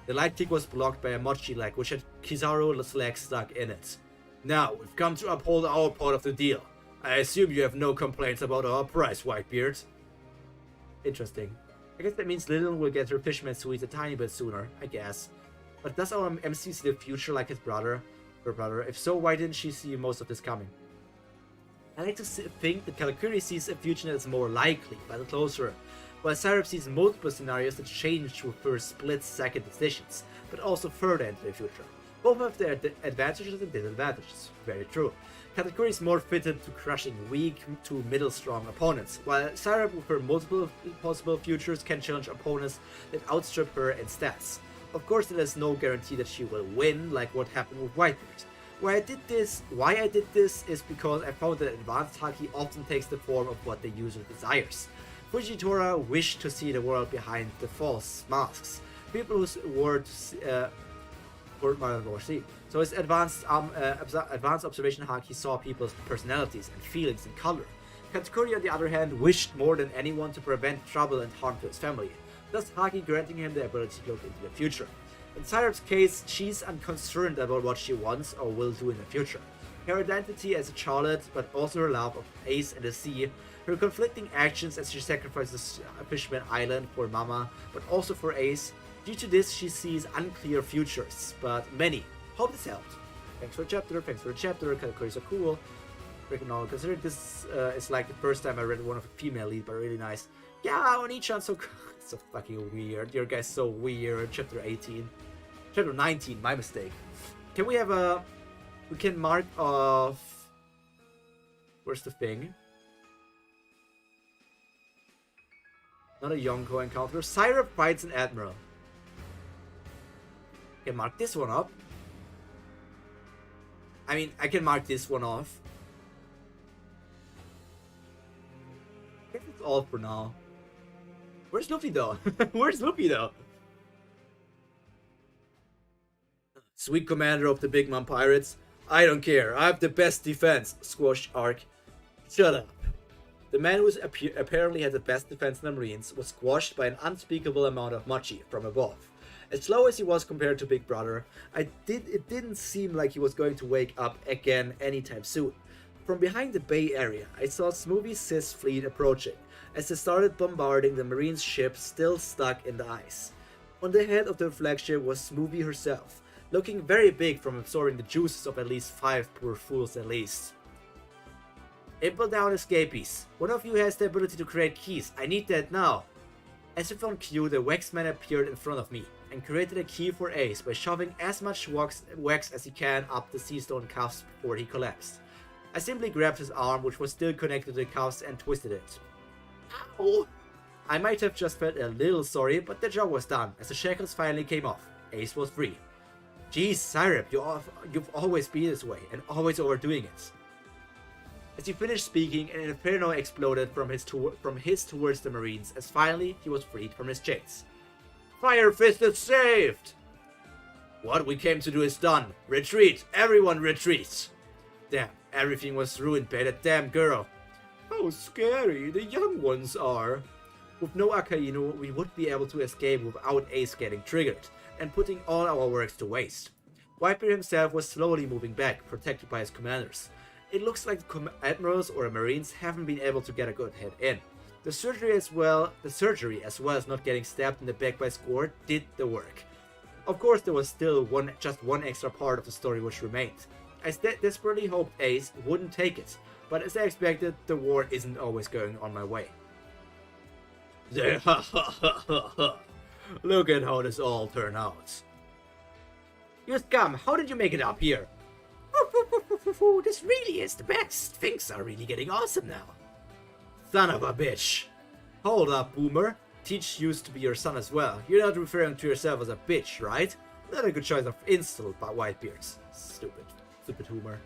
The light kick was blocked by a mochi leg which had Kizaru's leg stuck in it. Now, we've come to uphold our part of the deal. I assume you have no complaints about our price, Whitebeard. Interesting. I guess that means Lillian will get her fisherman suit a tiny bit sooner, I guess. But does our MC see the future like his brother? Her brother? If so, why didn't she see most of this coming? I like to think that Katakuri sees a future that is more likely, but closer, while Syrup sees multiple scenarios that change with her split-second decisions, but also further into the future. Both have their advantages and disadvantages. Very true. Katakuri is more fitted to crushing weak to middle-strong opponents, while Syrup with her multiple possible futures can challenge opponents that outstrip her in stats. Of course, there is no guarantee that she will win, like what happened with Whitebeard. Why I did this is because I found that advanced haki often takes the form of what the user desires. Fujitora wished to see the world behind the false masks, people whose words were more see. So his advanced observation haki saw people's personalities and feelings in color. Katakuri, on the other hand, wished more than anyone to prevent trouble and harm to his family, thus haki granting him the ability to look into the future. In Syrup's case, she's unconcerned about what she wants or will do in the future. Her identity as a Charlotte, but also her love of Ace and the sea, her conflicting actions as she sacrifices Fishman Island for Mama, but also for Ace. Due to this, she sees unclear futures, but many. Hope this helped. Thanks for the chapter, Katakuri's so cool. Freaking considering this is like the first time I read one of a female lead, but really nice. Yeah, Oni-chan so so fucking weird. Your guy's so weird. Chapter 18. Chapter 19, my mistake. Can we have a... We can mark off... Where's the thing? Not a Yonko encounter. Syrup fights an admiral. Can mark this one up. I mean, I can mark this one off. I guess it's all for now. Where's Luffy though? Where's Luffy though? Sweet commander of the Big Mom Pirates. I don't care. I have the best defense. Squash Arc. Shut up. The man who apparently had the best defense in the Marines was squashed by an unspeakable amount of mochi from above. As slow as he was compared to Big Brother, it didn't seem like he was going to wake up again anytime soon. From behind the Bay Area, I saw Smoothie Sis fleet approaching, as they started bombarding the Marines' ship still stuck in the ice. On the head of the flagship was Smoothie herself, looking very big from absorbing the juices of at least 5 poor fools at least. Impel down escapees. One of you has the ability to create keys. I need that now. As if on cue, the Waxman appeared in front of me and created a key for Ace by shoving as much wax as he can up the sea stone cuffs before he collapsed. I simply grabbed his arm, which was still connected to the cuffs, and twisted it. Ow! I might have just felt a little sorry, but the job was done as the shackles finally came off. Ace was free. Geez, Syrup, you've always been this way, and always overdoing it. As he finished speaking, an inferno exploded from his towards the Marines, as finally he was freed from his chains. Fire Fist is saved! What we came to do is done. Retreat! Everyone retreat! Damn, everything was ruined by that damn girl. How scary the young ones are. With no Akainu, we would be able to escape without Ace getting triggered, and putting all our works to waste. Whitebeard himself was slowly moving back, protected by his commanders. It looks like the admirals or Marines haven't been able to get a good hit in. The surgery as well as not getting stabbed in the back by Score did the work. Of course, there was still just one extra part of the story which remained. I desperately hoped Ace wouldn't take it, but as I expected, the war isn't always going on my way. Look at how this all turned out. You scum, how did you make it up here? This really is the best. Things are really getting awesome now. Son of a bitch. Hold up, Boomer. Teach used to be your son as well. You're not referring to yourself as a bitch, right? Not a good choice of insult by Whitebeards. Stupid Boomer.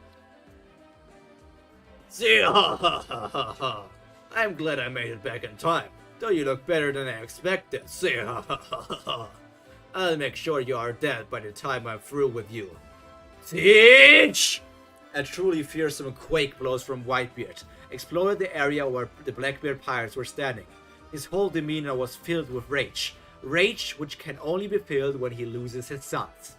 I'm glad I made it back in time. Though you look better than I expected. I'll make sure you are dead by the time I'm through with you. Siege! A truly fearsome quake blows from Whitebeard exploded the area where the Blackbeard pirates were standing. His whole demeanor was filled with rage. Rage which can only be filled when he loses his sons.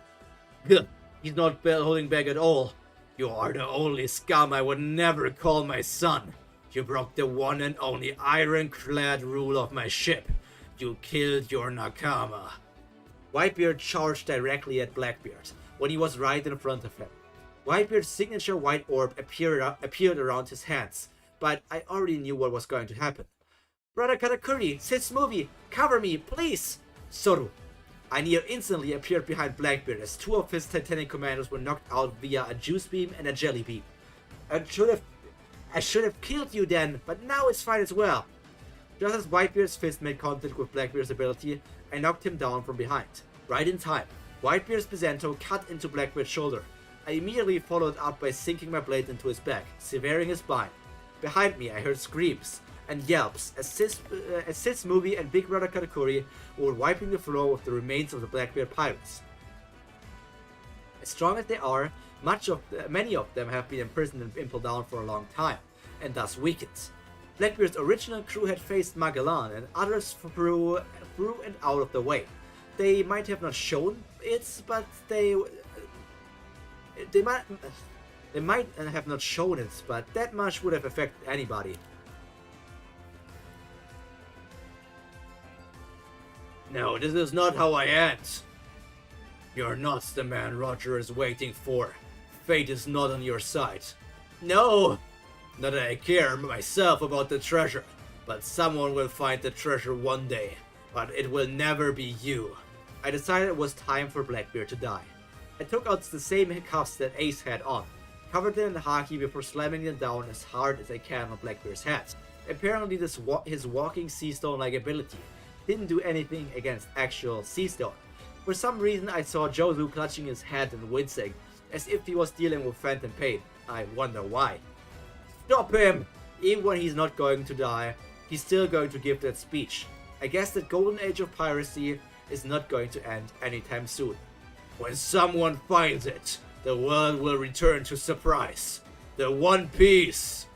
He's not holding back at all. You are the only scum I would never call my son. You broke the one and only ironclad rule of my ship. You killed your Nakama. Whitebeard charged directly at Blackbeard when he was right in front of him. Whitebeard's signature white orb appeared around his hands, but I already knew what was going to happen. Brother Katakuri, Sis Movie, cover me, please! Soru. I near instantly appeared behind Blackbeard as 2 of his Titanic commanders were knocked out via a juice beam and a jelly beam. I should have killed you then, but now it's fine as well. Just as Whitebeard's fist made contact with Blackbeard's ability, I knocked him down from behind. Right in time, Whitebeard's Bizento cut into Blackbeard's shoulder. I immediately followed up by sinking my blade into his back, severing his spine. Behind me I heard screams and yelps as Sis Movie and Big Brother Katakuri were wiping the floor with the remains of the Blackbeard pirates. As strong as they are, many of them have been imprisoned in Impel Down for a long time, and thus weakened. Blackbeard's original crew had faced Magellan, and others through and out of the way. They might have not shown it, but they might have not shown it, but that much would have affected anybody. No, this is not how I end. You're not the man Roger is waiting for. Fate is not on your side. No! Not that I care myself about the treasure, but someone will find the treasure one day. But it will never be you. I decided it was time for Blackbeard to die. I took out the same cuffs that Ace had on. covered them in haki before slamming them down as hard as I can on Blackbeard's head. Apparently his walking sea stone-like ability didn't do anything against actual sea stone. For some reason I saw Jozu clutching his head and wincing, as if he was dealing with phantom pain. I wonder why. Stop him! Even when he's not going to die, he's still going to give that speech. I guess that golden age of piracy is not going to end anytime soon. When someone finds it, the world will return to surprise. The One Piece!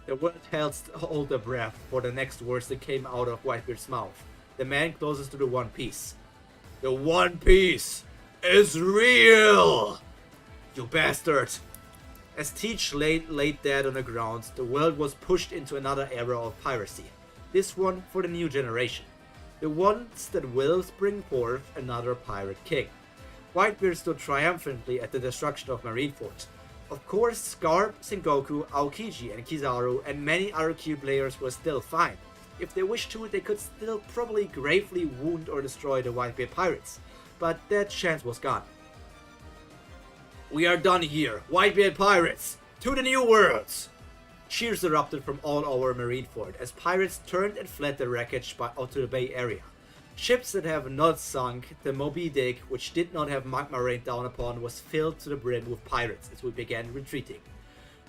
The world held their breath for the next words that came out of Whitebeard's mouth. The man closest to the One Piece. The One Piece is real! You bastard! As Teach laid dead on the ground, the world was pushed into another era of piracy. This one for the new generation. The ones that will bring forth another pirate king. Whitebeard stood triumphantly at the destruction of Marineford. Of course, Scarp, Sengoku, Aokiji and Kizaru and many other key players were still fine. If they wished to, they could still probably gravely wound or destroy the Whitebeard pirates, but that chance was gone. We are done here, Whitebeard pirates! To the new worlds! Cheers erupted from all over Marineford as pirates turned and fled the wreckage out to the Bay Area. Ships that have not sunk, the Moby Dick, which did not have magma rained down upon, was filled to the brim with pirates as we began retreating.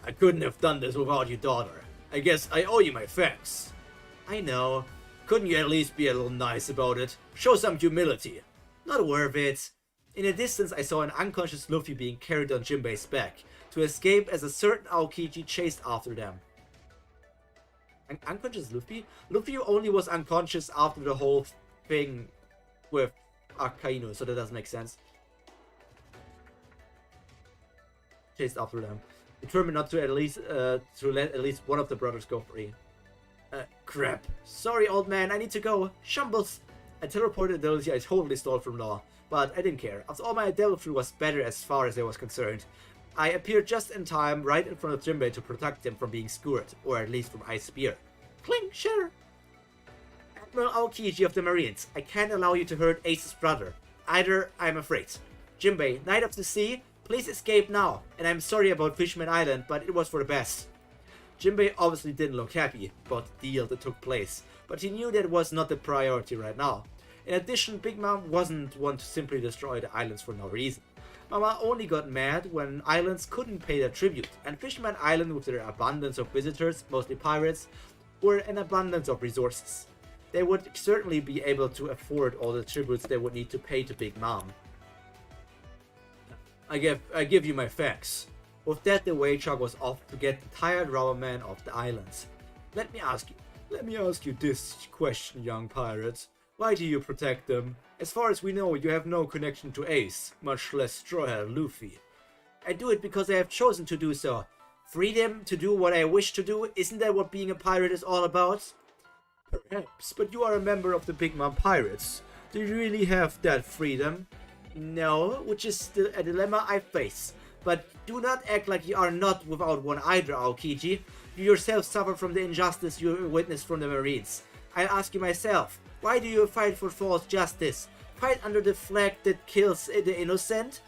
I couldn't have done this without you, daughter. I guess I owe you my thanks. I know. Couldn't you at least be a little nice about it? Show some humility. Not worth it. In the distance I saw an unconscious Luffy being carried on Jinbei's back to escape as a certain Aokiji chased after them. An unconscious Luffy? Luffy only was unconscious after the whole thing with Akainu, so that doesn't make sense. Chased after them. Determined not to let at least one of the brothers go free. Crap. Sorry, old man, I need to go. Shambles! A teleported ability I totally stole from Law, but I didn't care. After all, my devilry was better as far as I was concerned. I appeared just in time, right in front of Jinbei to protect him from being skewered, or at least from Ice Spear. Cling, shatter! Admiral Aokiji of the Marines, I can't allow you to hurt Ace's brother. Either, I'm afraid. Jinbei, Knight of the Sea, please escape now. And I'm sorry about Fishman Island, but it was for the best. Jinbei obviously didn't look happy about the deal that took place, but he knew that was not the priority right now. In addition, Big Mom wasn't one to simply destroy the islands for no reason. Mama only got mad when islands couldn't pay their tribute, and Fishman Island, with their abundance of visitors, mostly pirates, were an abundance of resources. They would certainly be able to afford all the tributes they would need to pay to Big Mom. I give you my thanks. With that, the Waychog was off to get the tired rubberman off the islands. Let me ask you this question, young pirates. Why do you protect them? As far as we know, you have no connection to Ace, much less Straw Hat Luffy. I do it because I have chosen to do so. Freedom to do what I wish to do, isn't that what being a pirate is all about? Perhaps, but you are a member of the Big Mom Pirates. Do you really have that freedom? No, which is still a dilemma I face. But do not act like you are not without one either, Aokiji. You yourself suffer from the injustice you witnessed from the Marines. I'll ask you myself, why do you fight for false justice? Fight under the flag that kills the innocent?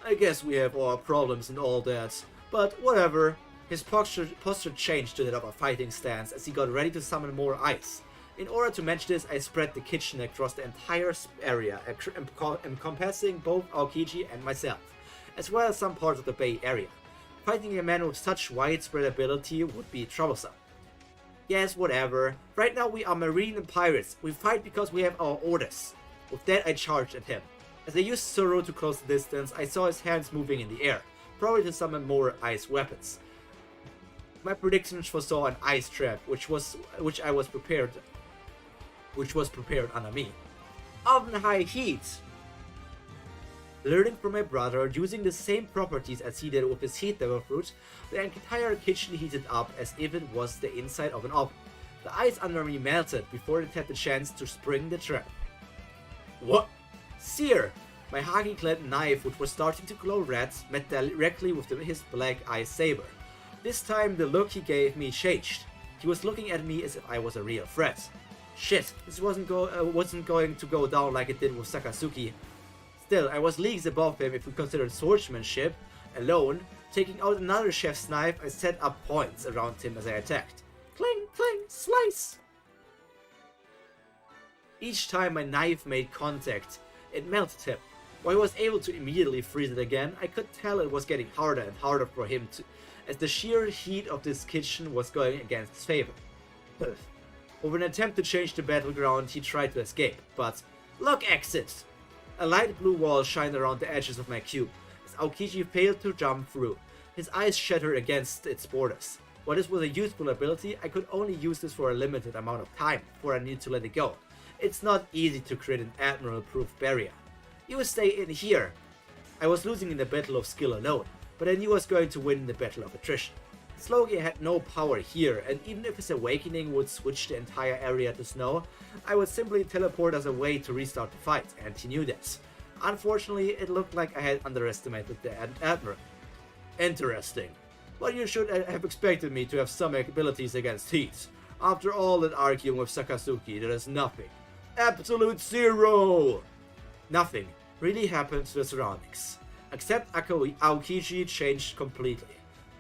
I guess we have our problems and all that, but whatever. His posture changed to that of a fighting stance as he got ready to summon more ice. In order to match this, I spread the kitchen across the entire area, encompassing both Aokiji and myself, as well as some parts of the Bay Area. Fighting a man with such widespread ability would be troublesome. Yes, whatever. Right now we are Marine and Pirates. We fight because we have our orders. With that, I charged at him. As I used Zoro to close the distance, I saw his hands moving in the air, probably to summon more ice weapons. My predictions foresaw an ice trap, which was prepared under me. Oven high heat! Learning from my brother, using the same properties as he did with his heat devil fruit, the entire kitchen heated up as if it was the inside of an oven. The ice under me melted before it had the chance to spring the trap. What? Sear! My haki-clad knife, which was starting to glow red, met directly with his black ice saber. This time the look he gave me changed. He was looking at me as if I was a real threat. Shit, this wasn't going to go down like it did with Sakazuki. Still, I was leagues above him if we considered swordsmanship alone. Taking out another chef's knife, I set up points around him as I attacked. Clang, clang, slice! Each time my knife made contact, it melted him. While I was able to immediately freeze it again, I could tell it was getting harder and harder for him to, as the sheer heat of this kitchen was going against his favor. Over an attempt to change the battleground, he tried to escape, but look, exit! A light blue wall shined around the edges of my cube, as Aokiji failed to jump through. His eyes shattered against its borders. While this was a useful ability, I could only use this for a limited amount of time before I needed to let it go. It's not easy to create an admiral-proof barrier. You stay in here. I was losing in the battle of skill alone, but I knew I was going to win in the battle of attrition. Slogi had no power here, and even if his awakening would switch the entire area to snow, I would simply teleport as a way to restart the fight, and he knew this. Unfortunately, it looked like I had underestimated the Admiral. Interesting. But you should have expected me to have some abilities against heat. After all that arguing with Sakazuki, there is nothing. Absolute zero! Nothing really happened to the surroundings. Except Aokiji changed completely.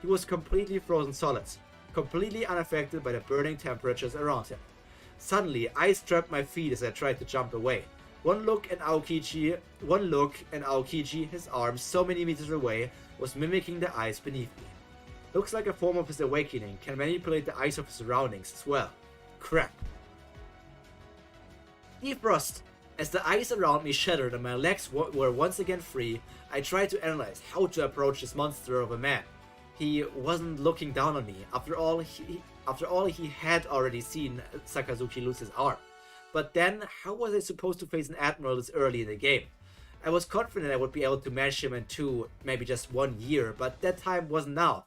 He was completely frozen solid, completely unaffected by the burning temperatures around him. Suddenly, ice trapped my feet as I tried to jump away. One look and Aokiji, his arms so many meters away, was mimicking the ice beneath me. Looks like a form of his awakening can manipulate the ice of his surroundings as well. Crap. Defrost! As the ice around me shattered and my legs were once again free, I tried to analyze how to approach this monster of a man. He wasn't looking down on me. After all, he had already seen Sakazuki lose his arm. But then, how was I supposed to face an admiral this early in the game? I was confident I would be able to match him in 2, maybe just 1 year, but that time wasn't now.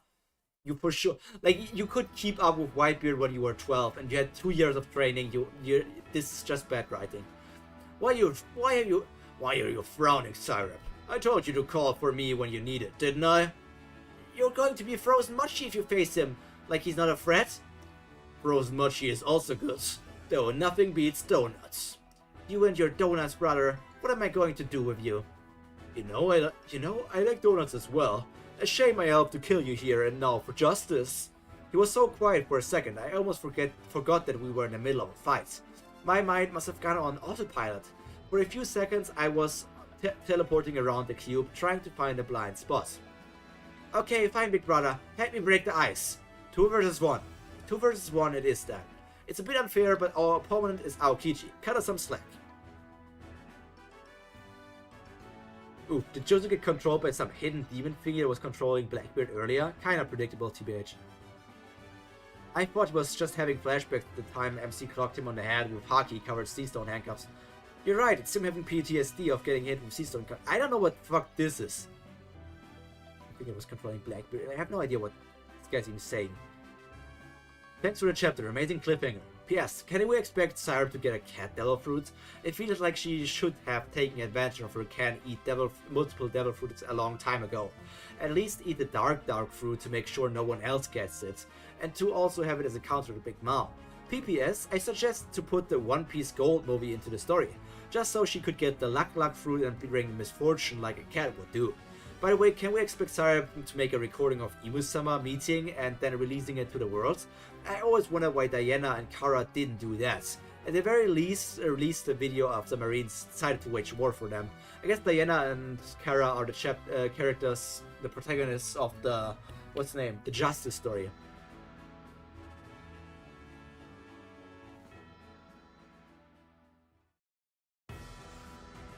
You for sure, like, you could keep up with Whitebeard when you were 12, and you had 2 years of training. This is just bad writing. Why are you frowning, Syrup? I told you to call for me when you need it, didn't I? You're going to be frozen mochi if you face him, like he's not a threat. Frozen mochi is also good, though nothing beats donuts. You and your donuts, brother. What am I going to do with you? I like donuts as well. A shame I helped to kill you here and now for justice. He was so quiet for a second, I almost forgot that we were in the middle of a fight. My mind must have gone on autopilot. For a few seconds, I was teleporting around the cube, trying to find a blind spot. Okay, fine, big brother. Help me break the ice. 2 versus 1. 2 versus 1 it is then. It's a bit unfair, but our opponent is Aokiji. Cut us some slack. Ooh, did Josu get controlled by some hidden demon figure that was controlling Blackbeard earlier? Kinda predictable, TBH. I thought he was just having flashbacks at the time MC clocked him on the head with hockey-covered seastone handcuffs. You're right, it's him having PTSD of getting hit with seastone handcuffs. I don't know what the fuck this is. I think it was controlling Blackbeard. I have no idea what this guy's even saying. Thanks for the chapter, amazing cliffhanger. P.S. Can we expect Syrup to get a cat devil fruit? It feels like she should have taken advantage of her can-eat multiple devil fruits a long time ago. At least eat the dark fruit to make sure no one else gets it, and to also have it as a counter to Big Mom. P.P.S. I suggest to put the One Piece Gold movie into the story, just so she could get the luck fruit and bring misfortune like a cat would do. By the way, can we expect Syrup to make a recording of Imusama meeting and then releasing it to the world? I always wonder why Diana and Kara didn't do that. At the very least, release a video of the Marines decided to wage war for them. I guess Diana and Kara are the characters, the protagonists of the, what's the name, the Justice story.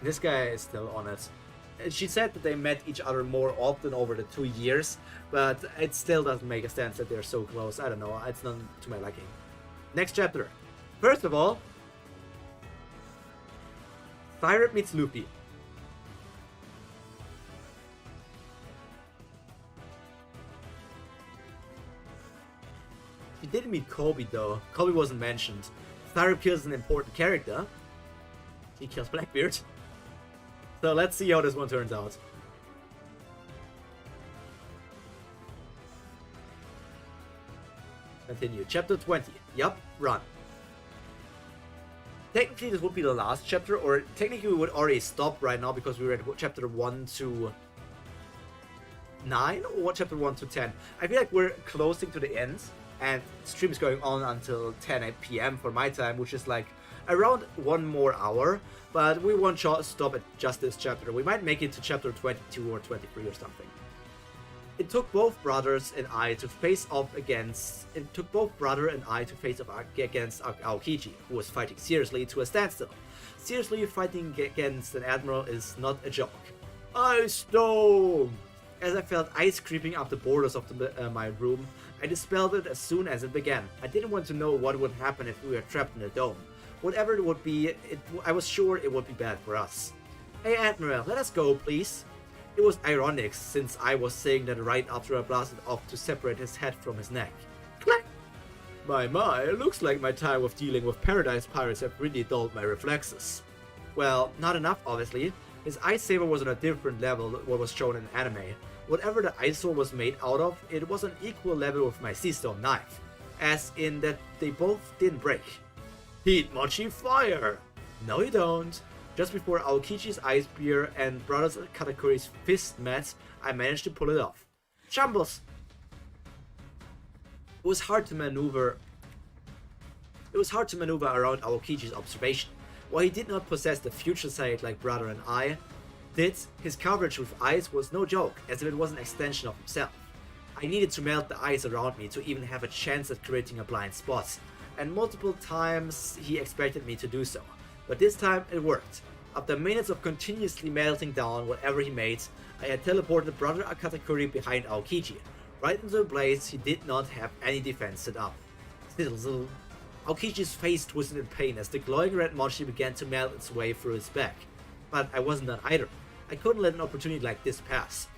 This guy is still on it. She said that they met each other more often over the 2 years, but it still doesn't make a sense that they're so close. I don't know, it's not to my liking. Next chapter. First of all, Syrup meets Luffy. She didn't meet Kobe though. Kobe wasn't mentioned. Syrup kills an important character. He kills Blackbeard. So let's see how this one turns out. Continue. Chapter 20. Yup, run. Technically, this would be the last chapter, or technically we would already stop right now because we read chapter 1 to 9 or chapter 1 to 10. I feel like we're closing to the end, and stream is going on until 10 p.m. for my time, which is like around 1 more hour, but we won't stop at just this chapter. We might make it to chapter 22 or 23 or something. It took both brothers and I to face off against. It took both brother and I to face off against Aokiji, who was fighting seriously to a standstill. Seriously fighting against an admiral is not a joke. Ice Storm! As I felt ice creeping up the borders of my room, I dispelled it as soon as it began. I didn't want to know what would happen if we were trapped in a dome. Whatever it would be, I was sure it would be bad for us. Hey Admiral, let us go, please. It was ironic, since I was saying that right after I blasted off to separate his head from his neck. Clack! My, it looks like my time of dealing with Paradise Pirates have really dulled my reflexes. Well, not enough, obviously. His ice saber was on a different level than what was shown in anime. Whatever the ice sword was made out of, it was on equal level with my sea stone knife. As in that they both didn't break. Heat Mochi Fire! No you don't. Just before Aokichi's ice spear and Brothers Katakuri's fist met, I managed to pull it off. Shambles! It was hard to maneuver around Aokichi's observation. While he did not possess the future sight like Brother and I did, his coverage with ice was no joke, as if it was an extension of himself. I needed to melt the ice around me to even have a chance at creating a blind spot, and multiple times he expected me to do so. But this time it worked. After minutes of continuously melting down whatever he made, I had teleported Brother Katakuri behind Aokiji, right into a place he did not have any defense set up. Zizzle. Aokichi's face twisted in pain as the glowing red mochi began to melt its way through his back. But I wasn't done either. I couldn't let an opportunity like this pass.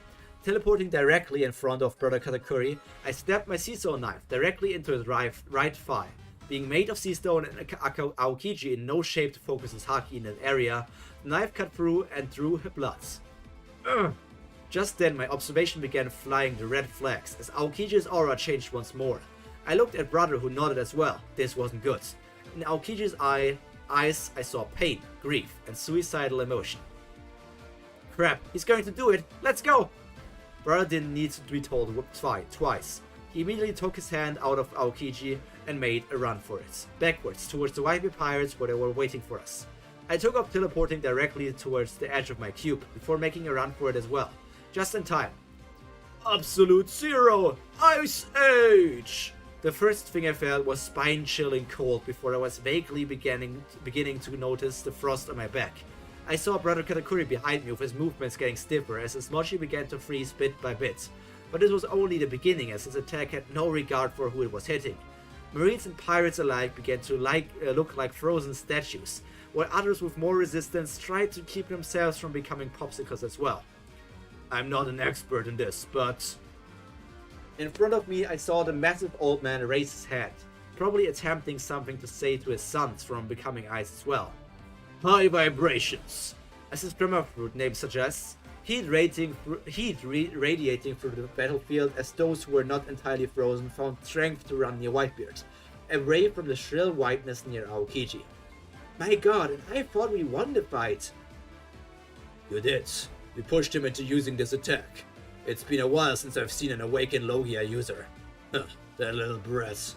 Teleporting directly in front of Brother Katakuri, I stabbed my sea stone knife directly into his right thigh. Being made of sea stone and Aokiji in no shape to focus his haki in that area, the knife cut through and drew her blood. Just then my observation began flying the red flags as Aokiji's aura changed once more. I looked at Brother, who nodded as well. This wasn't good. In Aokiji's eyes I saw pain, grief, and suicidal emotion. Crap, he's going to do it! Let's go! Brother didn't need to be told twice. He immediately took his hand out of Aokiji and made a run for it, backwards towards the White Pirates where they were waiting for us. I took off teleporting directly towards the edge of my cube before making a run for it as well, just in time. Absolute Zero! Ice Age! The first thing I felt was spine-chilling cold before I was vaguely beginning to notice the frost on my back. I saw Brother Katakuri behind me with his movements getting stiffer as his mochi began to freeze bit by bit. But this was only the beginning, as his attack had no regard for who it was hitting. Marines and pirates alike began to look like frozen statues, while others with more resistance tried to keep themselves from becoming popsicles as well. I'm not an expert in this, but... In front of me I saw the massive old man raise his hand, probably attempting something to say to his sons from becoming ice as well. High vibrations! As his grammar fruit name suggests, heat radiating through the battlefield as those who were not entirely frozen found strength to run near Whitebeard, away from the shrill whiteness near Aokiji. My god, and I thought we won the fight! You did. We pushed him into using this attack. It's been a while since I've seen an awakened Logia user. Huh, that little brat.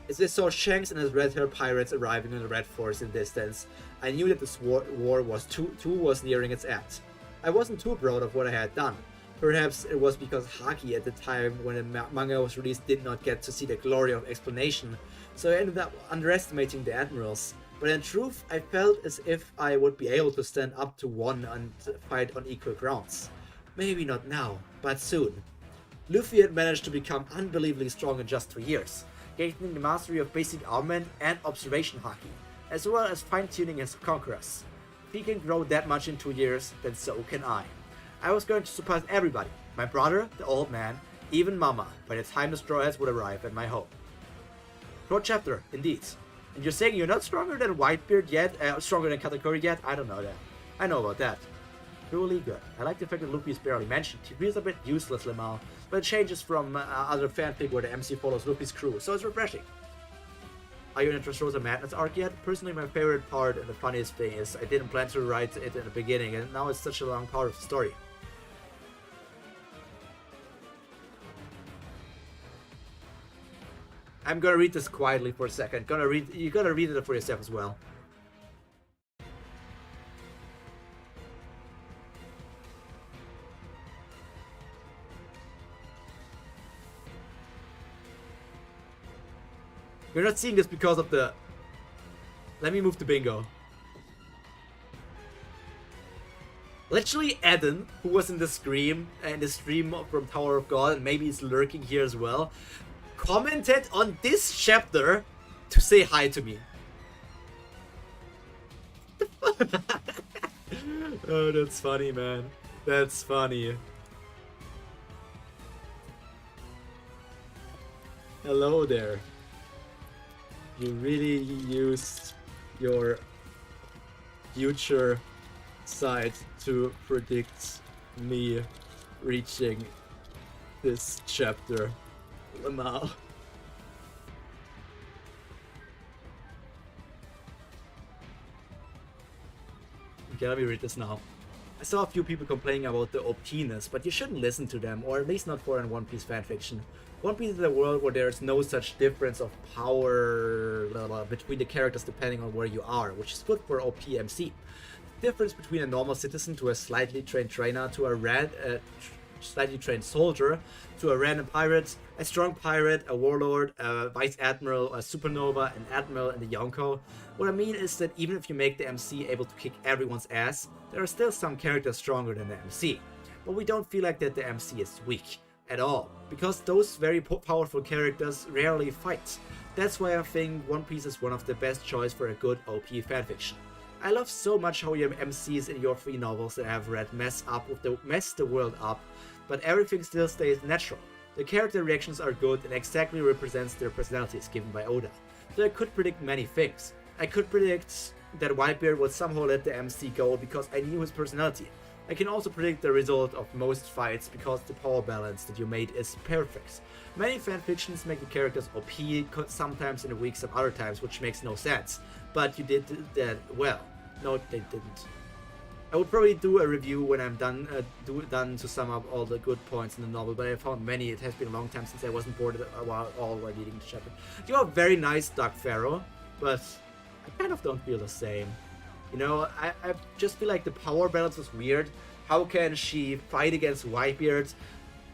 As I saw Shanks and his red-haired pirates arriving on the Red Force in distance, I knew that this war was nearing its end. I wasn't too proud of what I had done. Perhaps it was because Haki at the time when the manga was released did not get to see the glory of explanation, so I ended up underestimating the admirals. But in truth, I felt as if I would be able to stand up to one and fight on equal grounds. Maybe not now, but soon. Luffy had managed to become unbelievably strong in just 2 years, gaining the mastery of basic armament and observation haki, as well as fine-tuning his conquerors. If he can grow that much in 2 years, then so can I. I was going to surpass everybody, my brother, the old man, even Mama, by the time the Straw Hats would arrive at my home. Short chapter, indeed. And you're saying you're not stronger than Whitebeard yet? Stronger than Katakuri yet? I don't know that. I know about that. Truly good. I like the fact that Luffy is barely mentioned. He feels a bit useless, Lemao, but it changes from other fanfic where the MC follows Luffy's crew, so it's refreshing. Are you in a Dressrosa Madness arc yet? Personally, my favorite part and the funniest thing is I didn't plan to write it in the beginning, and now it's such a long part of the story. I'm gonna read this quietly for a second. You gotta read it for yourself as well. You're not seeing this because of the... Let me move to bingo. Literally, Eden, who was in the stream from Tower of God, and maybe is lurking here as well, commented on this chapter to say hi to me. Oh, that's funny, man. That's funny. Hello there. You really used your future sight to predict me reaching this chapter. Now. Okay, let me read this now. I saw a few people complaining about the OP-ness, but you shouldn't listen to them, or at least not for a One Piece fanfiction. One Piece is a world where there is no such difference of power between the characters depending on where you are, which is good for OP-MC. The difference between a normal citizen to a slightly trained trainer to a slightly trained soldier to a random pirate, a strong pirate, a warlord, a vice admiral, a supernova, an admiral, and a yonko. What I mean is that even if you make the MC able to kick everyone's ass, there are still some characters stronger than the MC. But we don't feel like that the MC is weak at all, because those very powerful characters rarely fight. That's why I think One Piece is one of the best choice for a good OP fanfiction. I love so much how your MCs in your 3 novels that I have read mess the world up, but everything still stays natural. The character reactions are good and exactly represents their personalities given by Oda. So I could predict many things. I could predict that Whitebeard would somehow let the MC go because I knew his personality. I can also predict the result of most fights because the power balance that you made is perfect. Many fanfictions make the characters OP, sometimes in a week, some other times, which makes no sense. But you did that well. No, they didn't. I would probably do a review when I'm done to sum up all the good points in the novel, but I found many. It has been a long time since I wasn't bored while reading the chapter. You are very nice, Doc Pharaoh, but I kind of don't feel the same. You know, I just feel like the power balance was weird. How can she fight against Whitebeard?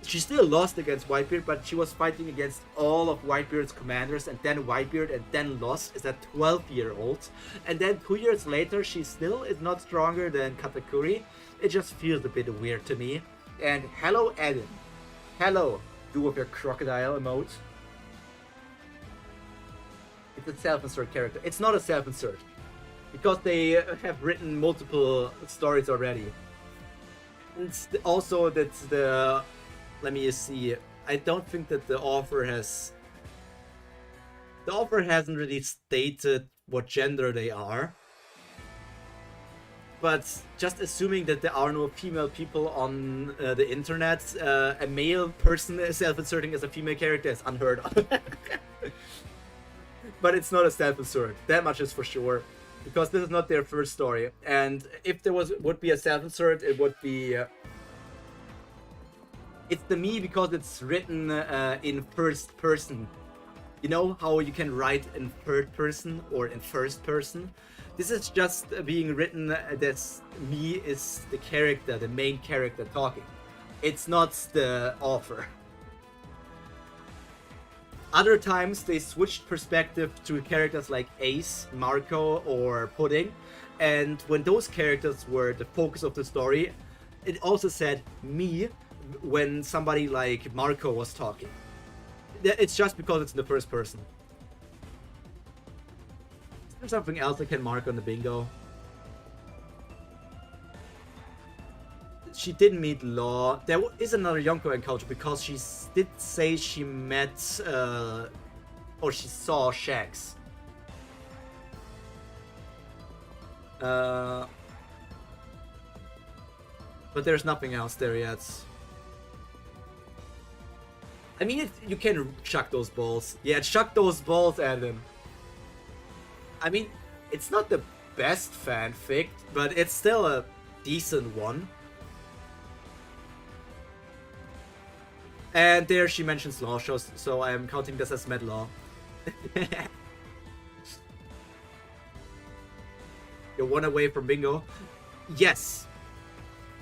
She still lost against Whitebeard, but she was fighting against all of Whitebeard's commanders, and then Whitebeard, and then lost as a 12-year-old. And then 2 years later, she still is not stronger than Katakuri. It just feels a bit weird to me. And hello, Eden. Hello, do with your crocodile emote. It's a self-insert character. It's not a self-insert, because they have written multiple stories already. It's also that the... Let me see. I don't think that the author has... The author hasn't really stated what gender they are. But just assuming that there are no female people on the internet, a male person self-inserting as a female character is unheard of. But it's not a self-insert. That much is for sure. Because this is not their first story. And if there would be a self-insert, it would be... It's the me because it's written in first person. You know how you can write in third person or in first person? This is just being written that me is the character, the main character talking. It's not the author. Other times they switched perspective to characters like Ace, Marco, or Pudding. And when those characters were the focus of the story, it also said me when somebody like Marco was talking. It's just because it's in the first person. Is there something else I can mark on the bingo? She didn't meet Law. There is another Yonko encounter because she did say she met or she saw Shanks. But there's nothing else there yet. I mean, you can chuck those balls. Yeah, chuck those balls at him. I mean, it's not the best fanfic, but it's still a decent one. And there she mentions law shows, so I'm counting this as med law. You're one away from bingo. Yes.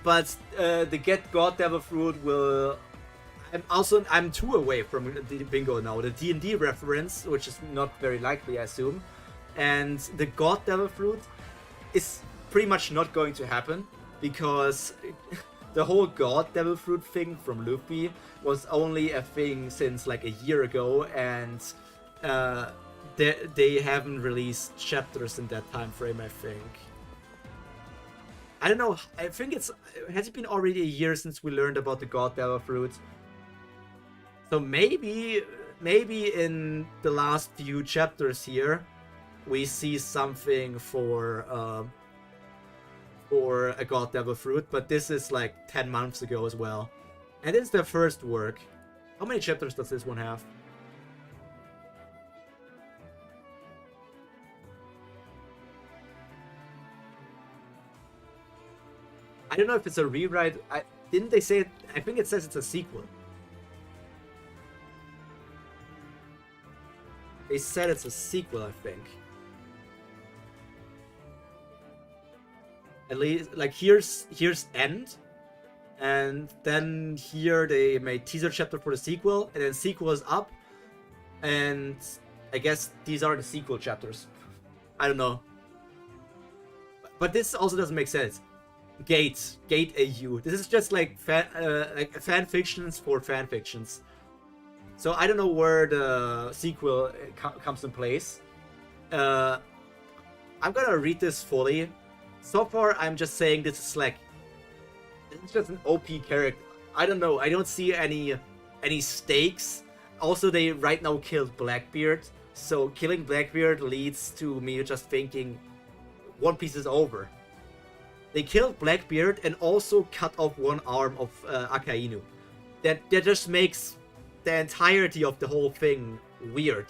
But the Get God Devil Fruit will... I'm 2 away from the bingo now. The D&D reference, which is not very likely, I assume. And the God Devil Fruit is pretty much not going to happen, because the whole God Devil Fruit thing from Luffy was only a thing since like a year ago, and they haven't released chapters in that time frame, I think. I don't know, I think has it been already a year since we learned about the God Devil Fruit? So maybe in the last few chapters here, we see something for a God Devil Fruit, but this is like 10 months ago as well. And it's their first work. How many chapters does this one have? I don't know if it's a rewrite. Didn't they say it? I think it says it's a sequel. They said it's a sequel, I think. At least, like, here's end, and then here they made teaser chapter for the sequel, and then sequel is up, and I guess these are the sequel chapters. I don't know. But this also doesn't make sense. Gate AU. This is just like fan fictions for fan fictions. So I don't know where the sequel comes in place. I'm gonna read this fully. So far, I'm just saying this is like, it's just an OP character. I don't know. I don't see any stakes. Also, they right now killed Blackbeard, so killing Blackbeard leads to me just thinking One Piece is over. They killed Blackbeard and also cut off one arm of Akainu. That just makes the entirety of the whole thing weird.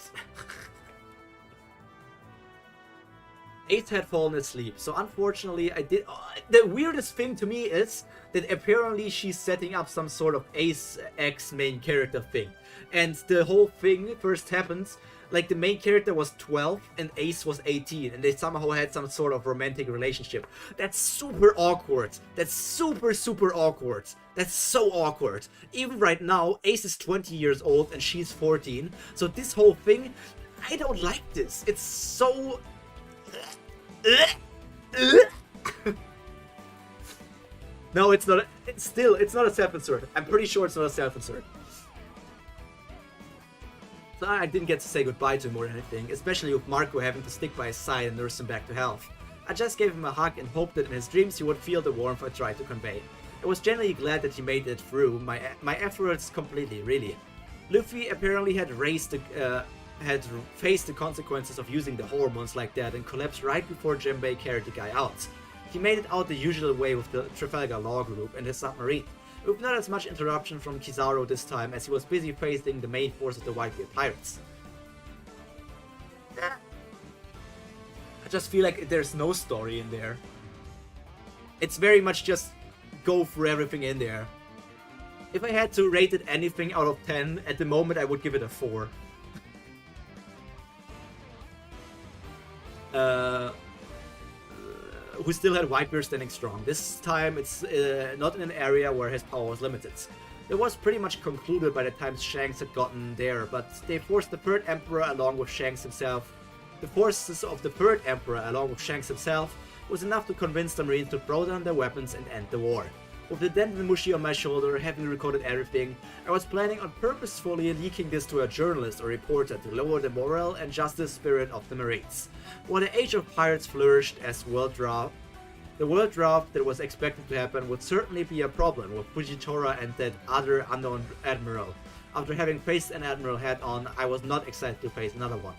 Ace had fallen asleep, so unfortunately I did... the weirdest thing to me is that apparently she's setting up some sort of Ace X main character thing. And the whole thing first happens, like the main character was 12 and Ace was 18, and they somehow had some sort of romantic relationship. That's super awkward. That's super awkward. That's so awkward. Even right now, Ace is 20 years old and she's 14, so this whole thing, I don't like this. It's so... No, it's not. It's not a self-insert. I'm pretty sure it's not a self-insert. So I didn't get to say goodbye to him or anything, especially with Marco having to stick by his side and nurse him back to health. I just gave him a hug and hoped that in his dreams he would feel the warmth I tried to convey. I was genuinely glad that he made it through my efforts completely, really. Luffy apparently had faced the consequences of using the hormones like that and collapsed right before Jinbei carried the guy out. He made it out the usual way with the Trafalgar Law Group and his submarine, with not as much interruption from Kizaru this time as he was busy facing the main force of the Whitebeard pirates. I just feel like there's no story in there. It's very much just go through everything in there. If I had to rate it anything out of 10, at the moment I would give it a 4. Who still had Whitebeard standing strong. This time it's not in an area where his power was limited. It was pretty much concluded by the time Shanks had gotten there, but they forced the third emperor along with Shanks himself. The forces of the third emperor along with Shanks himself was enough to convince the Marines to throw down their weapons and end the war. With the Denton Mushi on my shoulder, having recorded everything, I was planning on purposefully leaking this to a journalist or reporter to lower the morale and justice spirit of the Marines. While the Age of Pirates flourished as the world draft that was expected to happen would certainly be a problem with Fujitora and that other unknown admiral. After having faced an admiral head-on, I was not excited to face another one.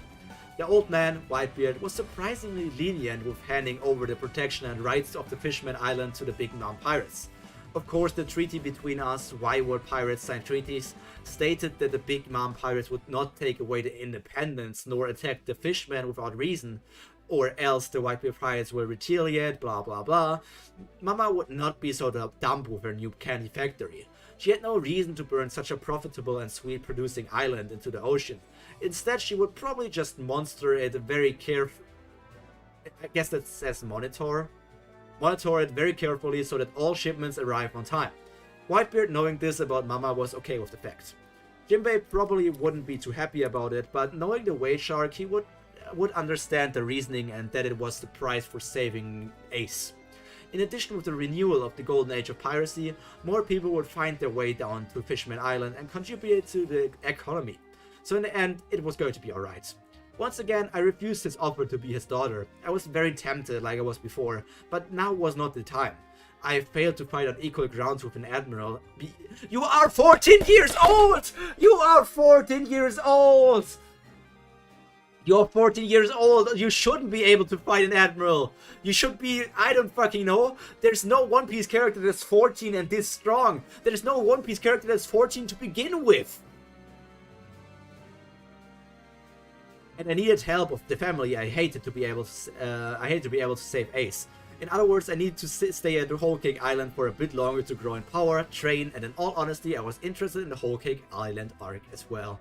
The old man, Whitebeard, was surprisingly lenient with handing over the protection and rights of the Fishman Island to the big non-pirates. Of course, the treaty between us, Whitewater pirates signed treaties, stated that the Big Mom pirates would not take away the independence nor attack the fishmen without reason, or else the Whitebeard pirates will retaliate, blah blah blah. Mama would not be so dumb with her new candy factory. She had no reason to burn such a profitable and sweet producing island into the ocean. Instead, she would probably just monster it very carefully. I guess that says monitor it very carefully so that all shipments arrive on time. Whitebeard, knowing this about Mama, was okay with the fact. Jinbei probably wouldn't be too happy about it, but knowing the whale shark, he would understand the reasoning and that it was the price for saving Ace. In addition, with the renewal of the golden age of piracy, more people would find their way down to Fishman Island and contribute to the economy. So in the end, it was going to be alright. Once again, I refused his offer to be his daughter. I was very tempted like I was before, but now was not the time. I failed to fight on equal grounds with an admiral. You are 14 years old! You are 14 years old! You're 14 years old, you shouldn't be able to fight an admiral. You should be, I don't fucking know. There's no One Piece character that's 14 and this strong. There's no One Piece character that's 14 to begin with. And I needed help of the family. I hated to be able to save Ace. In other words, I needed to stay at the Whole Cake Island for a bit longer to grow in power, train, and in all honesty, I was interested in the Whole Cake Island arc as well.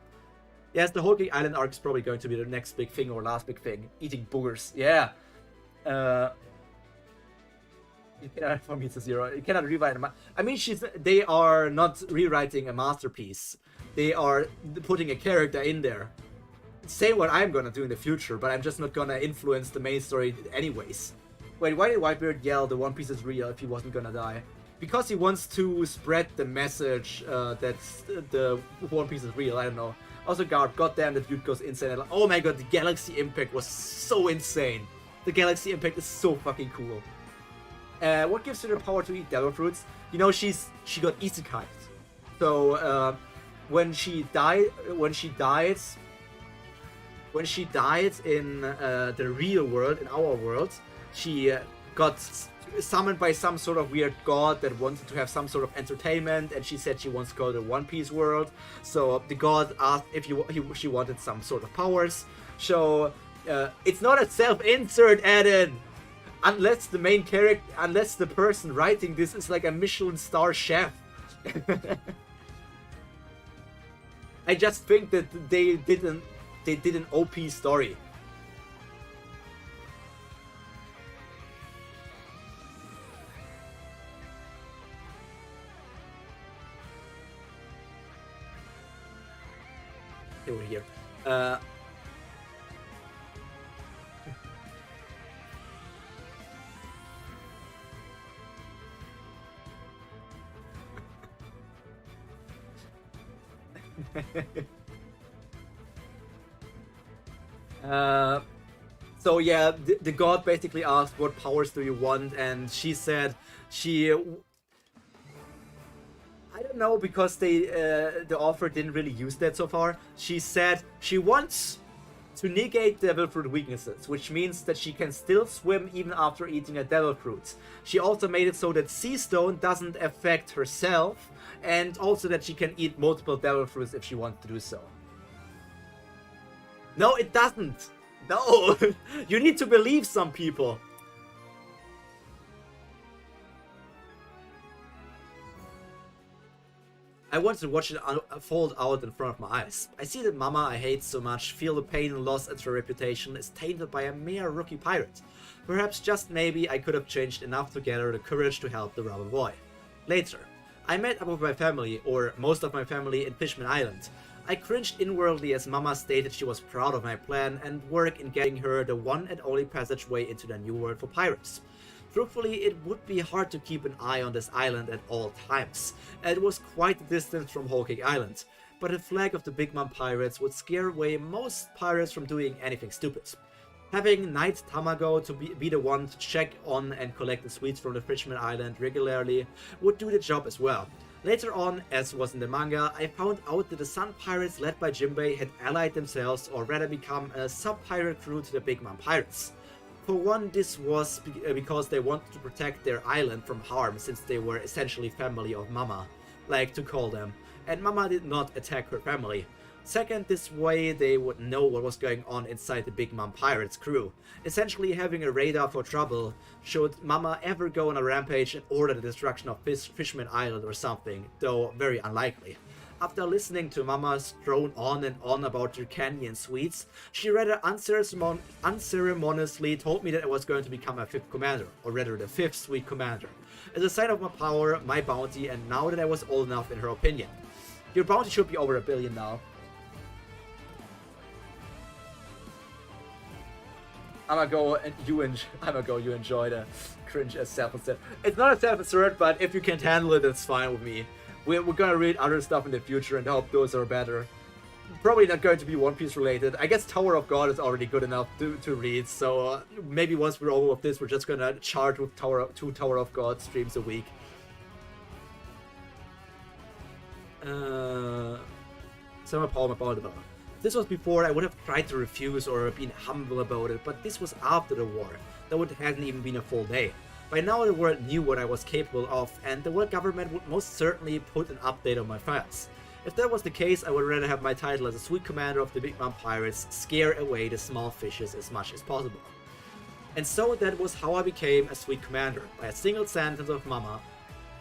Yes, the Whole Cake Island arc is probably going to be the next big thing or last big thing. Eating boogers, yeah. You cannot, for me it's a 0. You cannot rewrite a I mean, they are not rewriting a masterpiece. They are putting a character in there. Say what I'm gonna do in the future, but I'm just not gonna influence the main story anyways. Wait, why did Whitebeard yell the One Piece is real if he wasn't gonna die? Because he wants to spread the message that the One Piece is real, I don't know. Also, goddamn, the dude goes insane. Oh my god, the Galaxy Impact was so insane. The Galaxy Impact is so fucking cool. What gives her the power to eat devil fruits? You know, she got isekai'd. So when she died in the real world, in our world, she got summoned by some sort of weird god that wanted to have some sort of entertainment, and she said she wants to go to the One Piece world. So the god asked if she wanted some sort of powers. So it's not a self-insert, Eden. Unless the main character, unless the person writing this is like a Michelin star chef. I just think that they did an OP story. Over here. So yeah, the god basically asked, what powers do you want? And she said I don't know, because the author didn't really use that so far. She said she wants to negate devil fruit weaknesses, which means that she can still swim even after eating a devil fruit. She also made it so that sea stone doesn't affect herself, and also that she can eat multiple devil fruits if she wants to do so. No, it doesn't. No, you need to believe some people. I wanted to watch it unfold out in front of my eyes. I see that Mama I hate so much, feel the pain and loss at her reputation, is tainted by a mere rookie pirate. Perhaps, just maybe, I could have changed enough to gather the courage to help the rubber boy. Later, I met up with my family, or most of my family, in Fishman Island. I cringed inwardly as Mama stated she was proud of my plan and work in getting her the one and only passageway into the new world for pirates. Truthfully, it would be hard to keep an eye on this island at all times, and it was quite a distance from Whole Cake Island, but a flag of the Big Mom pirates would scare away most pirates from doing anything stupid. Having Knight Tamago to be the one to check on and collect the sweets from the Fishman Island regularly would do the job as well. Later on, as was in the manga, I found out that the Sun Pirates led by Jinbei had allied themselves, or rather become a sub-pirate crew to the Big Mom Pirates. For one, this was because they wanted to protect their island from harm, since they were essentially family of Mama, like to call them, and Mama did not attack her family. Second, this way they would know what was going on inside the Big Mom Pirates crew, essentially having a radar for trouble should Mama ever go on a rampage and order the destruction of Fishman Island or something, though very unlikely. After listening to Mama's drone on and on about her candy and sweets, she rather unceremoniously told me that I was going to become a 5th commander, or rather the 5th sweet commander, as a sign of my power, my bounty, and now that I was old enough in her opinion. Your bounty should be over 1 billion now. I'ma go you enjoy the cringe as self-insert. It's not a self-insert, but if you can't handle it, it's fine with me. We're gonna read other stuff in the future and hope those are better. Probably not going to be One Piece related. I guess Tower of God is already good enough to read, so maybe once we're over with this, we're just gonna charge with 2 Tower of God streams a week. Summer Power about development. This was before I would have tried to refuse or been humble about it, but this was after the war, though it hadn't even been a full day. By now the world knew what I was capable of, and the world government would most certainly put an update on my files. If that was the case, I would rather have my title as a sweet commander of the Big Mom Pirates scare away the small fishes as much as possible. And so that was how I became a sweet commander, by a single sentence of Mama,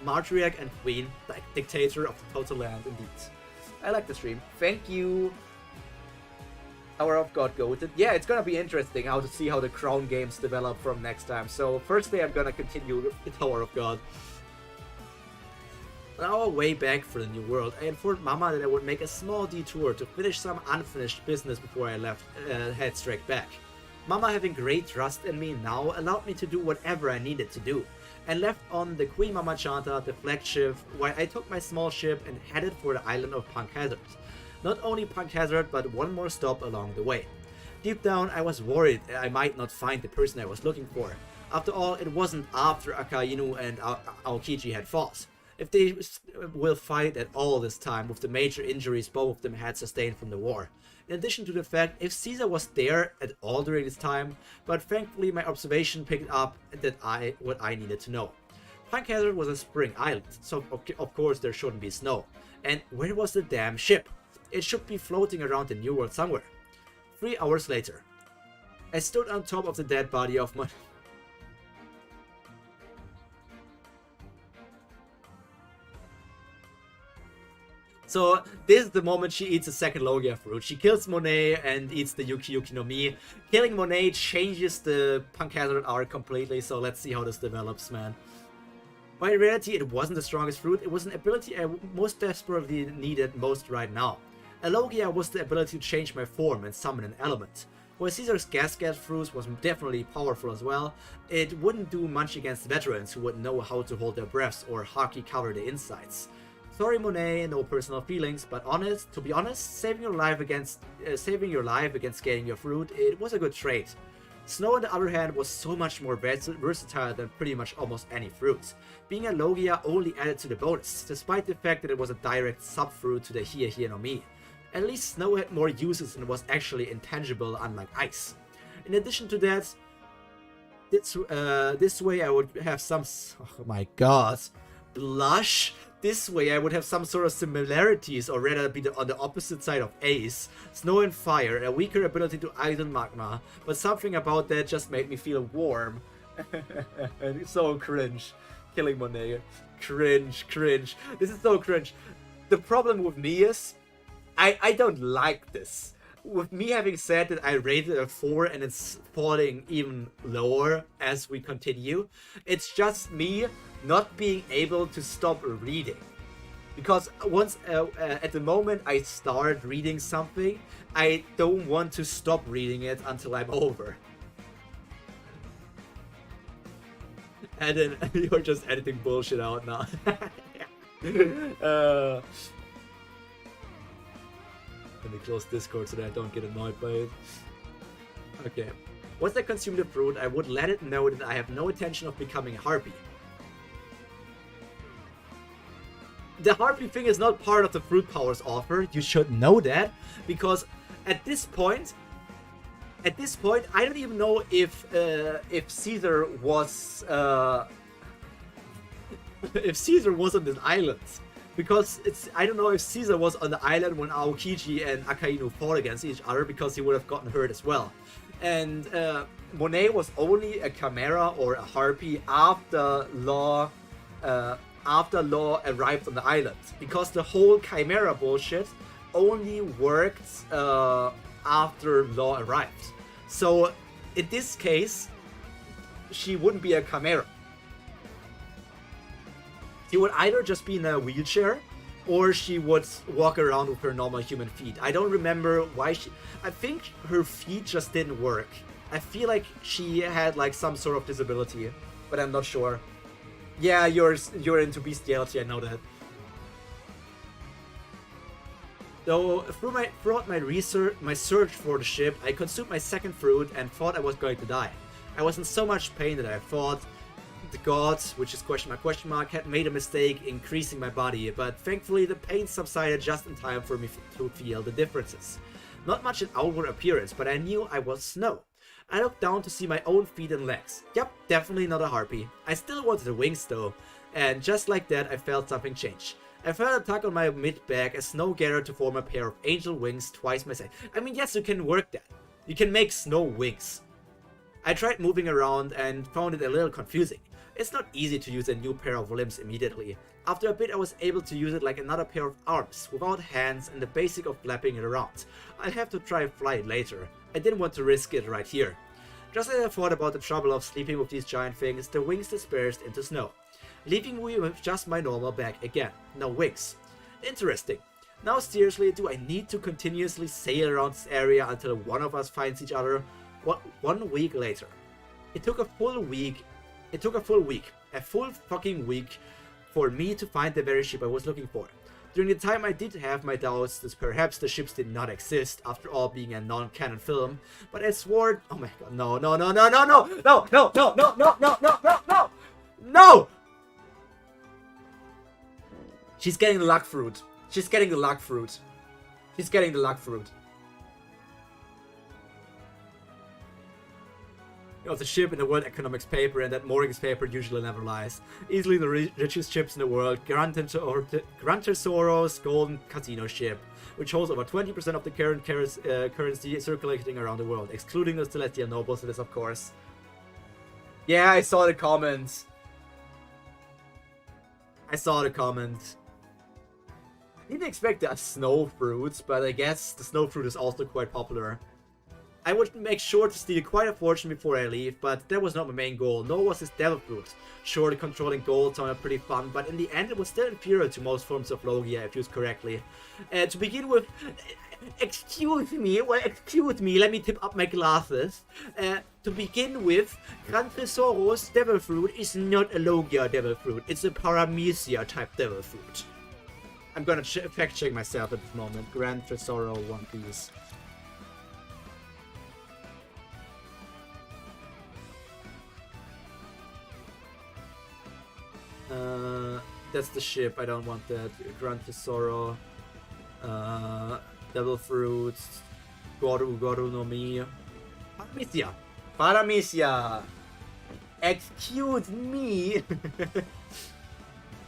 Matriarch and Queen, like dictator of the total land indeed. I like the stream. Thank you. Tower of God goated. Yeah, it's gonna be interesting how to see how the Crown games develop from next time. So firstly, I'm gonna continue with the Tower of God. On our way back for the New World, I informed Mama that I would make a small detour to finish some unfinished business before I head straight back. Mama, having great trust in me now, allowed me to do whatever I needed to do, and left on the Queen Mama Chanta, the flagship, while I took my small ship and headed for the island of Punk Hazard. Not only Punk Hazard, but one more stop along the way. Deep down, I was worried I might not find the person I was looking for. After all, it wasn't after Akainu and Aokiji had fought. If they will fight at all this time, with the major injuries both of them had sustained from the war. In addition to the fact if Caesar was there at all during this time, but thankfully my observation picked up what I needed to know. Punk Hazard was a spring island, so of course there shouldn't be snow. And where was the damn ship? It should be floating around the New World somewhere. 3 hours later, I stood on top of the dead body of my... So this is the moment she eats a second Logia fruit. She kills Monet and eats the Yuki Yuki no Mi. Killing Monet changes the Punk Hazard arc completely, so let's see how this develops, man. But in reality, it wasn't the strongest fruit, it was an ability I most desperately needed most right now. A Logia was the ability to change my form and summon an element. While Caesar's Gas fruit was definitely powerful as well, it wouldn't do much against veterans who would know how to hold their breaths or haki cover the insides. Sorry Monet, no personal feelings, but to be honest, saving your life against getting your fruit, it was a good trade. Snow on the other hand was so much more versatile than pretty much almost any fruit. Being a Logia only added to the bonus, despite the fact that it was a direct sub-fruit to the Hie Hie no Mi. At least snow had more uses and was actually intangible, unlike ice. In addition to that, this way I would have some... Oh my god. Blush? This way I would have some sort of similarities, or rather be on the opposite side of Ace. Snow and fire, a weaker ability to ice and magma, but something about that just made me feel warm. And it's so cringe. Killing Monet. Cringe. This is so cringe. The problem with me is, I don't like this. With me having said that I rated a 4 and it's falling even lower as we continue, it's just me not being able to stop reading. Because once, at the moment I start reading something, I don't want to stop reading it until I'm over. And then you're just editing bullshit out now. Let me close Discord so that I don't get annoyed by it. Okay. Once I consume the fruit, I would let it know that I have no intention of becoming a harpy. The harpy thing is not part of the fruit powers offer. You should know that, because at this point, At this point, I don't even know if Caesar was if Caesar was on this island, because I don't know if Caesar was on the island when Aokiji and Akainu fought against each other, because he would have gotten hurt as well. And Monet was only a chimera or a harpy after Law arrived on the island, because the whole chimera bullshit only worked after Law arrived. So in this case, she wouldn't be a chimera. She would either just be in a wheelchair, or she would walk around with her normal human feet. I don't remember why I think her feet just didn't work. I feel like she had like some sort of disability, but I'm not sure. Yeah, you're into bestiality, I know that. So throughout my search for the ship, I consumed my second fruit and thought I was going to die. I was in so much pain that I thought the gods, which is question mark, had made a mistake increasing my body, but thankfully the pain subsided just in time for me to feel the differences. Not much in outward appearance, but I knew I was snow. I looked down to see my own feet and legs. Yep, definitely not a harpy. I still wanted the wings though, and just like that I felt something change. I felt a tug on my mid-back as snow gathered to form a pair of angel wings twice my size. I mean, yes, you can work that. You can make snow wings. I tried moving around and found it a little confusing. It's not easy to use a new pair of limbs immediately. After a bit I was able to use it like another pair of arms, without hands and the basic of flapping it around. I'd have to try fly it later. I didn't want to risk it right here. Just as I thought about the trouble of sleeping with these giant things, the wings dispersed into snow, leaving me with just my normal back again. No wings. Interesting. Now seriously, do I need to continuously sail around this area until one of us finds each other? 1 week later. It took a full fucking week for me to find the very ship I was looking for. During the time I did have my doubts that perhaps the ships did not exist, after all being a non-canon film, but I swore, oh my god, no! She's getting the luck fruit. She's getting the luck fruit. She's getting the luck fruit. It was a ship in the World Economics paper, and that moorings paper usually never lies. Easily the richest ships in the world, Gran Tesoro's golden casino ship, which holds over 20% of the current currency circulating around the world, excluding the celestial nobles, it is of course. Yeah, I saw the comments. I didn't expect the snow fruits, but I guess the snow fruit is also quite popular. I would make sure to steal quite a fortune before I leave, but that was not my main goal, nor was this devil fruit. Sure, the controlling gold sounded pretty fun, but in the end it was still inferior to most forms of Logia if used correctly. To begin with, excuse me, let me tip up my glasses. To begin with, Gran Tesoro's devil fruit is not a Logia devil fruit, it's a Paramecia type devil fruit. I'm gonna fact check myself at this moment. Gran Tesoro One Piece. That's the ship, I don't want that. Gran Tesoro, Devil Fruits, Goru no Mi. Paramecia! Excuse me!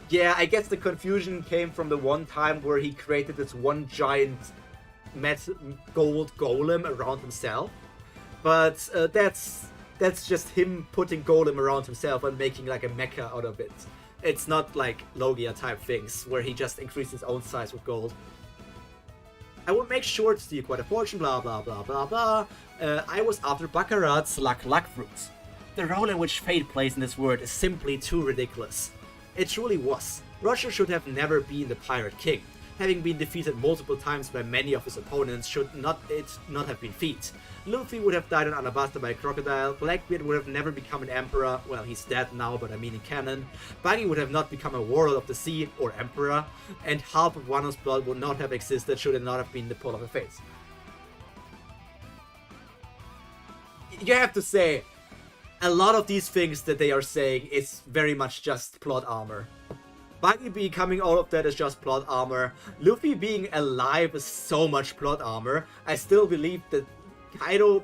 Yeah, I guess the confusion came from the one time where he created this one giant gold golem around himself. But that's just him putting golem around himself and making like a mecha out of it. It's not like Logia type things, where he just increased his own size with gold. I would make sure to steal quite a fortune, blah blah blah blah blah. I was after Baccarat's luck fruits. The role in which fate plays in this world is simply too ridiculous. It truly was. Roger should have never been the Pirate King. Having been defeated multiple times by many of his opponents should not have been feat. Luffy would have died on Alabasta by a crocodile, Blackbeard would have never become an emperor, well he's dead now but I mean in canon, Buggy would have not become a warlord of the sea or emperor, and half of Wano's blood would not have existed should it not have been the pull of a face. You have to say, a lot of these things that they are saying is very much just plot armor. Buggy becoming all of that is just plot armor. Luffy being alive is so much plot armor. I still believe that Kaido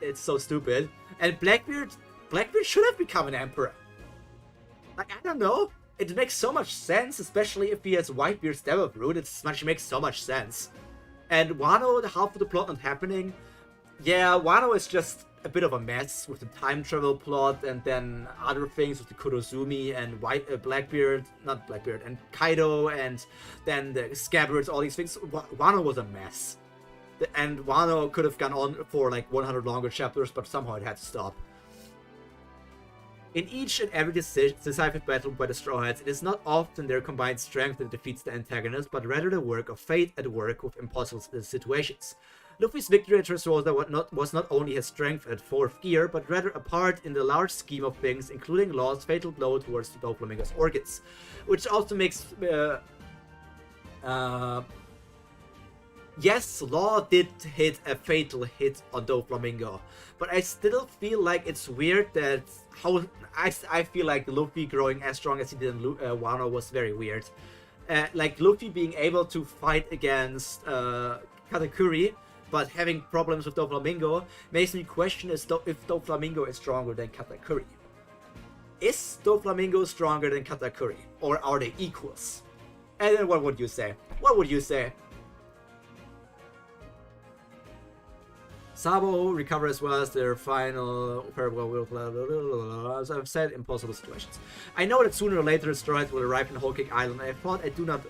It's so stupid. And Blackbeard should have become an emperor. Like, I don't know. It makes so much sense, especially if he has Whitebeard's Devil Root. It makes so much sense. And Wano, half of the plot not happening. Yeah, Wano is just a bit of a mess with the time travel plot, and then other things with the Kurozumi and Blackbeard, not Blackbeard, and Kaido, and then the Scabbards, all these things. Wano was a mess. And Wano could have gone on for like 100 longer chapters, but somehow it had to stop. In each and every decisive battle by the Straw Hats, it is not often their combined strength that defeats the antagonist, but rather the work of fate at work with impossible situations. Luffy's victory at Dressrosa was not only his strength at 4th gear, but rather a part in the large scheme of things, including Law's fatal blow towards the Doflamingo's organs. Which also makes... yes, Law did hit a fatal hit on Doflamingo, but I still feel like it's weird that I feel like Luffy growing as strong as he did in Wano was very weird. Like Luffy being able to fight against Katakuri, but having problems with Doflamingo makes me question if Doflamingo is stronger than Katakuri. Is Doflamingo stronger than Katakuri, or are they equals? And then what would you say? What would you say? Sabo recover as well as their final as I've said, impossible situations. I know that sooner or later asteroids will arrive in Whole Cake Island. I thought I do not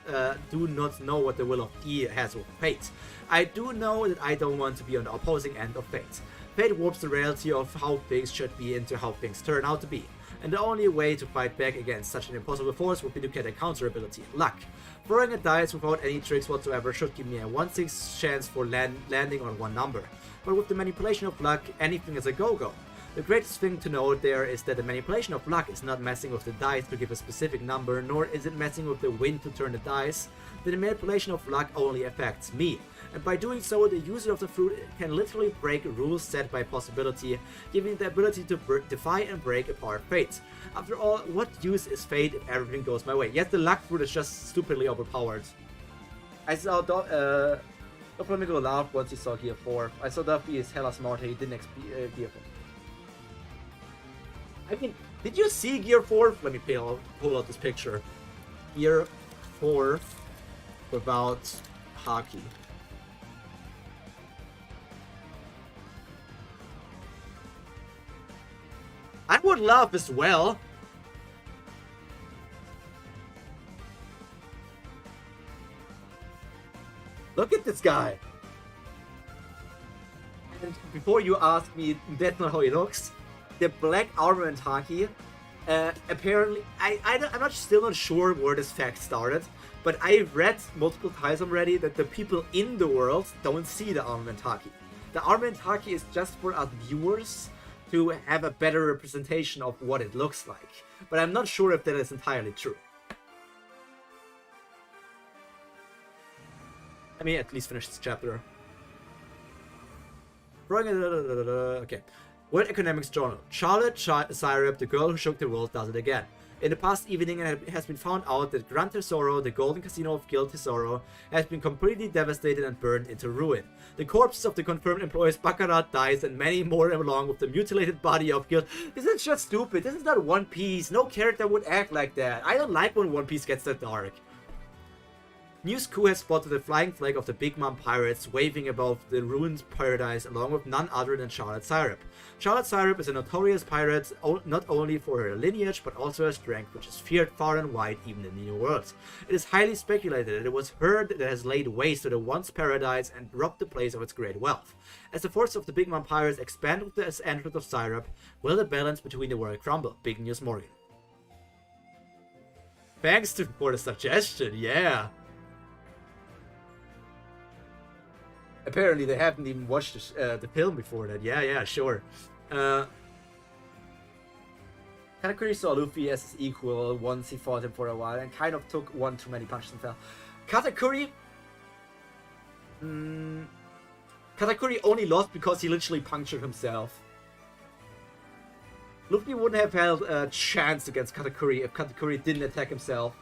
know what the will of D has with fate. I do know that I don't want to be on the opposing end of fate. Fate warps the reality of how things should be into how things turn out to be. And the only way to fight back against such an impossible force would be to get a counter ability, luck. Throwing a dice without any tricks whatsoever should give me a 1/6 chance for landing on one number. But with the manipulation of luck, anything is a go-go. The greatest thing to note there is that the manipulation of luck is not messing with the dice to give a specific number, nor is it messing with the wind to turn the dice. The manipulation of luck only affects me, and by doing so, the user of the fruit can literally break rules set by possibility, giving the ability to defy and break apart fate. After all, what use is fate if everything goes my way? Yet the luck fruit is just stupidly overpowered. I saw Doflamingo laughed once he saw Gear 4. I saw Duffy is hella smart, he didn't expect Gear 4. I mean, did you see Gear 4? Let me pull out this picture. Gear 4 without Haki. I would love as well. Look at this guy. And before you ask me, that's not how he looks. The black armor and Haki. Apparently, I'm still not sure where this fact started, but I've read multiple times already that the people in the world don't see the armament Haki. The armament Haki is just for us viewers to have a better representation of what it looks like. But I'm not sure if that is entirely true. Let me at least finish this chapter. Okay. World Economics Journal. Charlotte Syrup, the girl who shook the world, does it again. In the past evening, it has been found out that Gran Tesoro, the golden casino of Guild Tesoro, has been completely devastated and burned into ruin. The corpses of the confirmed employees Baccarat, Dice, and many more along with the mutilated body of Guild. This is just stupid. This is not One Piece. No character would act like that. I don't like when One Piece gets that dark. News Crew has spotted the flying flag of the Big Mom Pirates waving above the ruined paradise along with none other than Charlotte Syrup. Charlotte Syrup is a notorious pirate not only for her lineage but also her strength, which is feared far and wide even in the New World. It is highly speculated that it was her that has laid waste to the once paradise and robbed the place of its great wealth. As the force of the Big Mom Pirates expand with the entrance of Syrup, will the balance between the world crumble? Big News Morgan. Thanks for the suggestion, yeah. Apparently they haven't even watched the film before that. Yeah, sure. Katakuri saw Luffy as his equal once he fought him for a while and kind of took one too many punches and fell. Katakuri only lost because he literally punctured himself. Luffy wouldn't have held a chance against Katakuri if Katakuri didn't attack himself.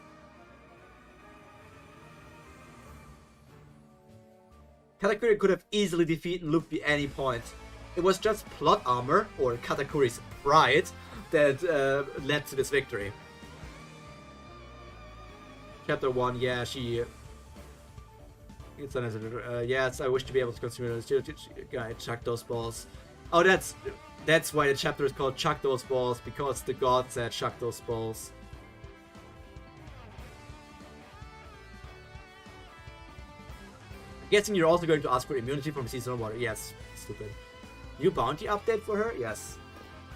Katakuri could have easily defeated Luffy at any point. It was just plot armor, or Katakuri's pride, that led to this victory. Chapter 1, yeah, she... It's yes, I wish to be able to consume it. Guy, chuck those balls. Oh, that's why the chapter is called Chuck Those Balls, because the god said chuck those balls. Guessing you're also going to ask for immunity from seasonal water. Yes, stupid. New bounty update for her? Yes.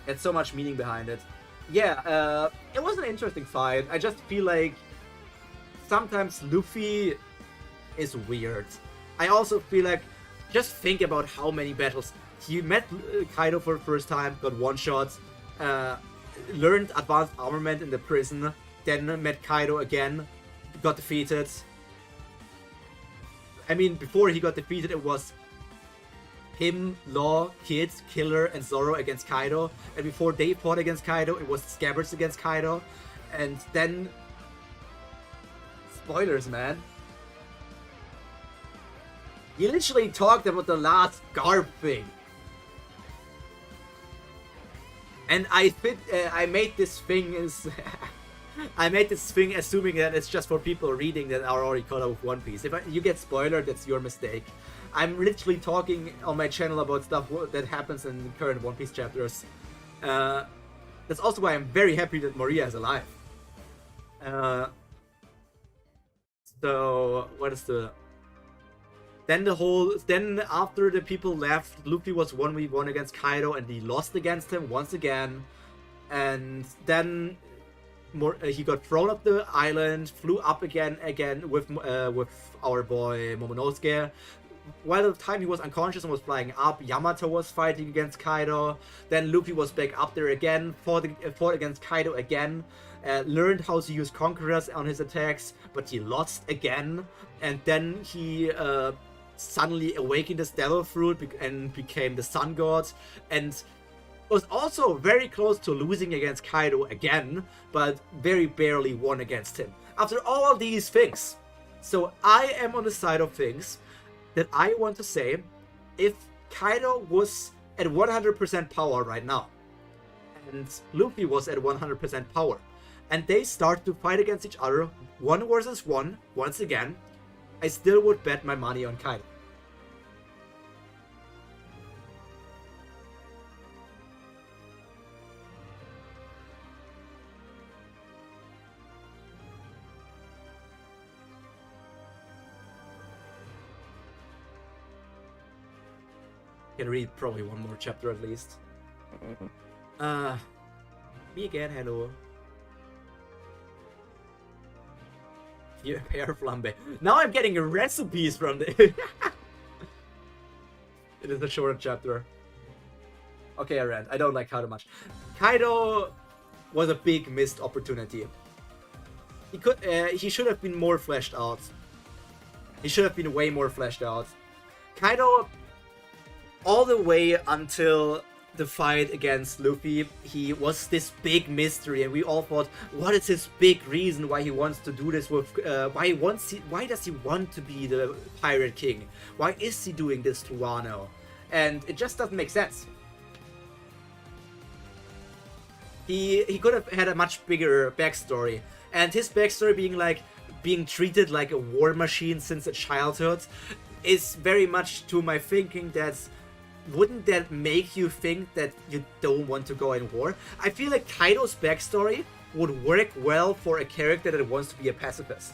It's so much meaning behind it. Yeah, it was an interesting fight. I just feel like sometimes Luffy is weird. I also feel like, just think about how many battles. He met Kaido for the first time, got one shot, learned advanced armament in the prison, then met Kaido again, got defeated. I mean, before he got defeated, it was him, Law, Kid, Killer, and Zoro against Kaido. And before they fought against Kaido, it was Scabbards against Kaido. And then... Spoilers, man. He literally talked about the last Garb thing. And I made this thing is... I made this thing assuming that it's just for people reading that are already caught up with One Piece. If you get spoiled, that's your mistake. I'm literally talking on my channel about stuff that happens in current One Piece chapters. That's also why I'm very happy that Maria is alive. So, what is the... Then after the people left, Luffy was 1v1 against Kaido and he lost against him once again. And then he got thrown off the island, flew up again with our boy Momonosuke. While at the time he was unconscious and was flying up, Yamato was fighting against Kaido. Then Luffy was back up there again, fought against Kaido again. Learned how to use Conquerors on his attacks, but he lost again. And then he suddenly awakened the Stellar Fruit and became the Sun God. And was also very close to losing against Kaido again, but very barely won against him. After all these things, so I am on the side of things that I want to say, if Kaido was at 100% power right now, and Luffy was at 100% power, and they start to fight against each other, 1 versus 1, once again, I still would bet my money on Kaido. Can read probably one more chapter at least. Me again, hello. You pear flambe. Now I'm getting recipes from the... It is a shorter chapter. Okay, I ran. I don't like Kaido much. Kaido was a big missed opportunity. He should have been more fleshed out. He should have been way more fleshed out. Kaido, all the way until the fight against Luffy, he was this big mystery, and we all thought, what is his big reason why he wants to do this with, why does he want to be the Pirate King? Why is he doing this to Wano? And it just doesn't make sense. He could have had a much bigger backstory, and his backstory being treated like a war machine since a childhood is very much to my thinking that wouldn't that make you think that you don't want to go in war? I feel like Kaido's backstory would work well for a character that wants to be a pacifist.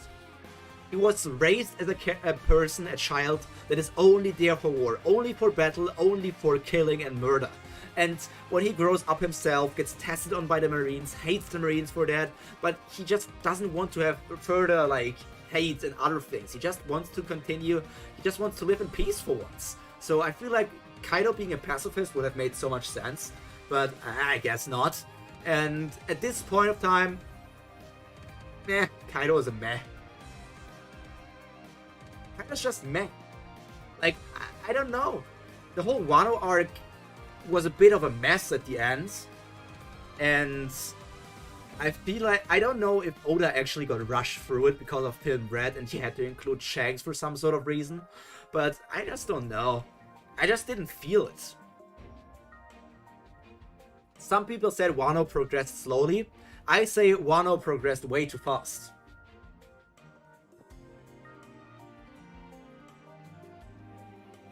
He was raised as a person, a child, that is only there for war, only for battle, only for killing and murder. And when he grows up himself, gets tested on by the Marines, hates the Marines for that, but he just doesn't want to have further, like, hate and other things. He just wants to continue, he just wants to live in peace for once. So I feel like Kaido being a pacifist would have made so much sense, but I guess not. And at this point of time, Kaido is a meh. Kaido's just meh. Like, I don't know. The whole Wano arc was a bit of a mess at the end, and I feel like, I don't know if Oda actually got rushed through it because of Film Red and he had to include Shanks for some sort of reason, but I just don't know. I just didn't feel it. Some people said Wano progressed slowly. I say Wano progressed way too fast.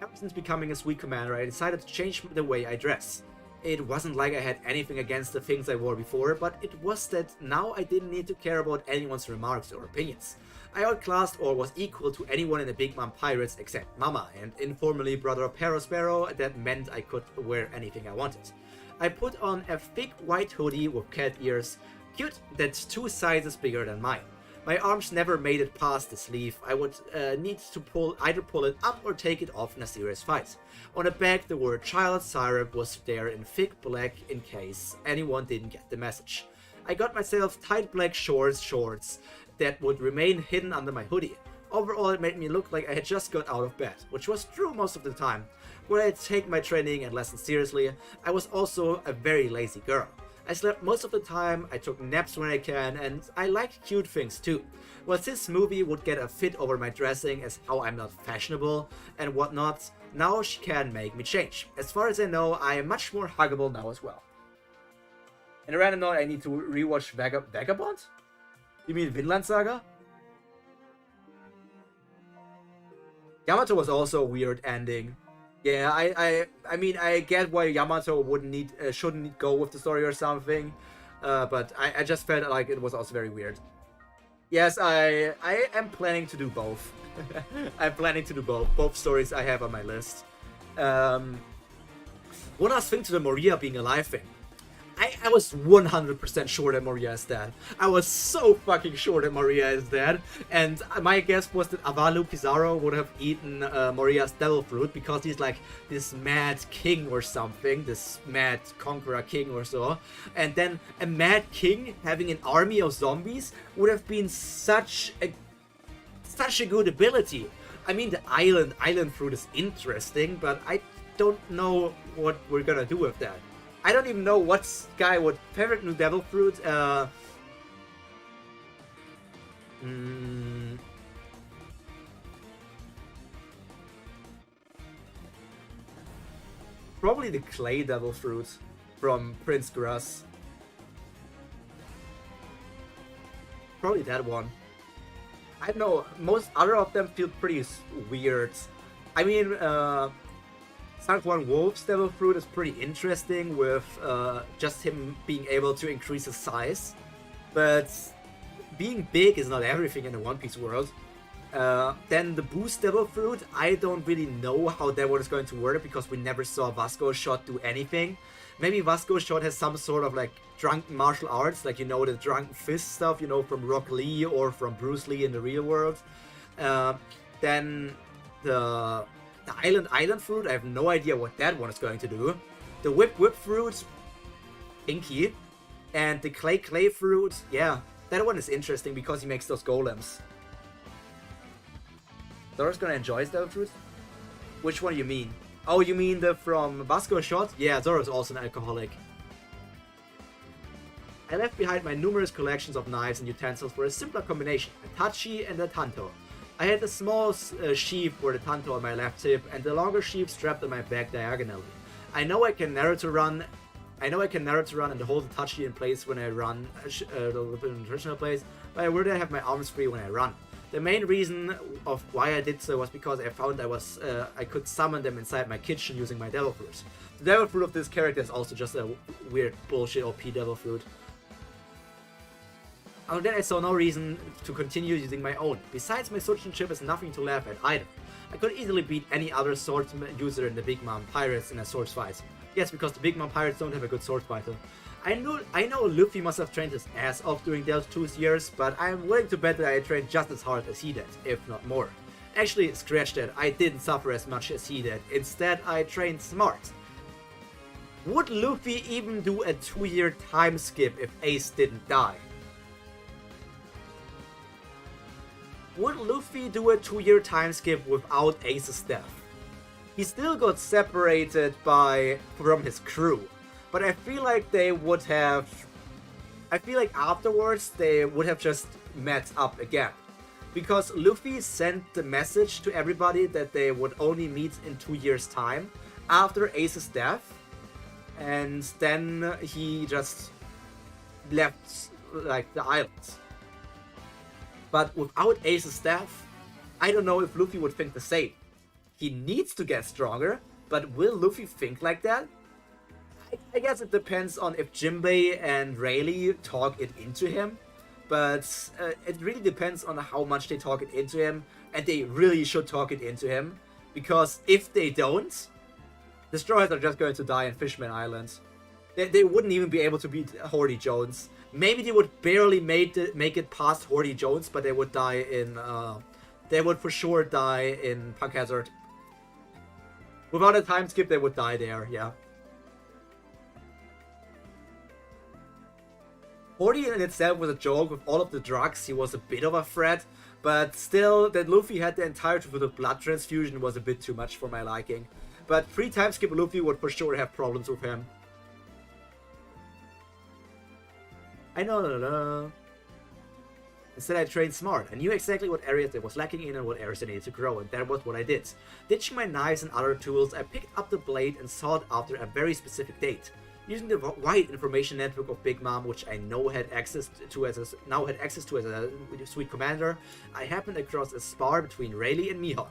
Ever since becoming a Sweet Commander, I decided to change the way I dress. It wasn't like I had anything against the things I wore before, but it was that now I didn't need to care about anyone's remarks or opinions. I outclassed or was equal to anyone in the Big Mom Pirates except Mama, and informally brother of Pyro Sparrow. That meant I could wear anything I wanted. I put on a thick white hoodie with cat ears, cute, that's 2 sizes bigger than mine. My arms never made it past the sleeve. I would need to either pull it up or take it off in a serious fight. On the back the word Child Syrup was there in thick black in case anyone didn't get the message. I got myself tight black shorts that would remain hidden under my hoodie. Overall it made me look like I had just got out of bed, which was true most of the time. When I take my training and lessons seriously, I was also a very lazy girl. I slept most of the time, I took naps when I can, and I like cute things too. While this movie would get a fit over my dressing as how I'm not fashionable and whatnot, now she can make me change. As far as I know, I am much more huggable now as well. In a random note, I need to rewatch Vagabond? You mean Vinland Saga? Yamato was also a weird ending. Yeah, I mean, I get why Yamato shouldn't go with the story or something, but I just felt like it was also very weird. Yes, I am planning to do both. I'm planning to do both stories I have on my list. One last thing to the Moria being alive thing. I was 100% sure that Moria is dead. I was so fucking sure that Moria is dead. And my guess was that Avalu Pizarro would have eaten Moria's devil fruit because he's like this mad king or something. This mad conqueror king or so. And then a mad king having an army of zombies would have been such a good ability. I mean, the island fruit is interesting, but I don't know what we're gonna do with that. I don't even know what guy would favorite new devil fruit. Probably the clay devil fruit from Prince Grass. Probably that one. I don't know. Most other of them feel pretty weird. I mean, Sanguine Wolf's devil fruit is pretty interesting with just him being able to increase his size. But being big is not everything in the One Piece world. Then the Boost devil fruit, I don't really know how that one is going to work because we never saw Vasco Shot do anything. Maybe Vasco Shot has some sort of like drunken martial arts, like, you know, the drunken fist stuff, you know, from Rock Lee or from Bruce Lee in the real world. Then the Island fruit, I have no idea what that one is going to do. The Whip fruit, Pinky. And the Clay fruit, yeah, that one is interesting because he makes those golems. Zoro's gonna enjoy his devil fruit? Which one do you mean? Oh, you mean the from Vasco Shot? Yeah, Zoro's also an alcoholic. I left behind my numerous collections of knives and utensils for a simpler combination, a Tachi and a Tanto. I had a small sheath for the Tanto on my left hip and the longer sheath strapped on my back diagonally. I know I can narrow to run and hold the Tachi in place when I run, the nutritional place, but I would have my arms free when I run. The main reason of why I did so was because I found I could summon them inside my kitchen using my devil fruit. The devil fruit of this character is also just a weird bullshit OP devil fruit. Other than that, I saw no reason to continue using my own. Besides, my swordsmanship is nothing to laugh at either. I could easily beat any other sword user in the Big Mom Pirates in a sword fight. Yes, because the Big Mom Pirates don't have a good sword fighter. I know Luffy must have trained his ass off during those 2 years, but I'm willing to bet that I trained just as hard as he did, if not more. Actually, scratch that, I didn't suffer as much as he did. Instead, I trained smart. Would Luffy even do a 2-year time skip if Ace didn't die? Would Luffy do a 2-year time skip without Ace's death? He still got separated from his crew, but I feel like they would have... I feel like afterwards they would have just met up again. Because Luffy sent the message to everybody that they would only meet in 2 years' time after Ace's death. and then he just left like the island. But without Ace's staff, I don't know if Luffy would think the same. He needs to get stronger, but will Luffy think like that? I guess it depends on if Jinbei and Rayleigh talk it into him, but it really depends on how much they talk it into him, and they really should talk it into him, because if they don't, Destroyers are just going to die in Fishman Island. They wouldn't even be able to beat Hordy Jones. Maybe they would barely make it past Hordy Jones, but they would die in... they would for sure die in Punk Hazard. Without a time skip, they would die there, yeah. Hordy in itself was a joke. With all of the drugs, he was a bit of a threat, but still, that Luffy had the entire truth of blood transfusion was a bit too much for my liking. But 3 time skip Luffy would for sure have problems with him. I know. Instead, I trained smart. I knew exactly what areas I was lacking in and what areas I needed to grow, and that was what I did. Ditching my knives and other tools, I picked up the blade and sought after a very specific date. Using the wide information network of Big Mom, which I now had access to as a sweet commander, I happened across a spar between Rayleigh and Mihawk.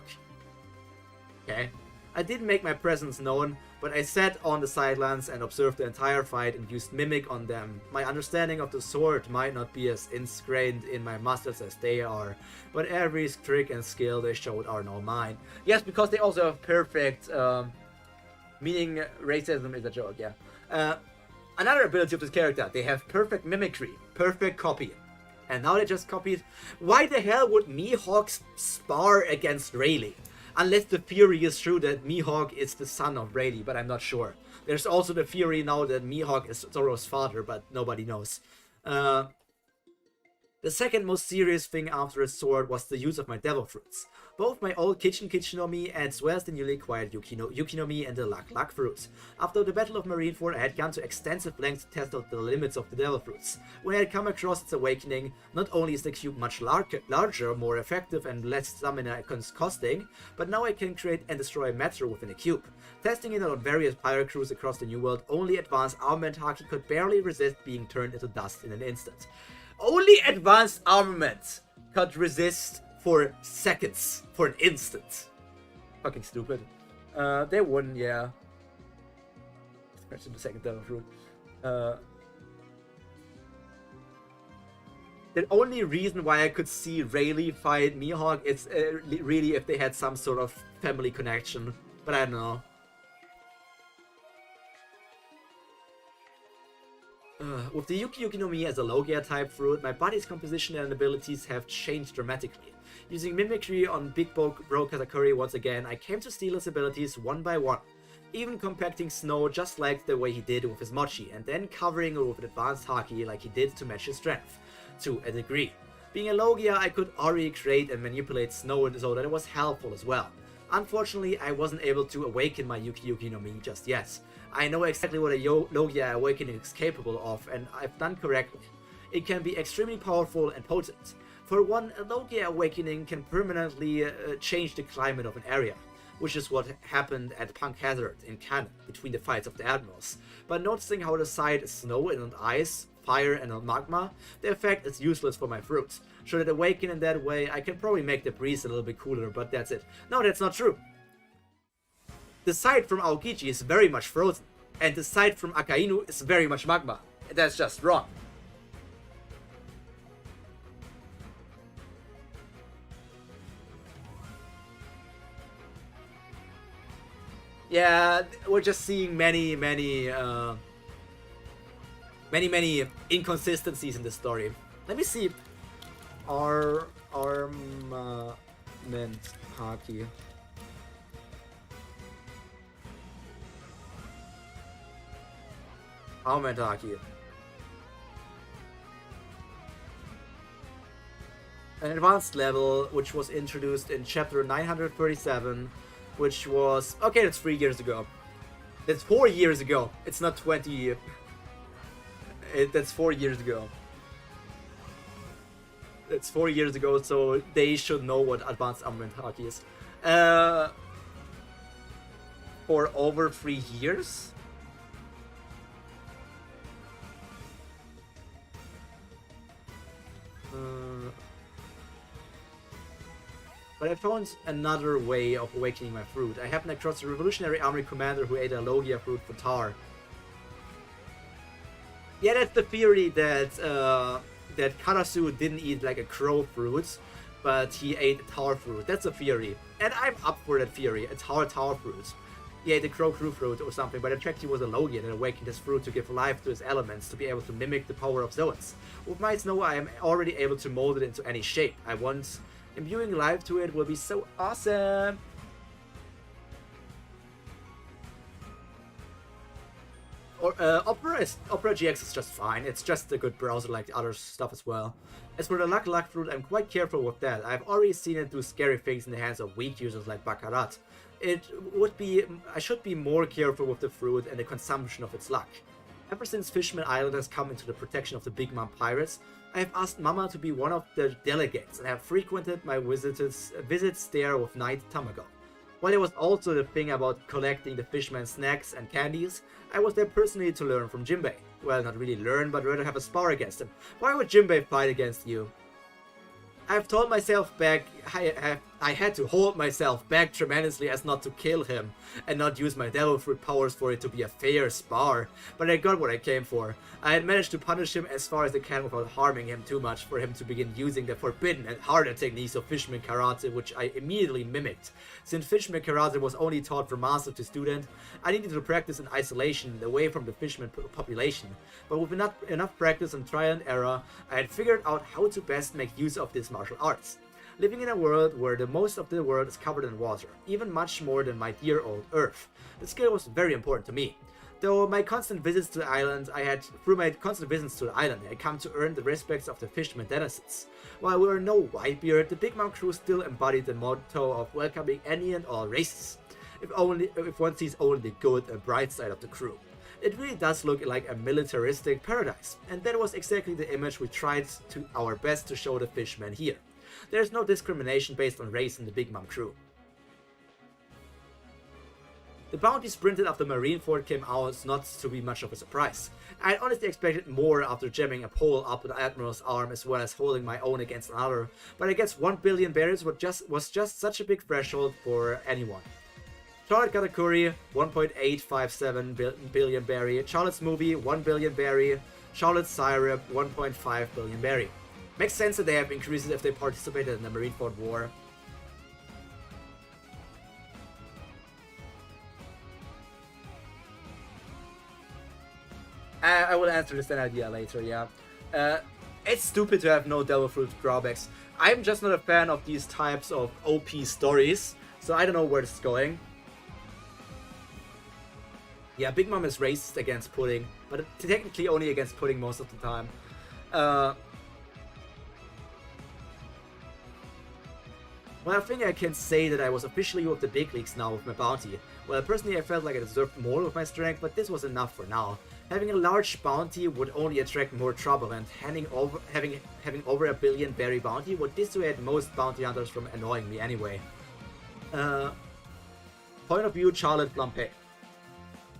Okay. I didn't make my presence known, but I sat on the sidelines and observed the entire fight and used Mimic on them. My understanding of the sword might not be as ingrained in my muscles as they are, but every trick and skill they showed are now mine. Yes, because they also have perfect, meaning racism is a joke, yeah. Another ability of this character, they have perfect mimicry, perfect copy. And now they just copied. Why the hell would Mihawk spar against Rayleigh? Unless the theory is true that Mihawk is the son of Rayleigh, but I'm not sure. There's also the theory now that Mihawk is Zoro's father, but nobody knows. The second most serious thing after a sword was the use of my devil fruits. Both my old Kitchen-no-Mi as well as the newly acquired Yuki-no-Mi and the Luck fruit. After the Battle of Marineford, I had gone to extensive lengths to test out the limits of the devil fruits. When I had come across its awakening, not only is the cube much larger, more effective and less stamina costing, but now I can create and destroy matter within a cube. Testing it on various Pyro crews across the New World, only advanced armament Haki could barely resist being turned into dust in an instant. Only advanced armament could resist for seconds, for an instant. Fucking stupid. They wouldn't, yeah. Especially the second devil fruit. The only reason why I could see Rayleigh fight Mihawk is really if they had some sort of family connection. But I don't know. With the Yuki-no-Mi as a Logia type fruit, my body's composition and abilities have changed dramatically. Using mimicry on Big Bro Katakuri once again, I came to steal his abilities one by one, even compacting snow just like the way he did with his mochi, and then covering it with advanced haki like he did to match his strength, to a degree. Being a Logia, I could already create and manipulate snow so that it was helpful as well. Unfortunately, I wasn't able to awaken my Yuki-no-Mi just yet. I know exactly what a Logia awakening is capable of, and I've done correctly. It can be extremely powerful and potent. For one, a Logia awakening can permanently change the climate of an area, which is what happened at Punk Hazard in canon between the fights of the admirals. But noticing how the side is snow and on ice, fire and on magma, the effect is useless for my fruits. Should it awaken in that way, I can probably make the breeze a little bit cooler, but that's it. No, that's not true. The side from Aokiji is very much frozen, and the side from Akainu is very much magma. That's just wrong. Yeah, we're just seeing many inconsistencies in the story. Let me see. Armament Haki. Armament Haki. An advanced level, which was introduced in chapter 937, which was... Okay, that's 3 years ago. That's 4 years ago. It's not 20... That's 4 years ago. It's 4 years ago, so they should know what advanced armament haki is. For over 3 years? Uh, but I found another way of awakening my fruit. I happened across a revolutionary army commander who ate a Logia fruit for Tar. Yeah, that's the theory that that Karasu didn't eat like a crow fruit, but he ate a tar fruit. That's a theory, and I'm up for that theory. A tar fruit. He ate a crow fruit or something, but in fact he was a Logia and awakened his fruit to give life to his elements, to be able to mimic the power of zones. With my snow, I am already able to mold it into any shape I want. Imbuing life to it will be so awesome. Opera GX is just fine. It's just a good browser like the other stuff as well. As for the luck fruit, I'm quite careful with that. I've already seen it do scary things in the hands of weak users like Baccarat. I should be more careful with the fruit and the consumption of its luck. Ever since Fishman Island has come into the protection of the Big Mom Pirates, I have asked Mama to be one of the delegates and have frequented my visits there with Knight Tamago. While there was also the thing about collecting the Fishman's snacks and candies, I was there personally to learn from Jinbei. Well, not really learn, but rather have a spar against him. Why would Jinbei fight against you? I've told myself back, I had to hold myself back tremendously as not to kill him and not use my devil fruit powers for it to be a fair spar, but I got what I came for. I had managed to punish him as far as I can without harming him too much for him to begin using the forbidden and harder techniques of Fishman Karate, which I immediately mimicked. Since Fishman Karate was only taught from master to student, I needed to practice in isolation, away from the Fishman population, but with enough practice and trial and error, I had figured out how to best make use of this martial arts. Living in a world where the most of the world is covered in water, even much more than my dear old Earth, the skill was very important to me. Through my constant visits to the island, I had come to earn the respects of the fishermen denizens. While we were no Whitebeard, the Big Mom crew still embodied the motto of welcoming any and all races, if one sees only the good and bright side of the crew. It really does look like a militaristic paradise, and that was exactly the image we tried to our best to show the fishermen here. There is no discrimination based on race in the Big Mom crew. The bounty sprinted after Marineford came out not to be much of a surprise. I had honestly expected more after jamming a pole up the Admiral's arm as well as holding my own against another, but I guess 1 billion berries was just such a big threshold for anyone. Charlotte Katakuri, 1.857 billion berry. Charlotte's movie, 1 billion berry. Charlotte's syrup, 1.5 billion berry. Makes sense that they have increases if they participated in the Marineford War. I will answer this idea later, yeah. It's stupid to have no devil fruit drawbacks. I'm just not a fan of these types of OP stories, so I don't know where this is going. Yeah, Big Mom is racist against pudding, but technically only against pudding most of the time. Well, I think I can say that I was officially with the big leagues now with my bounty. Well, personally I felt like I deserved more with my strength, but this was enough for now. Having a large bounty would only attract more trouble, and having over a billion berry bounty would dissuade most bounty hunters from annoying me anyway. Point of view, Charlotte Blampé.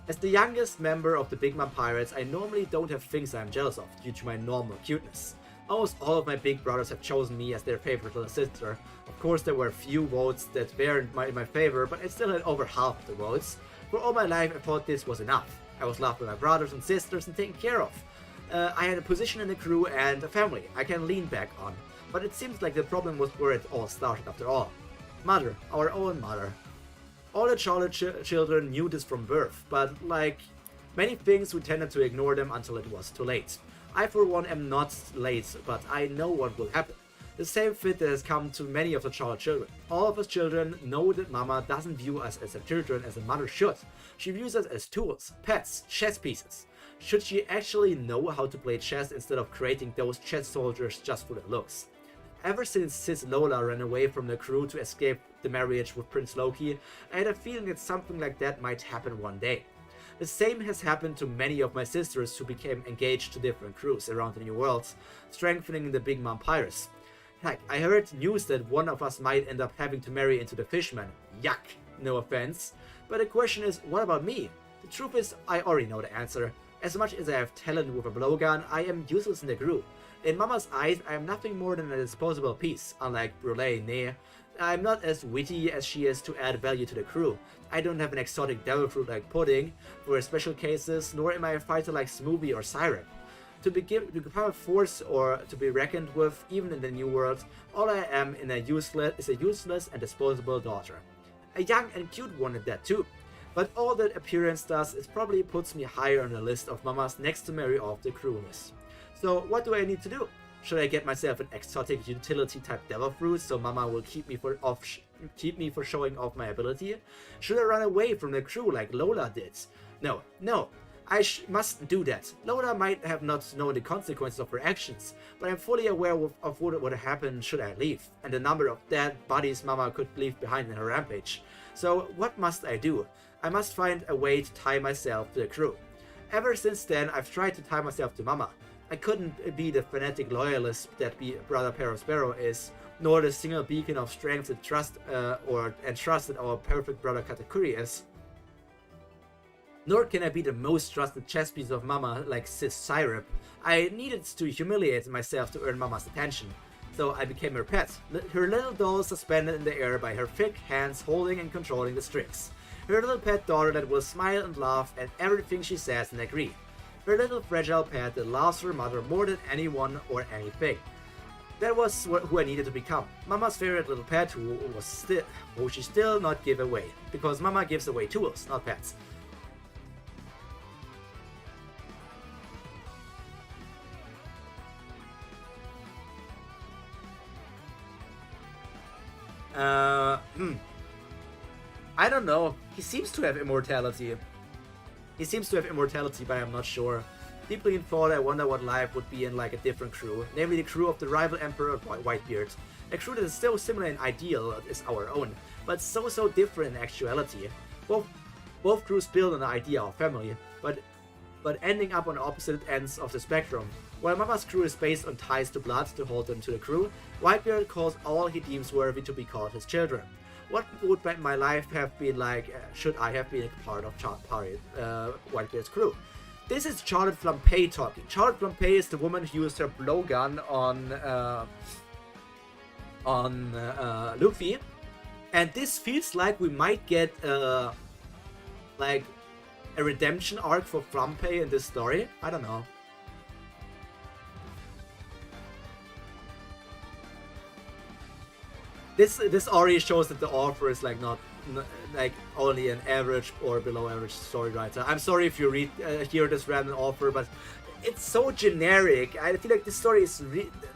As the youngest member of the Big Mom Pirates, I normally don't have things I'm jealous of due to my normal cuteness. Almost all of my big brothers have chosen me as their favorite little sister. Of course, there were a few votes that were in my favor, but I still had over half of the votes. For all my life, I thought this was enough. I was loved by my brothers and sisters and taken care of. I had a position in the crew and a family I can lean back on. But it seems like the problem was where it all started after all. Mother, our own mother. All the Charlotte children knew this from birth, but like many things, we tended to ignore them until it was too late. I for one am not late, but I know what will happen. The same fate that has come to many of the Charlotte children. All of us children know that Mama doesn't view us as children as a mother should. She views us as tools, pets, chess pieces. Should she actually know how to play chess instead of creating those chess soldiers just for their looks? Ever since Sis Lola ran away from the crew to escape the marriage with Prince Loki, I had a feeling that something like that might happen one day. The same has happened to many of my sisters who became engaged to different crews around the New Worlds, strengthening the Big Mom Pirates. Heck, I heard news that one of us might end up having to marry into the Fishman. Yuck, no offense. But the question is, what about me? The truth is, I already know the answer. As much as I have talent with a blowgun, I am useless in the crew. In Mama's eyes, I am nothing more than a disposable piece, unlike Brule Ne. I'm not as witty as she is to add value to the crew. I don't have an exotic devil fruit like Pudding for special cases, nor am I a fighter like Smoothie or Syrup. To become a force or to be reckoned with, even in the New World, all I am is a useless and disposable daughter. A young and cute one at that too. But all that appearance does is probably puts me higher on the list of mamas next to Mary off the crew list. So what do I need to do? Should I get myself an exotic utility type devil fruit so mama will keep me for showing off my ability? Should I run away from the crew like Lola did? No, I mustn't do that. Lola might have not known the consequences of her actions, but I'm fully aware of what would happen should I leave, and the number of dead bodies Mama could leave behind in her rampage. So what must I do? I must find a way to tie myself to the crew. Ever since then, I've tried to tie myself to Mama. I couldn't be the fanatic loyalist that Brother Pyro is, nor the single beacon of strength and trust that our perfect brother Katakuri is. Nor can I be the most trusted chess piece of Mama like Sis Syrup. I needed to humiliate myself to earn Mama's attention. So I became her pet, her little doll suspended in the air by her thick hands holding and controlling the strings. Her little pet daughter that will smile and laugh at everything she says and agree. Her little fragile pet that loves her mother more than anyone or anything. That was who I needed to become. Mama's favorite little pet who she still not give away. Because Mama gives away tools, not pets. I don't know. He seems to have immortality. But I'm not sure. Deeply in thought, I wonder what life would be in like a different crew, namely the crew of the rival Emperor Whitebeard. A crew that is so similar in ideal as our own, but so different in actuality. Both crews build on the idea of family, but ending up on opposite ends of the spectrum. While Mama's crew is based on ties to blood to hold them to the crew, Whitebeard calls all he deems worthy to be called his children. What would my life have been like should I have been a part of Whitebeard's crew? This is Charlotte Flampay talking. Charlotte Flampay is the woman who used her blowgun on Luffy, and this feels like we might get like a redemption arc for Flampay in this story. I don't know. This already shows that the author is like not like only an average or below average story writer. I'm sorry if you hear this random author, but it's so generic. I feel like this story is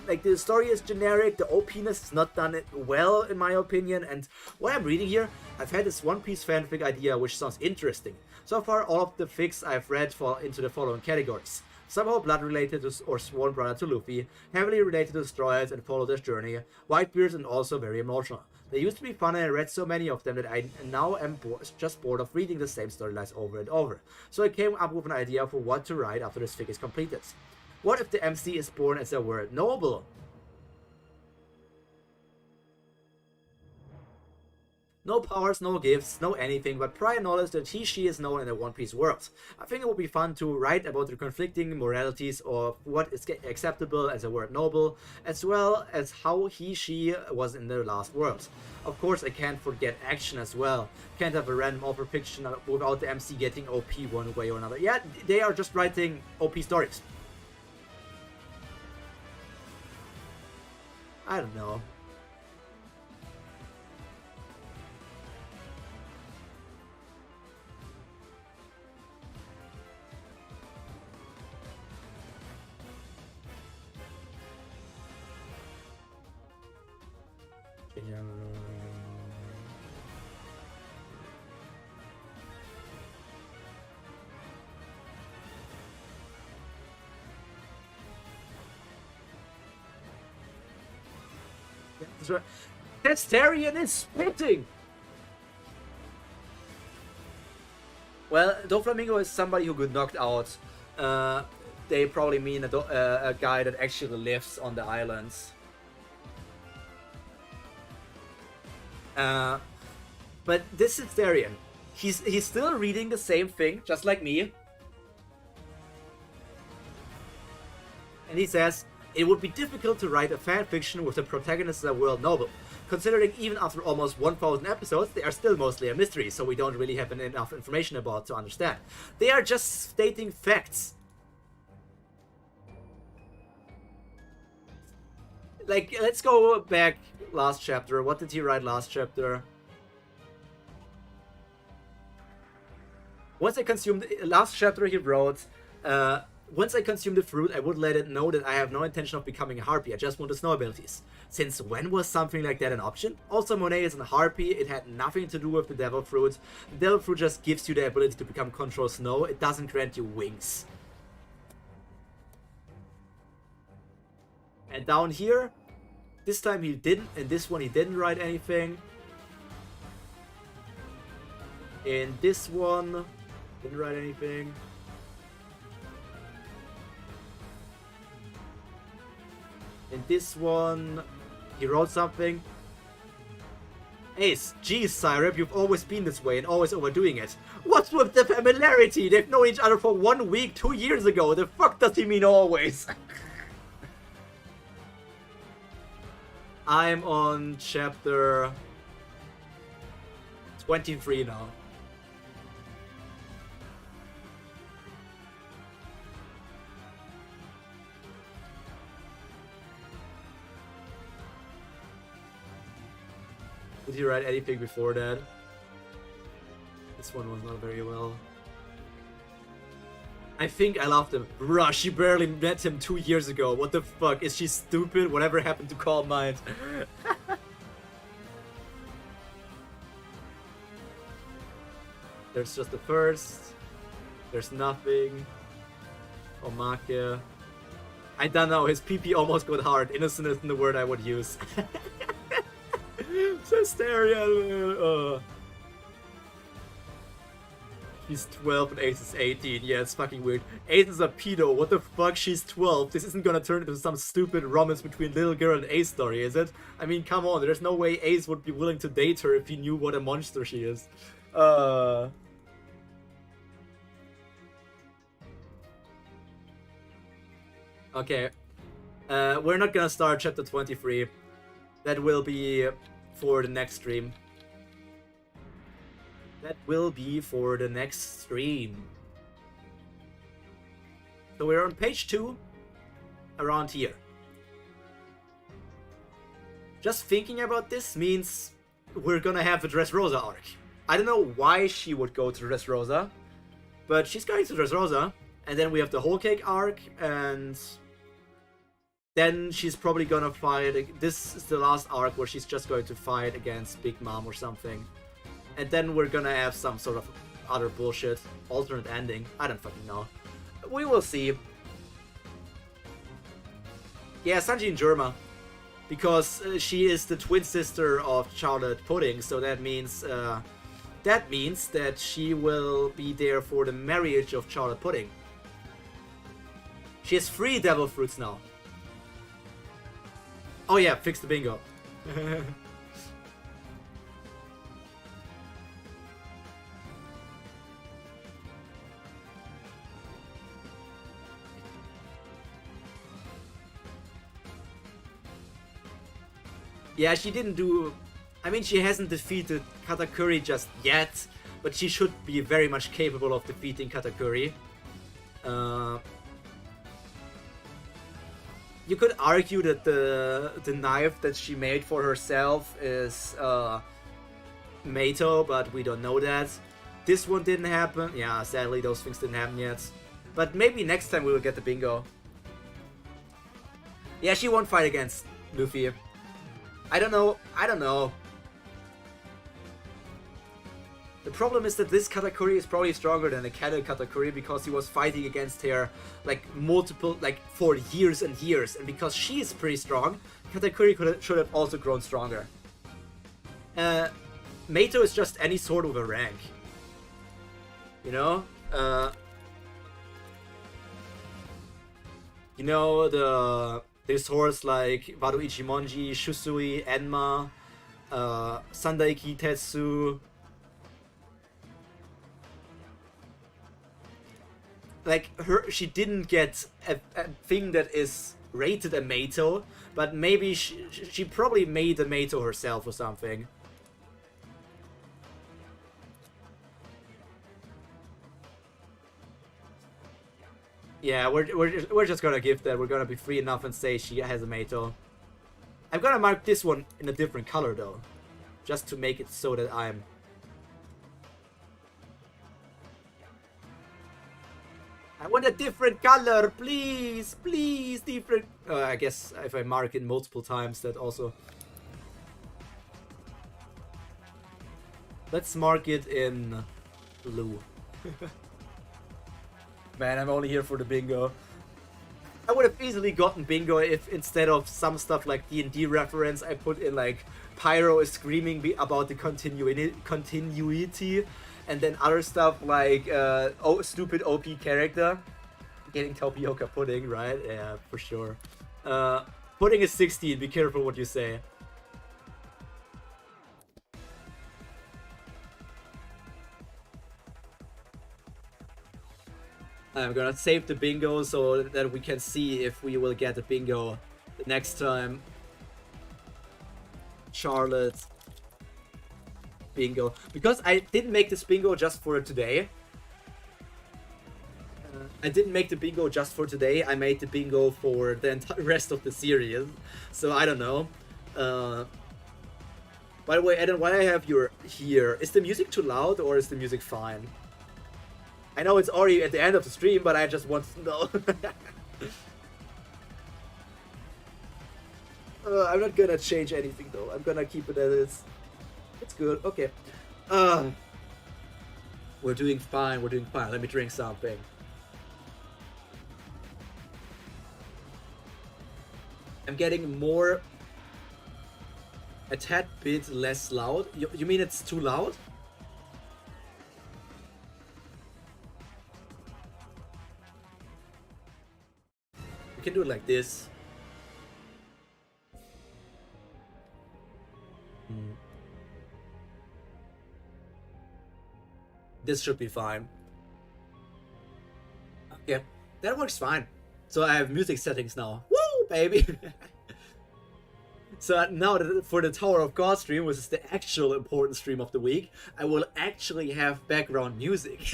the story is generic. The OP-ness is not done well in my opinion. And what I'm reading here, I've had this One Piece fanfic idea which sounds interesting. So far, all of the fics I've read fall into the following categories. Somehow blood related to or sworn brother to Luffy, heavily related to Destroyers and follow their journey, Whitebeards and also very emotional. They used to be fun and I read so many of them that I now am just bored of reading the same storylines over and over. So I came up with an idea for what to write after this fic is completed. What if the MC is born as a word noble? No powers, no gifts, no anything, but prior knowledge that she is known in the One Piece world. I think it would be fun to write about the conflicting moralities of what is acceptable as a word noble, as well as how she was in the last world. Of course, I can't forget action as well. Can't have a random author fiction without the MC getting OP one way or another. Yeah, they are just writing OP stories. I don't know. Testarian is spitting! Well, Doflamingo is somebody who got knocked out. They probably mean a guy that actually lives on the islands. But this is Testarian. He's still reading the same thing, just like me. And he says, it would be difficult to write a fanfiction with the protagonist as a world noble, considering even after almost 1000 episodes, they are still mostly a mystery, so we don't really have enough information about to understand. They are just stating facts. Like, let's go back last chapter. What did he write last chapter? Once I consumed... Last chapter he wrote... once I consume the fruit, I would let it know that I have no intention of becoming a harpy. I just want the snow abilities. Since when was something like that an option? Also, Monet isn't a harpy. It had nothing to do with the devil fruit. The devil fruit just gives you the ability to become control snow. It doesn't grant you wings. And down here, this time he didn't. In this one he didn't write anything. In this one, didn't write anything. In this one, he wrote something. Ace, geez, Cyrep, you've always been this way and always overdoing it. What's with the familiarity? They've known each other for 1 week 2 years ago. The fuck does he mean always? I'm on chapter 23 now. Did he write anything before that? This one was not very well. I think I loved him. Bruh, she barely met him 2 years ago. What the fuck? Is she stupid? Whatever happened to Calm Mind? There's just the first. There's nothing. Omake. I don't know, his PP almost got hard. Innocent isn't the word I would use. Hysteria. He's 12 and Ace is 18. Yeah, it's fucking weird. Ace is a pedo. What the fuck? She's 12. This isn't gonna turn into some stupid romance between little girl and Ace story, is it? I mean, come on. There's no way Ace would be willing to date her if he knew what a monster she is. Okay. We're not gonna start chapter 23. That will be for the next stream. That will be for the next stream. So we're on page 2, around here. Just thinking about this means we're gonna have the Dressrosa arc. I don't know why she would go to Dressrosa, but she's going to Dressrosa, and then we have the Whole Cake arc, and then she's probably gonna fight. This is the last arc where she's just going to fight against Big Mom or something. And then we're gonna have some sort of other bullshit, alternate ending. I don't fucking know. We will see. Yeah, Sanji and Germa. Because she is the twin sister of Charlotte Pudding, so that means that she will be there for the marriage of Charlotte Pudding. She has 3 devil fruits now. Oh yeah, fix the bingo. Yeah, she didn't do... I mean, she hasn't defeated Katakuri just yet, but she should be very much capable of defeating Katakuri. You could argue that the knife that she made for herself is Meito, but we don't know that. This one didn't happen. Yeah, sadly, those things didn't happen yet. But maybe next time we will get the bingo. Yeah, she won't fight against Luffy. I don't know. The problem is that this Katakuri is probably stronger than the Kettle Katakuri because he was fighting against her like for years and years, and because she is pretty strong, Katakuri should have also grown stronger. Meito is just any sort of a rank. You know? This horse like Wado Ichimonji, Shusui, Enma, Sandaiki Tetsu. like she didn't get a thing that is rated a Mato, but maybe she probably made a Mato herself or something. Yeah, we're just gonna give that. We're gonna be free enough and say she has a Mato. I'm gonna mark this one in a different color though, just to make it so that I want a different color, please, please, different. I guess if I mark it multiple times, that also. Let's mark it in blue. Man, I'm only here for the bingo. I would have easily gotten bingo if instead of some stuff like D&D reference, I put in like Pyro is screaming about the continuity, and then other stuff like oh, stupid OP character getting tapioca pudding, right? Yeah, for sure. Pudding is 16. Be careful what you say. I'm gonna save the bingo so that we can see if we will get a bingo the next time. Charlotte. Bingo. Because I didn't make this bingo just for today. I didn't make the bingo just for today. I made the bingo for the entire rest of the series. So I don't know. By the way, Eden, why I have you here? Is the music too loud or is the music fine? I know it's already at the end of the stream, but I just want to know. I'm not gonna change anything though. I'm gonna keep it as is. It's good. Okay. We're doing fine. We're doing fine. Let me drink something. I'm getting more... a tad bit less loud. You mean it's too loud? We can do it like this. This should be fine. Okay, that works fine. So I have music settings now. Woo, baby! So now for the Tower of God stream, which is the actual important stream of the week, I will actually have background music.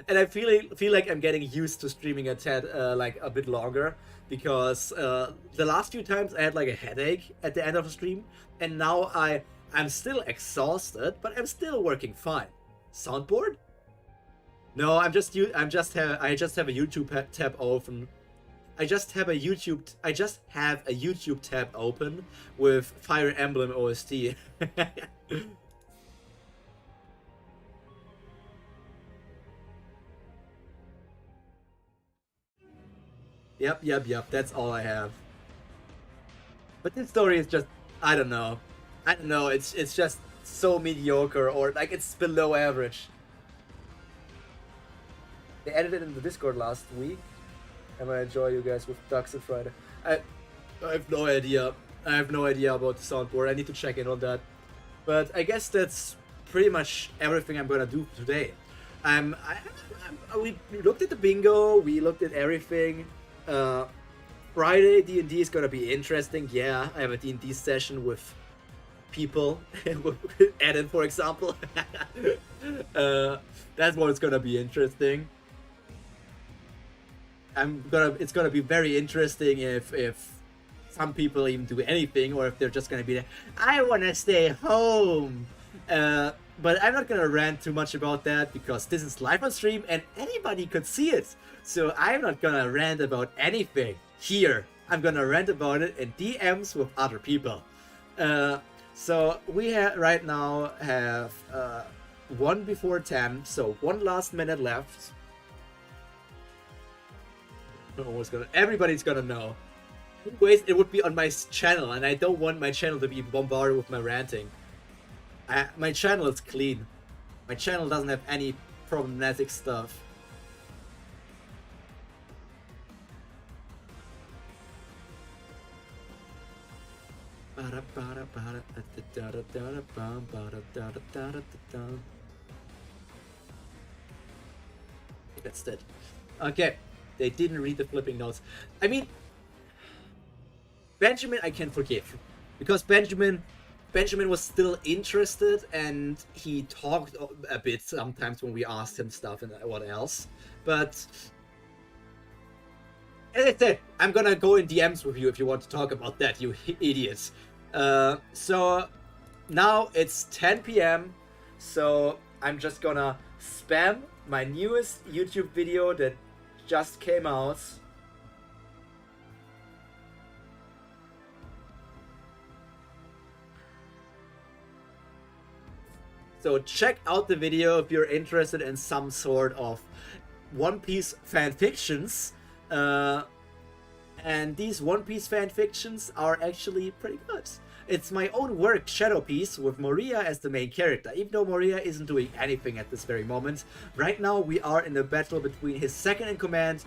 And I feel like I'm getting used to streaming a tad like a bit longer, because the last few times I had like a headache at the end of the stream, and now I'm still exhausted, but I'm still working fine. Soundboard? No, I just have a YouTube tab open. I just have a YouTube tab open with Fire Emblem OST. Yep. That's all I have. But this story is just, I don't know. It's just so mediocre, or like it's below average. They added it in the Discord last week. I'm gonna enjoy you guys with Ducks and Friday. I have no idea. I have no idea about the soundboard. I need to check in on that. But I guess that's pretty much everything I'm gonna do today. We looked at the bingo. We looked at everything. Friday D&D is gonna be interesting. Yeah, I have a D&D session with people, with Eden, for example. That's what's gonna be interesting. It's gonna be very interesting if some people even do anything, or if they're just gonna be like, I wanna stay home. But I'm not gonna rant too much about that, because this is live on stream and anybody could see it. So I'm not gonna rant about anything here. I'm gonna rant about it in DMs with other people. So we right now have 1 before 10, so 1 last minute left. Everybody's gonna know. Anyways, it would be on my channel, and I don't want my channel to be bombarded with my ranting. My channel is clean. My channel doesn't have any problematic stuff. that's it. Okay, they didn't read the flipping notes. I mean, Benjamin I can forgive, because Benjamin was still interested, and he talked a bit sometimes when we asked him stuff and what else. But as I said, I'm gonna go in DMs with you if you want to talk about that, you idiots. So now it's 10 p.m. So I'm just gonna spam my newest YouTube video that just came out. So check out the video if you're interested in some sort of One Piece fanfictions. And these One Piece fanfictions are actually pretty good. It's my own work, Shadow Piece, with Moria as the main character, even though Moria isn't doing anything at this very moment. Right now we are in a battle between his second-in-command,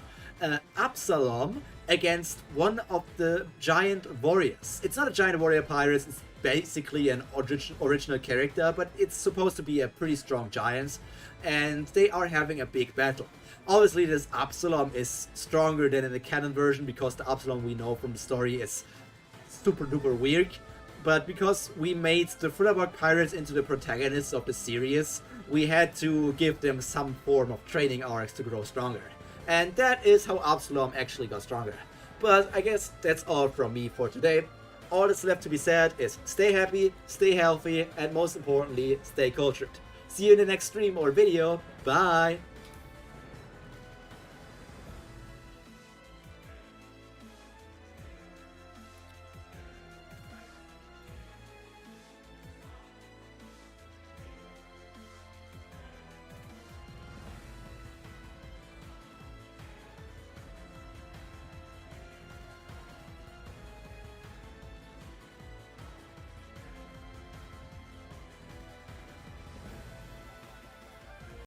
Absalom, against one of the giant warriors. It's not a giant warrior pirates, it's basically an original character, but it's supposed to be a pretty strong giant, and they are having a big battle. Obviously, this Absalom is stronger than in the canon version, because the Absalom we know from the story is super duper weak. But because we made the Thriller Pirates into the protagonists of the series, we had to give them some form of training arcs to grow stronger. And that is how Absalom actually got stronger. But I guess that's all from me for today. All that's left to be said is stay happy, stay healthy, and most importantly, stay cultured. See you in the next stream or video. Bye!